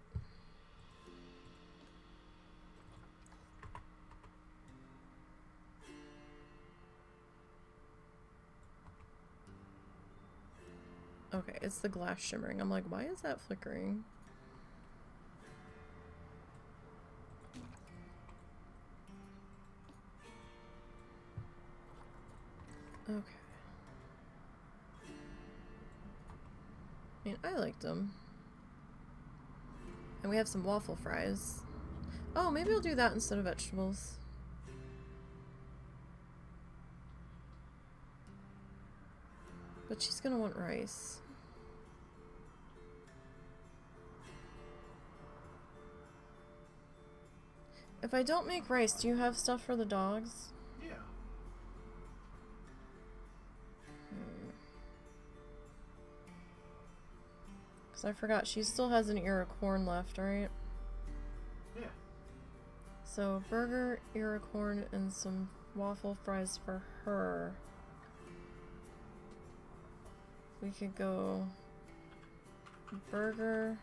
Okay, it's the glass shimmering. I'm like, why is that flickering? Okay. I mean, I liked them. And we have some waffle fries. Oh, maybe I'll do that instead of vegetables. But she's gonna want rice. If I don't make rice, do you have stuff for the dogs? Yeah. Because I forgot, she still has an ear of corn left, right? Yeah. So, burger, ear of corn, and some waffle fries for her. We could go burger,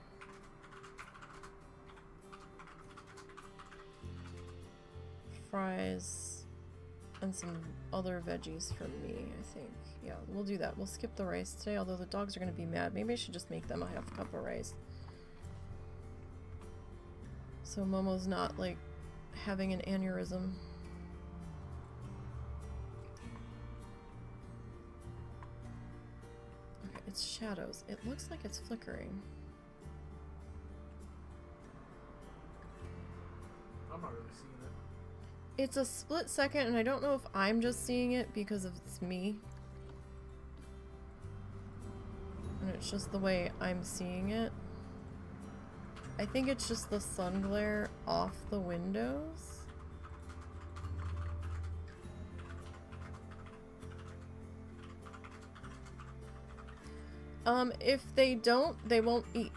fries, and some other veggies for me, I think. Yeah, we'll do that. We'll skip the rice today, although the dogs are going to be mad. Maybe I should just make them a half cup of rice. So Momo's not, like, having an aneurysm. Okay, it's shadows. It looks like it's flickering. I'm not really seeing it. It's a split second, and I don't know if I'm just seeing it because it's me. And it's just the way I'm seeing it. I think it's just the sun glare off the windows. If they don't, they won't eat.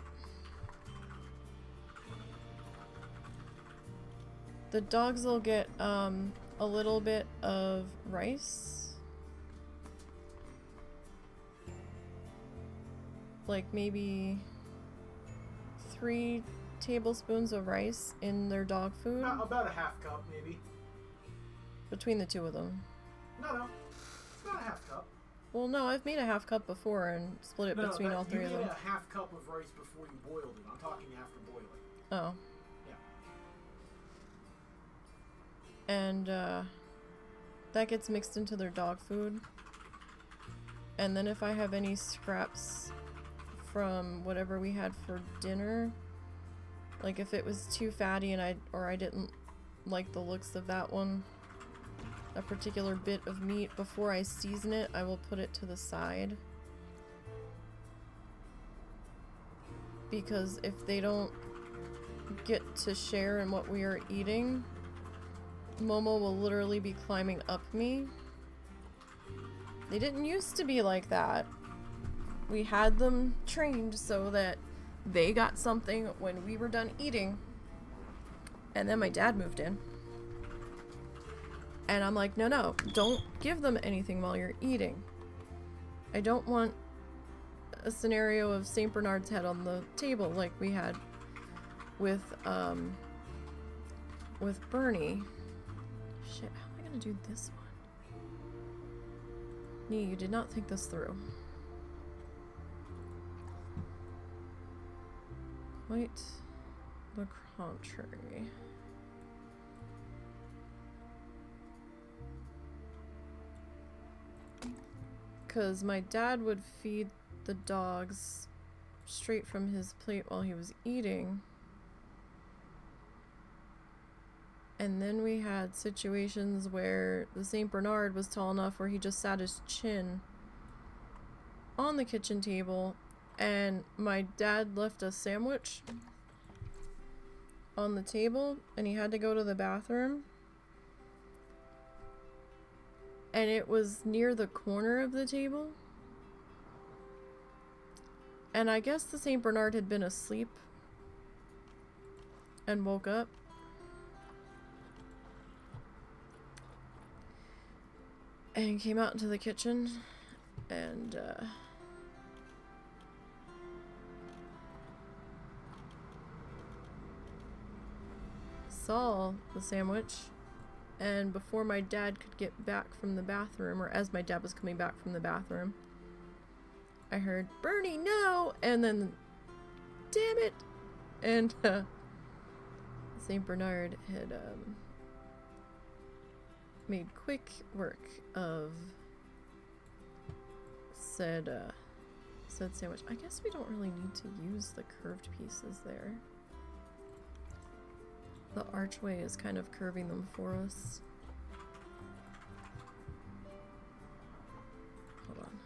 The dogs will get, a little bit of rice. Like maybe 3 tablespoons of rice in their dog food. About a half cup, maybe. Between the 2 of them. No. It's not a half cup. Well, no, I've made a half cup before and split it between all 3 of them. You made a half cup of rice before you boiled it. I'm talking after boiling. Oh. Yeah. And, that gets mixed into their dog food. And then if I have any scraps from whatever we had for dinner, like if it was too fatty and I didn't like the looks of that one, a particular bit of meat, before I season it, I will put it to the side. Because if they don't get to share in what we are eating, Momo will literally be climbing up me. They didn't used to be like that. We had them trained so that they got something when we were done eating. And then my dad moved in. And I'm like, no, don't give them anything while you're eating. I don't want a scenario of St. Bernard's head on the table like we had with Bernie. Shit, how am I gonna do this one? Nee, you did not think this through. Quite the contrary. Because my dad would feed the dogs straight from his plate while he was eating. And then we had situations where the St. Bernard was tall enough where he just sat his chin on the kitchen table, and my dad left a sandwich on the table and he had to go to the bathroom. And it was near the corner of the table. And I guess the St. Bernard had been asleep and woke up. And came out into the kitchen and saw the sandwich. And before my dad could get back from the bathroom, or as my dad was coming back from the bathroom, I heard, "Bernie, no!" And then, damn it! And St. Bernard had made quick work of said sandwich. I guess we don't really need to use the curved pieces there. The archway is kind of curving them for us. Hold on.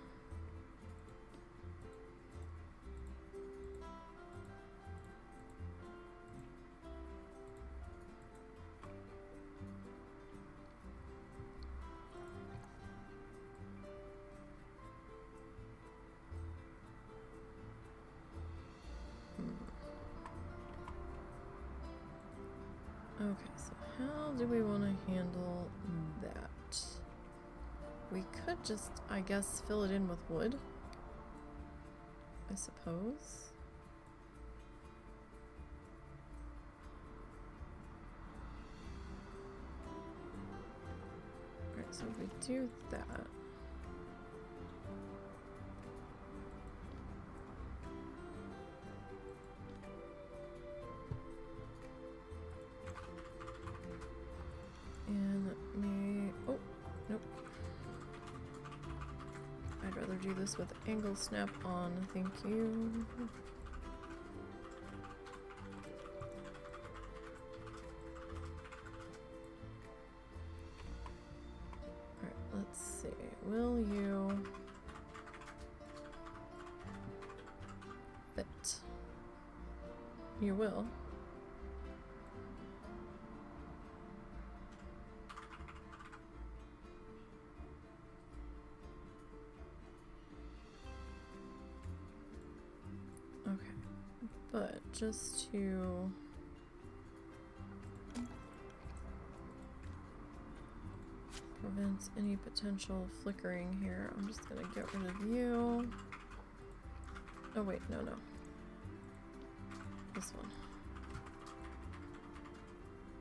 Okay, so how do we want to handle that? We could just, I guess, fill it in with wood. I suppose. Alright, so if we do that. And let me, oh, nope. I'd rather do this with angle snap on, thank you. Alright, let's see. Will you fit? You will. But just to prevent any potential flickering here, I'm just gonna get rid of you. Oh wait, no. This one.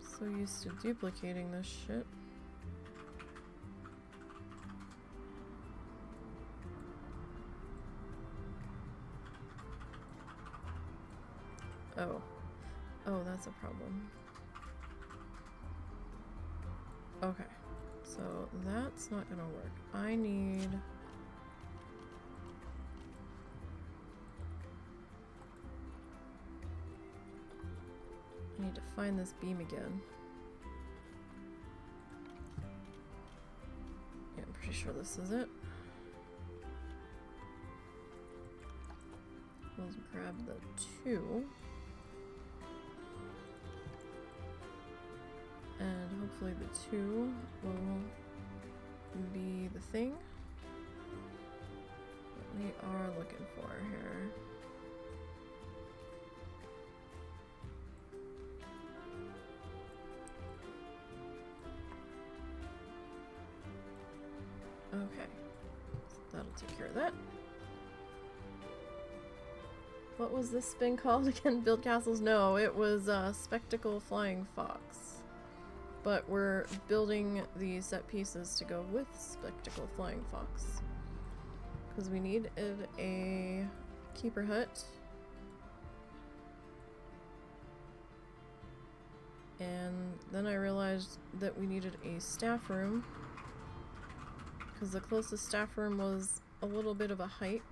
So used to duplicating this shit. Oh, that's a problem. Okay, so that's not gonna work. I need to find this beam again. Yeah, I'm pretty sure this is it. Let's grab the 2. And hopefully the 2 will be the thing that we are looking for here. Okay, so that'll take care of that. What was this spin called again? Build castles? No, it was Spectacle Flying Fox. But we're building the set pieces to go with Spectacle Flying Fox. Because we needed a keeper hut. And then I realized that we needed a staff room. Because the closest staff room was a little bit of a hike.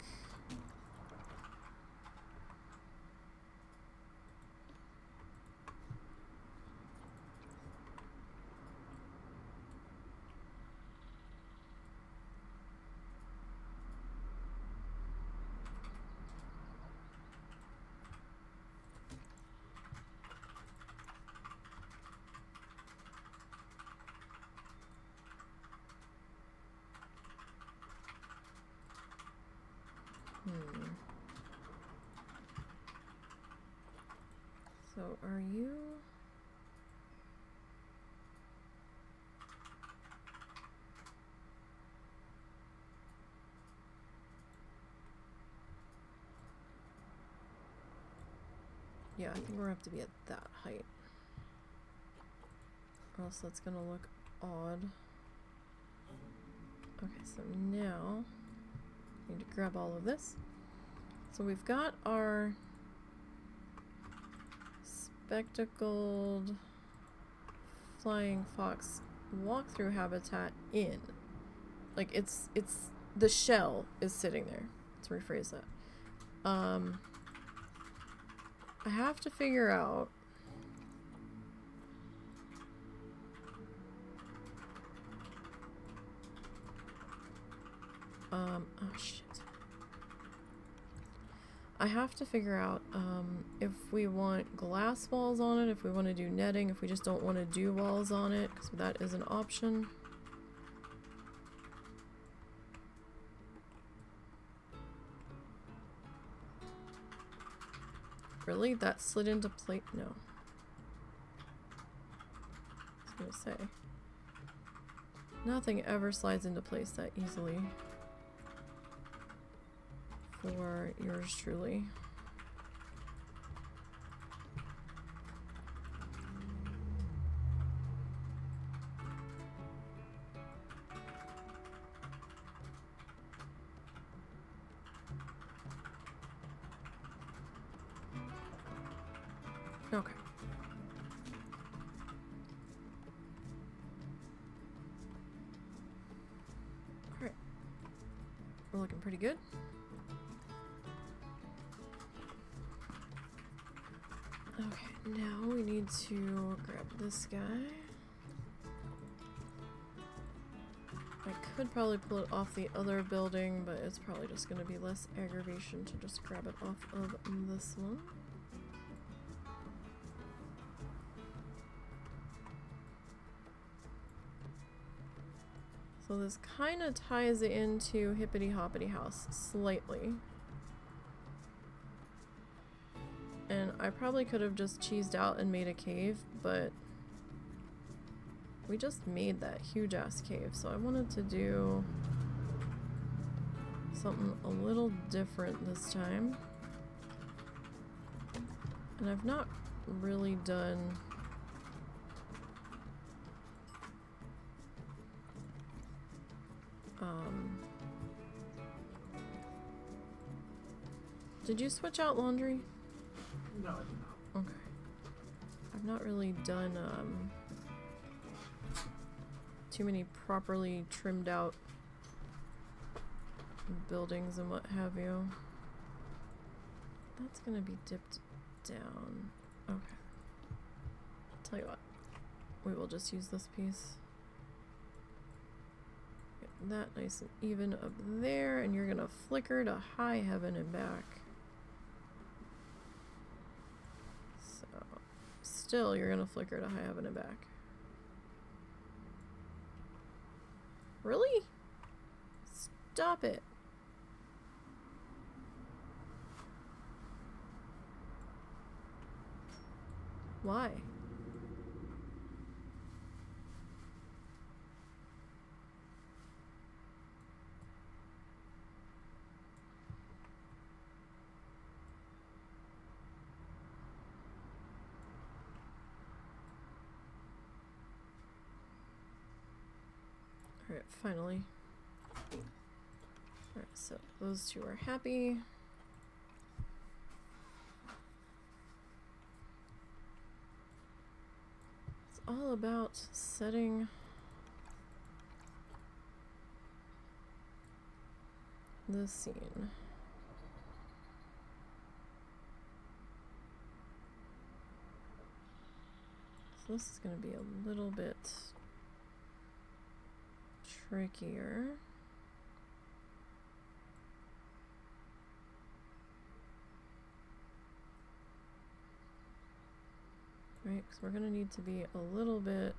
So are you? Yeah, I think we're gonna have to be at that height. Or else that's gonna look odd. Okay, so now I need to grab all of this. So we've got our spectacled flying fox walkthrough habitat in. Like it's the shell is sitting there. Let's rephrase that. I have to figure out oh shit. I have to figure out if we want glass walls on it, if we want to do netting, if we just don't want to do walls on it, because that is an option. Really? That slid into plate? No. gonna say. Nothing ever slides into place that easily for yours truly. Okay. Alright. We're looking pretty good. Okay, now we need to grab this guy. I could probably pull it off the other building, but it's probably just going to be less aggravation to just grab it off of this one. So this kind of ties into Hippity Hoppity House slightly. And I probably could have just cheesed out and made a cave, but we just made that huge ass cave, so I wanted to do something a little different this time. And I've not really done did you switch out laundry? No, I did not. Okay. I've not really done too many properly trimmed out buildings and what have you. That's gonna be dipped down. Okay. Tell you what. We will just use this piece. Get that nice and even up there, and you're gonna flicker to high heaven and back. Still, you're gonna flicker to high heaven and back. Really? Stop it. Why? Alright, finally. Alright, so those two are happy. It's all about setting the scene. So this is going to be a little bit trickier. Right, because we're going to need to be a little bit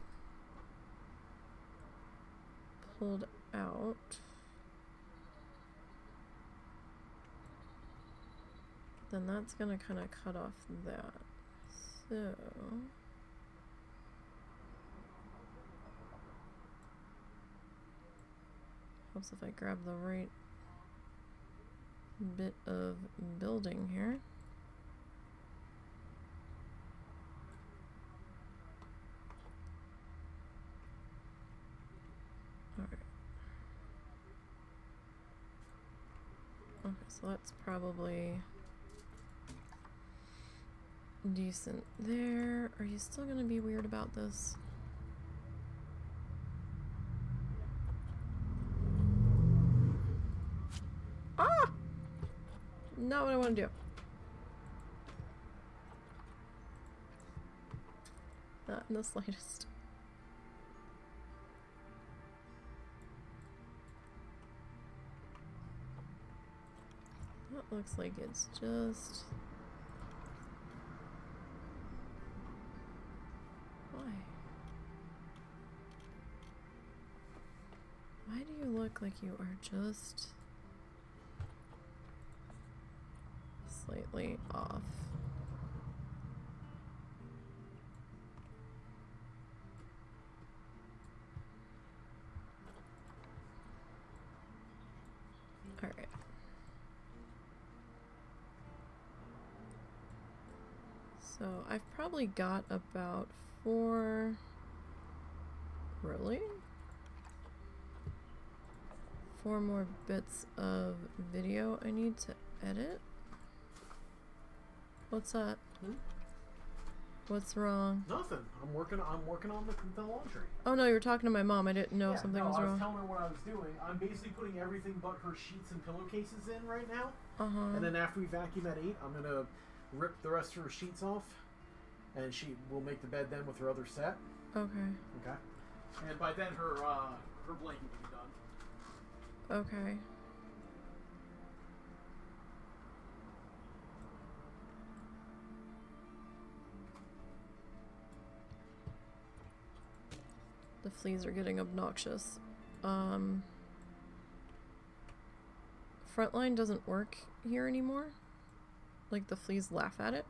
pulled out. Then that's going to kind of cut off that. So helps if I grab the right bit of building here. Alright. Okay, so that's probably decent there. Are you still gonna be weird about this? Ah! Not what I want to do. Not in the slightest. That looks like it's just... Why? Why do you look like you are just slightly off? So I've probably got about 4... Really? 4 more bits of video I need to edit? What's that? What's wrong? Nothing. I'm working on the laundry. Oh no, you were talking to my mom. I didn't know something was I was wrong. telling her what I was doing. I'm basically putting everything but her sheets and pillowcases in right now. Uh-huh. And then after we vacuum at 8, I'm gonna rip the rest of her sheets off, and she will make the bed then with her other set. Okay. Okay. And by then her blanket will be done. Okay. The fleas are getting obnoxious. Frontline doesn't work here anymore. Like, the fleas laugh at it.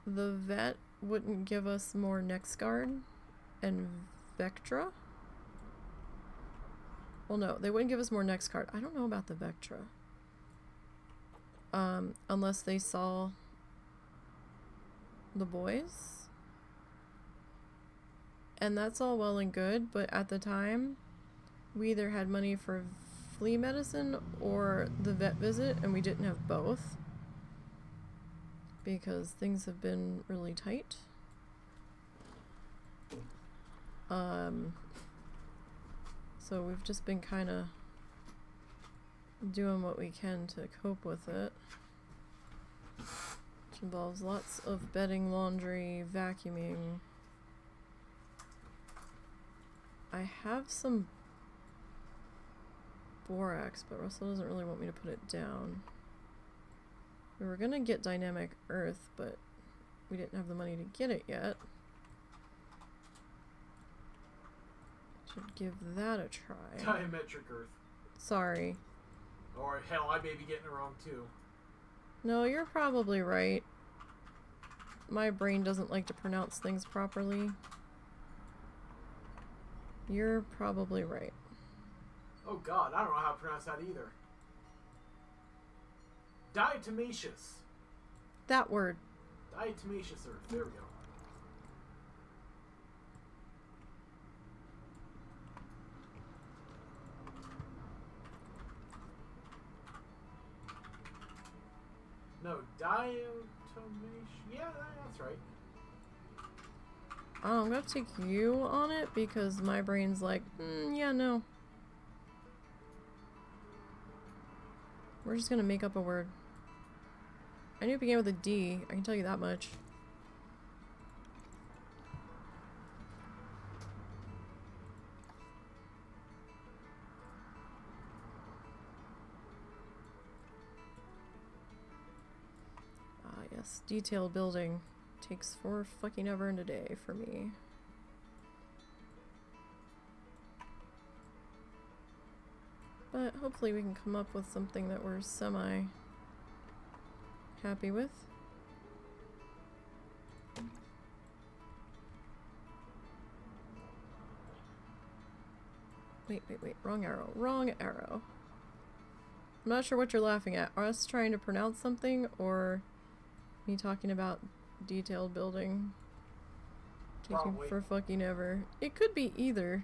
The vet wouldn't give us more NexGuard and Vectra. Well, no, they wouldn't give us more NexGuard. I don't know about the Vectra. Unless they saw the boys. And that's all well and good, but at the time, we either had money for flea medicine or the vet visit, and we didn't have both. Because things have been really tight. So we've just been kind of doing what we can to cope with it. Which involves lots of bedding, laundry, vacuuming. I have some borax, but Russell doesn't really want me to put it down. We were gonna get dynamic earth, but we didn't have the money to get it yet. Should give that a try. Diametric earth. Sorry. Or hell, I may be getting it wrong too. No, you're probably right. My brain doesn't like to pronounce things properly. You're probably right. Oh god, I don't know how to pronounce that either. Diatomaceous. That word. Diatomaceous earth. There we go. No, diatomaceous. Yeah, that's right. Oh, I'm gonna take you on it because my brain's like, yeah, no. We're just gonna make up a word. I knew it began with a D, I can tell you that much. Ah, yes, detailed building takes 4 fucking ever and a day for me. But hopefully we can come up with something that we're semi-happy with. Wait, wrong arrow, wrong arrow. I'm not sure what you're laughing at. Us trying to pronounce something or me talking about detailed building taking for fucking ever. It could be either.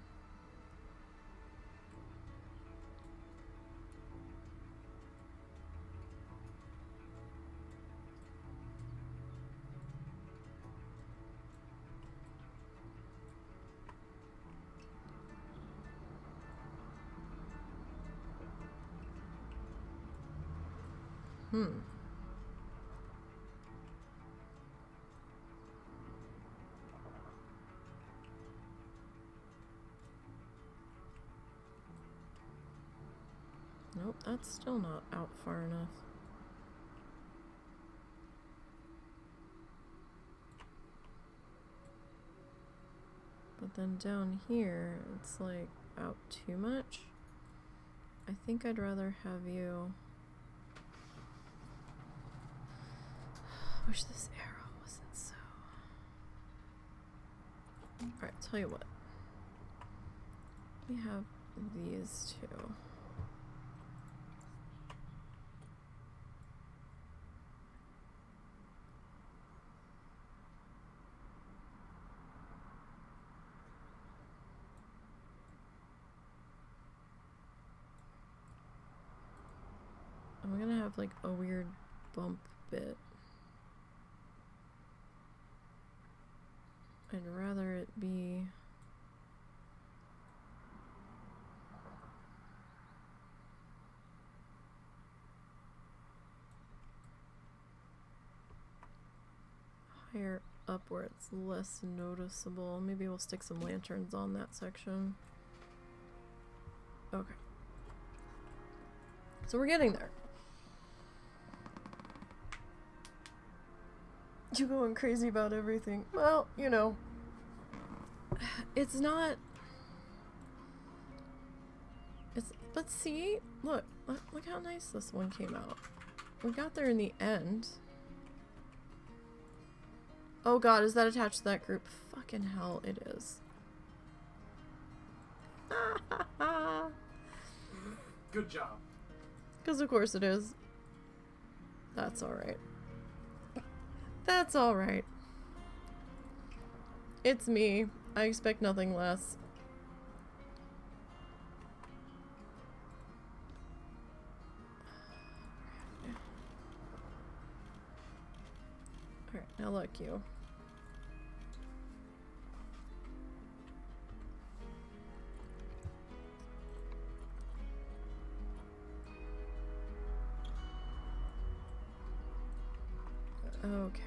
Nope, that's still not out far enough. But then down here, it's like out too much. I think I'd rather have you... I wish this arrow wasn't so... Alright, tell you what. We have these two. have like a weird bump bit. I'd rather it be higher up where it's less noticeable. Maybe we'll stick some lanterns on that section. Okay. So we're getting there. You going crazy about everything. Well, you know, it's not. But see, look how nice this one came out. We got there in the end. Oh God, is that attached to that group? Fucking hell, it is. Good job. Because of course it is. That's alright. That's alright. It's me. I expect nothing less. Alright, now look, you. Okay.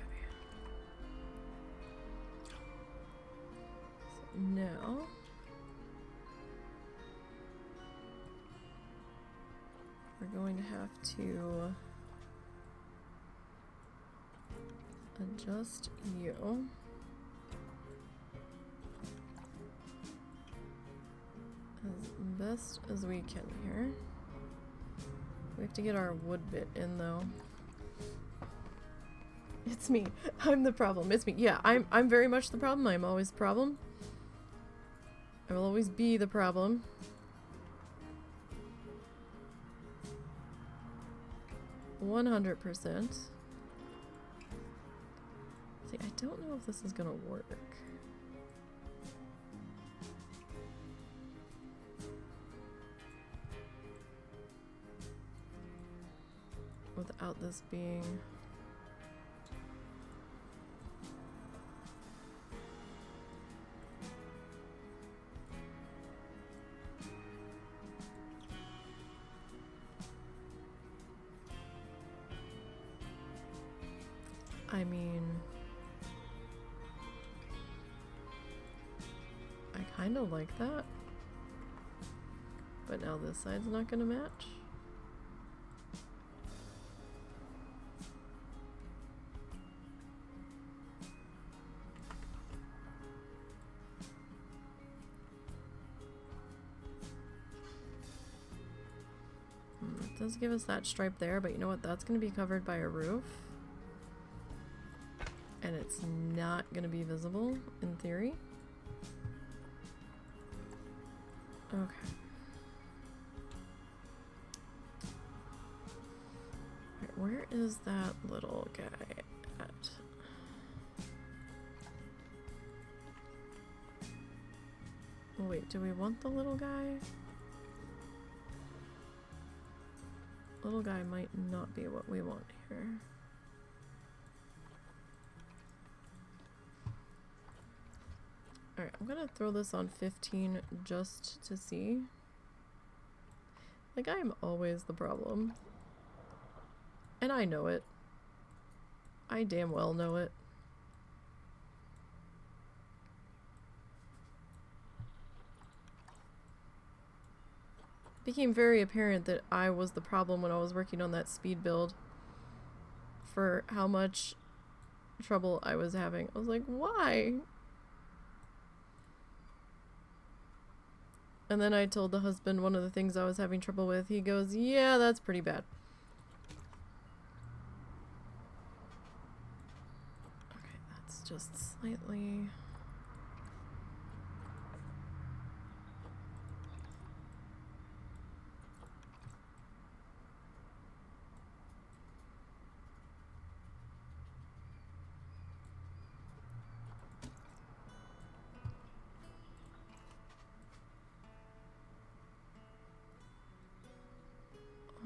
So now we're going to have to adjust you as best as we can here. We have to get our wood bit in though. It's me. I'm the problem. It's me. Yeah, I'm very much the problem. I'm always the problem. I will always be the problem. %100%. See, I don't know if this is gonna work. Without this being... I mean, I kind of like that, but now this side's not gonna match. It does give us that stripe there, but you know what? That's gonna be covered by a roof. And it's not going to be visible, in theory. Okay. Right, where is that little guy at? Wait, do we want the little guy? Little guy might not be what we want here. Alright, I'm gonna throw this on 15 just to see. Like, I'm always the problem. And I know it. I damn well know it. It became very apparent that I was the problem when I was working on that speed build. For how much trouble I was having. I was like, why? And then I told the husband one of the things I was having trouble with. He goes, yeah, that's pretty bad. Okay, that's just slightly...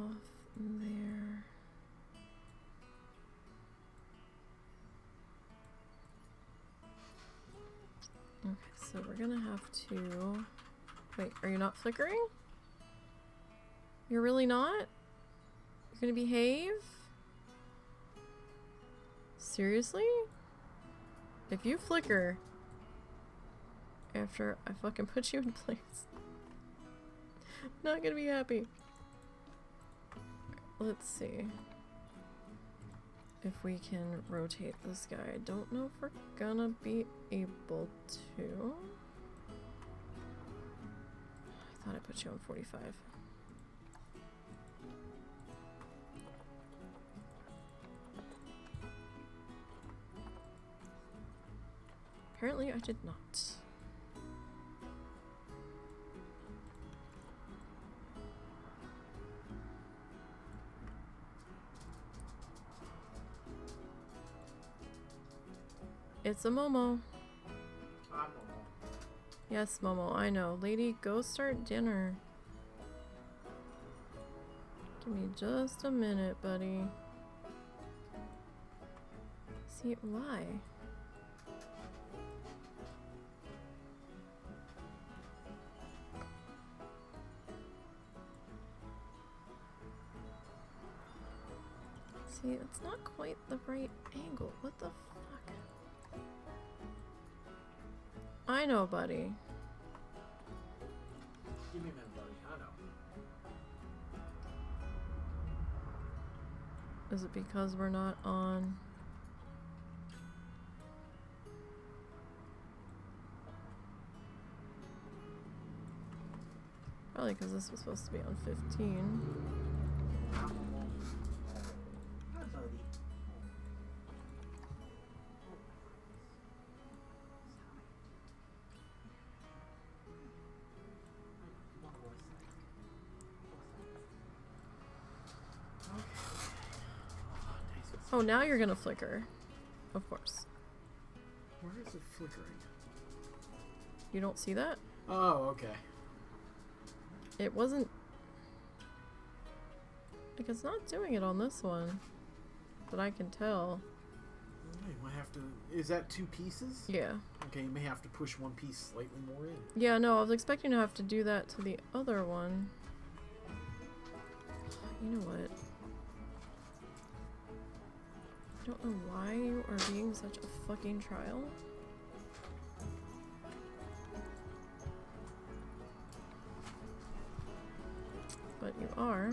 off there. gonna have to... Wait, are you not flickering? You're really not? You're gonna behave? Seriously? If you flicker after I fucking put you in place, I'm not gonna be happy. Let's see if we can rotate this guy. I don't know if we're gonna be able to. I thought I put you on 45. Apparently I did not. It's a Momo. I'm Momo. Yes, Momo, I know. Lady, go start dinner. Give me just a minute, buddy. See, why? See, it's not quite the right angle. What the fuck? I know, buddy. Give me a minute, buddy. I know. Is it because we're not on? Probably because this was supposed to be on 15. Hi, buddy. Oh, now you're gonna flicker. Of course. Where is it flickering? You don't see that? Oh, okay. It wasn't... Like, it's not doing it on this one. That I can tell. You might have to... Is that 2 pieces? Yeah. Okay, you may have to push one piece slightly more in. Yeah, no, I was expecting to have to do that to the other one. You know what? I don't know why you are being such a fucking trial. But you are.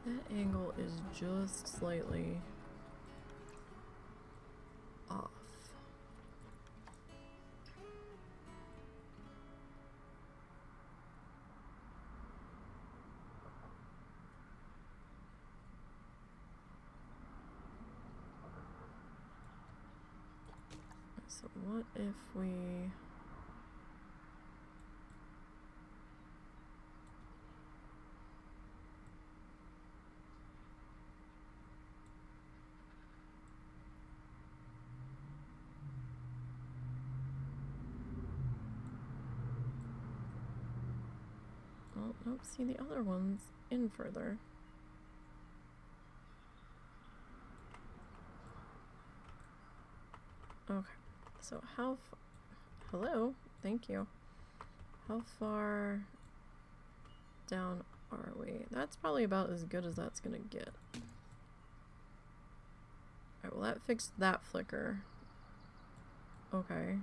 That angle is just slightly off. So what if we... Oh, nope, see the other one's in further. Okay, so how hello, thank you. How far down are we? That's probably about as good as that's gonna get. Alright, well that fixed that flicker. Okay.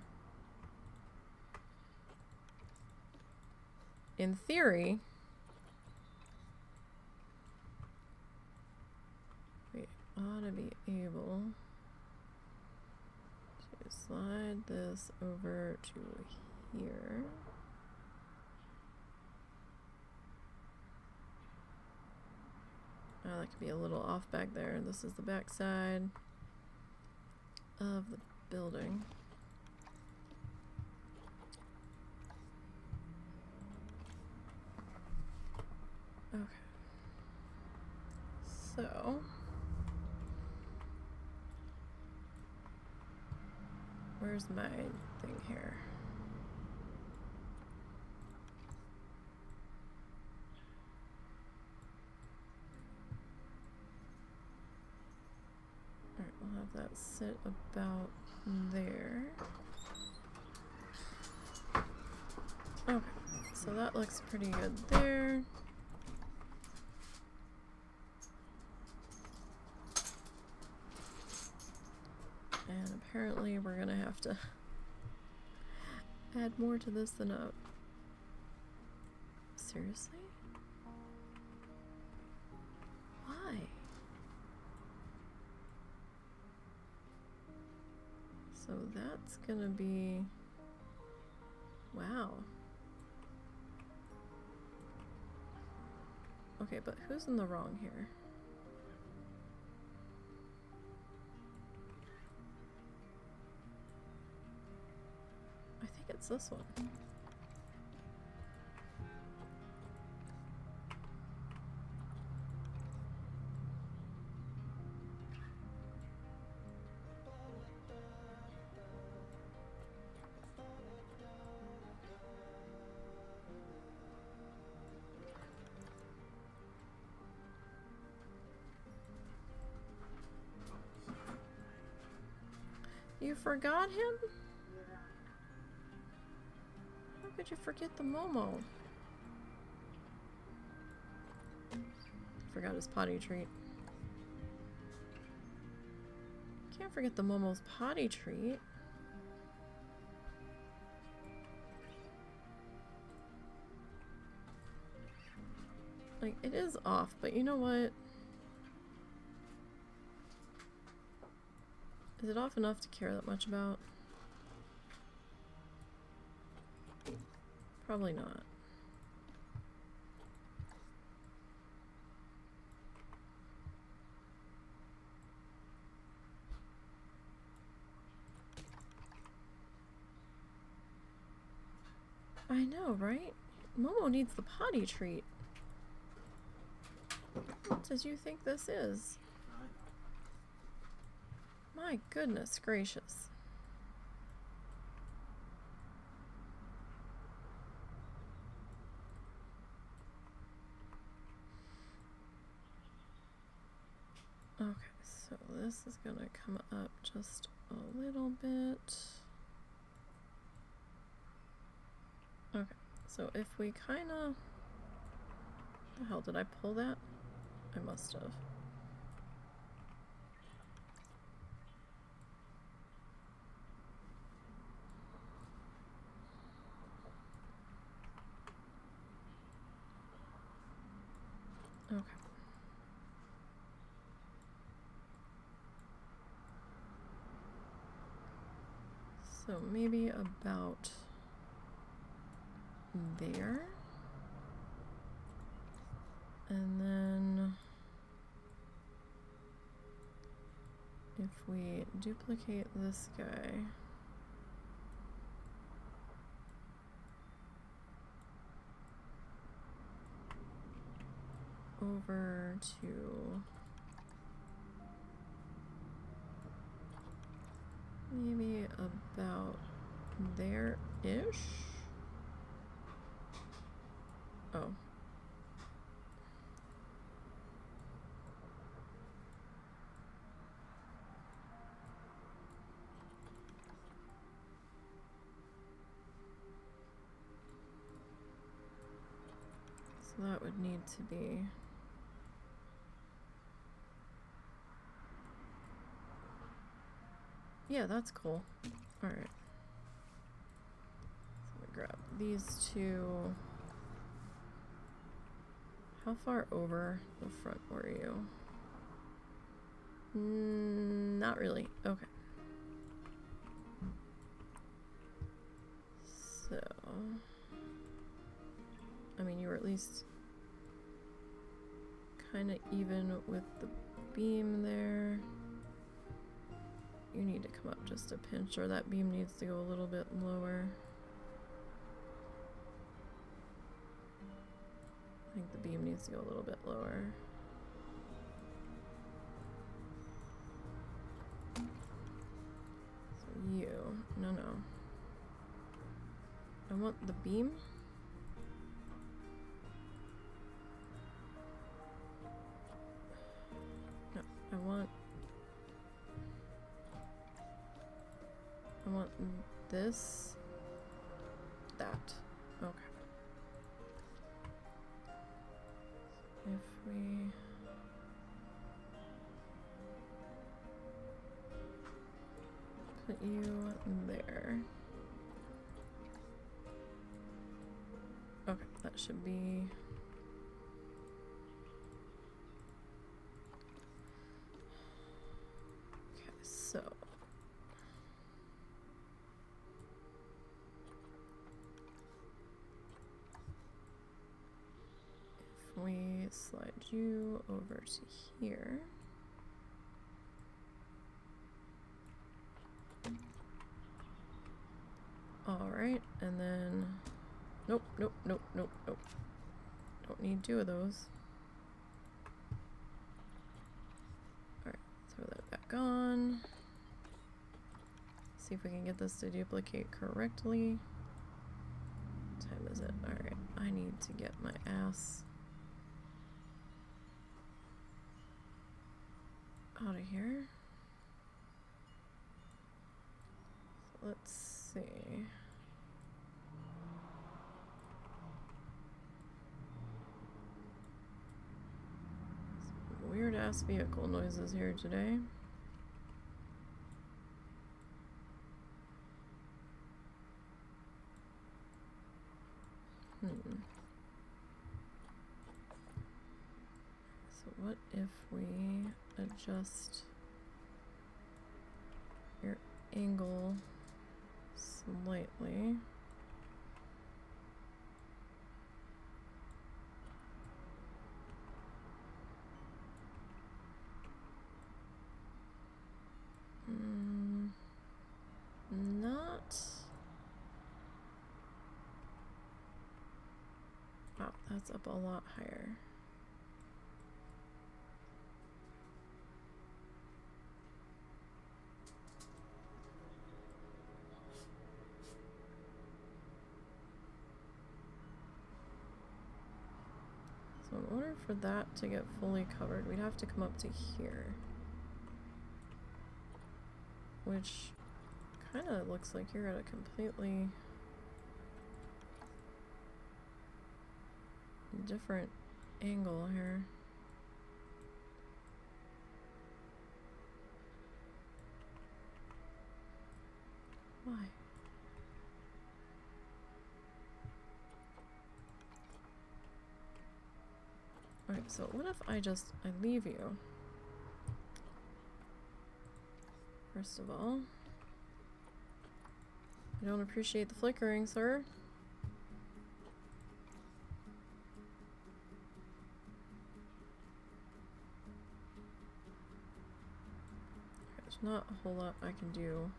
In theory, we ought to be able to slide this over to here. Oh, that could be a little off back there. This is the back side of the building. Okay. So where's my thing here? Alright, we'll have that sit about there. Okay, so that looks pretty good there. And apparently we're gonna have to add more to this than a... Seriously? Why? So that's gonna be... Wow. Okay, but who's in the wrong here? I think it's this one. You forgot him? How could you forget the Momo? Forgot his potty treat. Can't forget the Momo's potty treat. Like, it is off, but you know what? Is it off enough to care that much about? Probably not. I know, right? Momo needs the potty treat. What did you think this is? My goodness gracious. Okay, so this is gonna come up just a little bit. Okay, so if we kinda... The hell, did I pull that? I must have. Okay. So maybe about there. And then if we duplicate this guy, over to maybe about there-ish. Oh. So that would need to be... Yeah, that's cool. Alright. So we grab these two. How far over the front were you? Not really. Okay. So... I mean, you were at least kind of even with the beam there. You need to come up just a pinch, or that beam needs to go a little bit lower. I think the beam needs to go a little bit lower. So you no, no. I want the beam. No, I want this, that. Okay. If we put you there. Okay, that should be okay, so if we slide you over to here. Alright, and then nope, nope, nope, nope, nope. Don't need two of those. Alright, throw that back on. See if we can get this to duplicate correctly. What time is it? Alright, I need to get my ass out of here. So let's see. Some weird ass vehicle noises here today. So what if we adjust your angle slightly? Not. Wow, that's up a lot higher. So in order for that to get fully covered, we'd have to come up to here. Which kind of looks like you're at a completely different angle here. Why? Alright, so what if I leave you? First of all, I don't appreciate the flickering, sir. There's not a whole lot I can do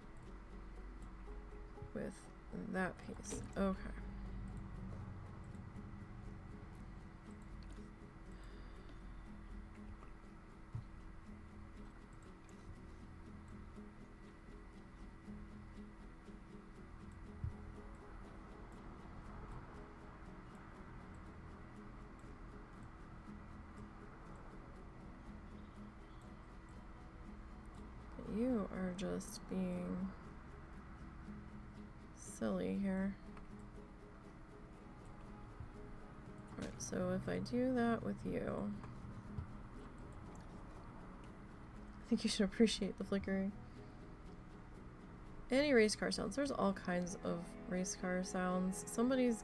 with that piece. Okay. You are just being silly here. Alright, so if I do that with you, I think you should appreciate the flickering. Any race car sounds. There's all kinds of race car sounds. Somebody's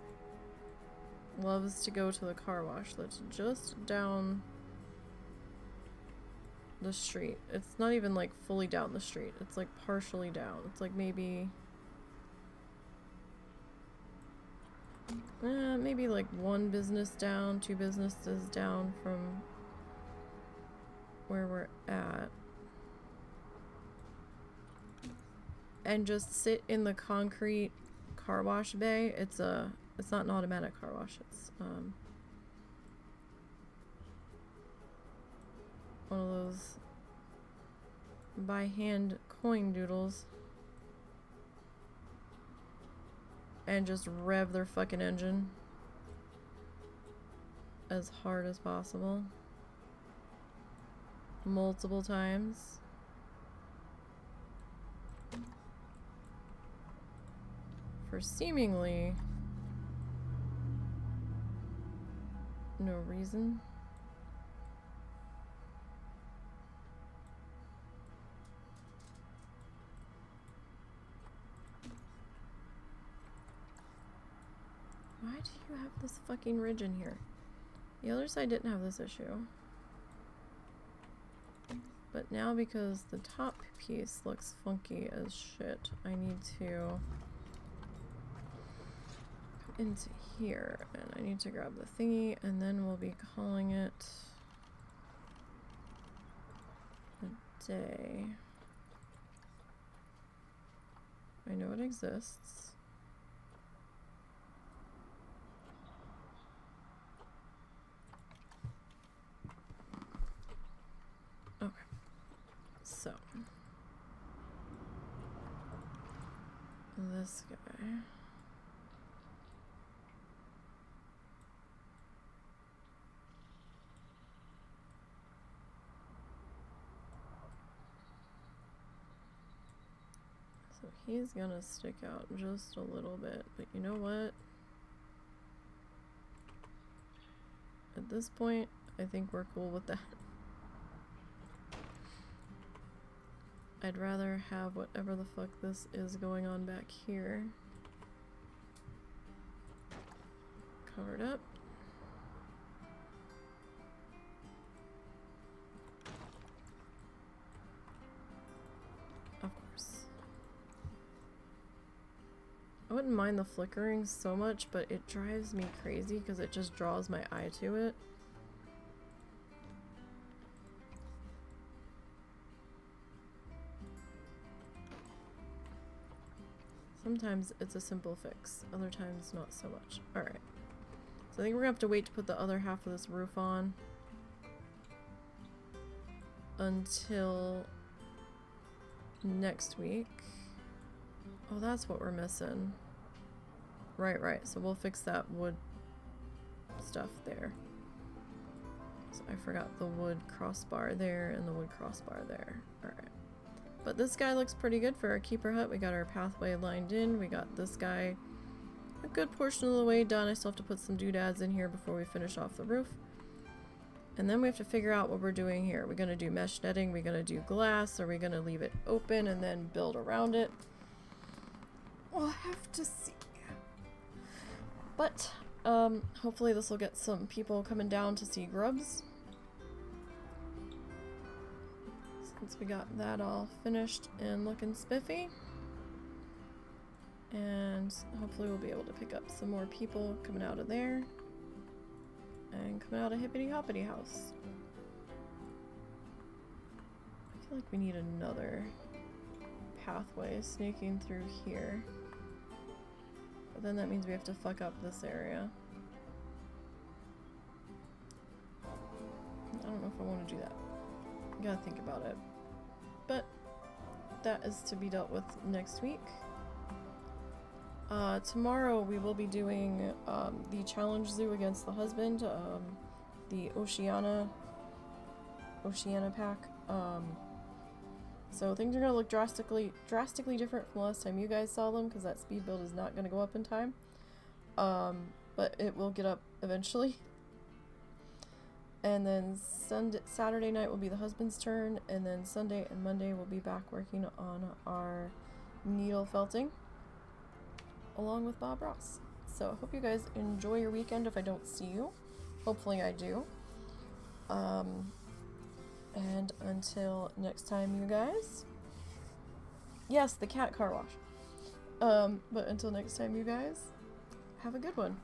loves to go to the car wash that's just down the street. It's not even like fully down the street. It's like partially down. It's like maybe maybe like one business down, two businesses down from where we're at. And just sit in the concrete car wash bay. It's not an automatic car wash. It's one of those by hand coin doodles. and just rev their fucking engine as hard as possible. Multiple times. For seemingly no reason. Why do you have this fucking ridge in here? The other side didn't have this issue. But now because the top piece looks funky as shit, I need to come into here and I need to grab the thingy and then we'll be calling it a day. I know it exists. Okay. So this guy. So he's gonna stick out just a little bit, but you know what? At this point, I think we're cool with that. I'd rather have whatever the fuck this is going on back here covered up. Of course. I wouldn't mind the flickering so much, but it drives me crazy because it just draws my eye to it. Sometimes it's a simple fix, other times not so much. Alright. So I think we're gonna have to wait to put the other half of this roof on until next week. Oh, that's what we're missing. Right. So we'll fix that wood stuff there. So I forgot the wood crossbar there and the wood crossbar there. Alright. But this guy looks pretty good for our keeper hut. We got our pathway lined in. We got this guy a good portion of the way done. I still have to put some doodads in here before we finish off the roof. And then we have to figure out what we're doing here. Are we going to do mesh netting? Are we going to do glass? Are we going to leave it open and then build around it? We'll have to see. But hopefully this will get some people coming down to see grubs. Since we got that all finished and looking spiffy. And hopefully we'll be able to pick up some more people coming out of there. And coming out of Hippity Hoppity House. I feel like we need another pathway sneaking through here. But then that means we have to fuck up this area. I don't know if I want to do that. I gotta think about it. But that is to be dealt with next week. Tomorrow we will be doing the challenge zoo against the husband, the Oceana pack. So things are gonna look drastically different from last time you guys saw them because that speed build is not gonna go up in time. But it will get up eventually. And then Saturday night will be the husband's turn, and then Sunday and Monday we'll be back working on our needle felting along with Bob Ross. So I hope you guys enjoy your weekend if I don't see you. Hopefully I do. And until next time, you guys. Yes, the cat car wash. But until next time, you guys, have a good one.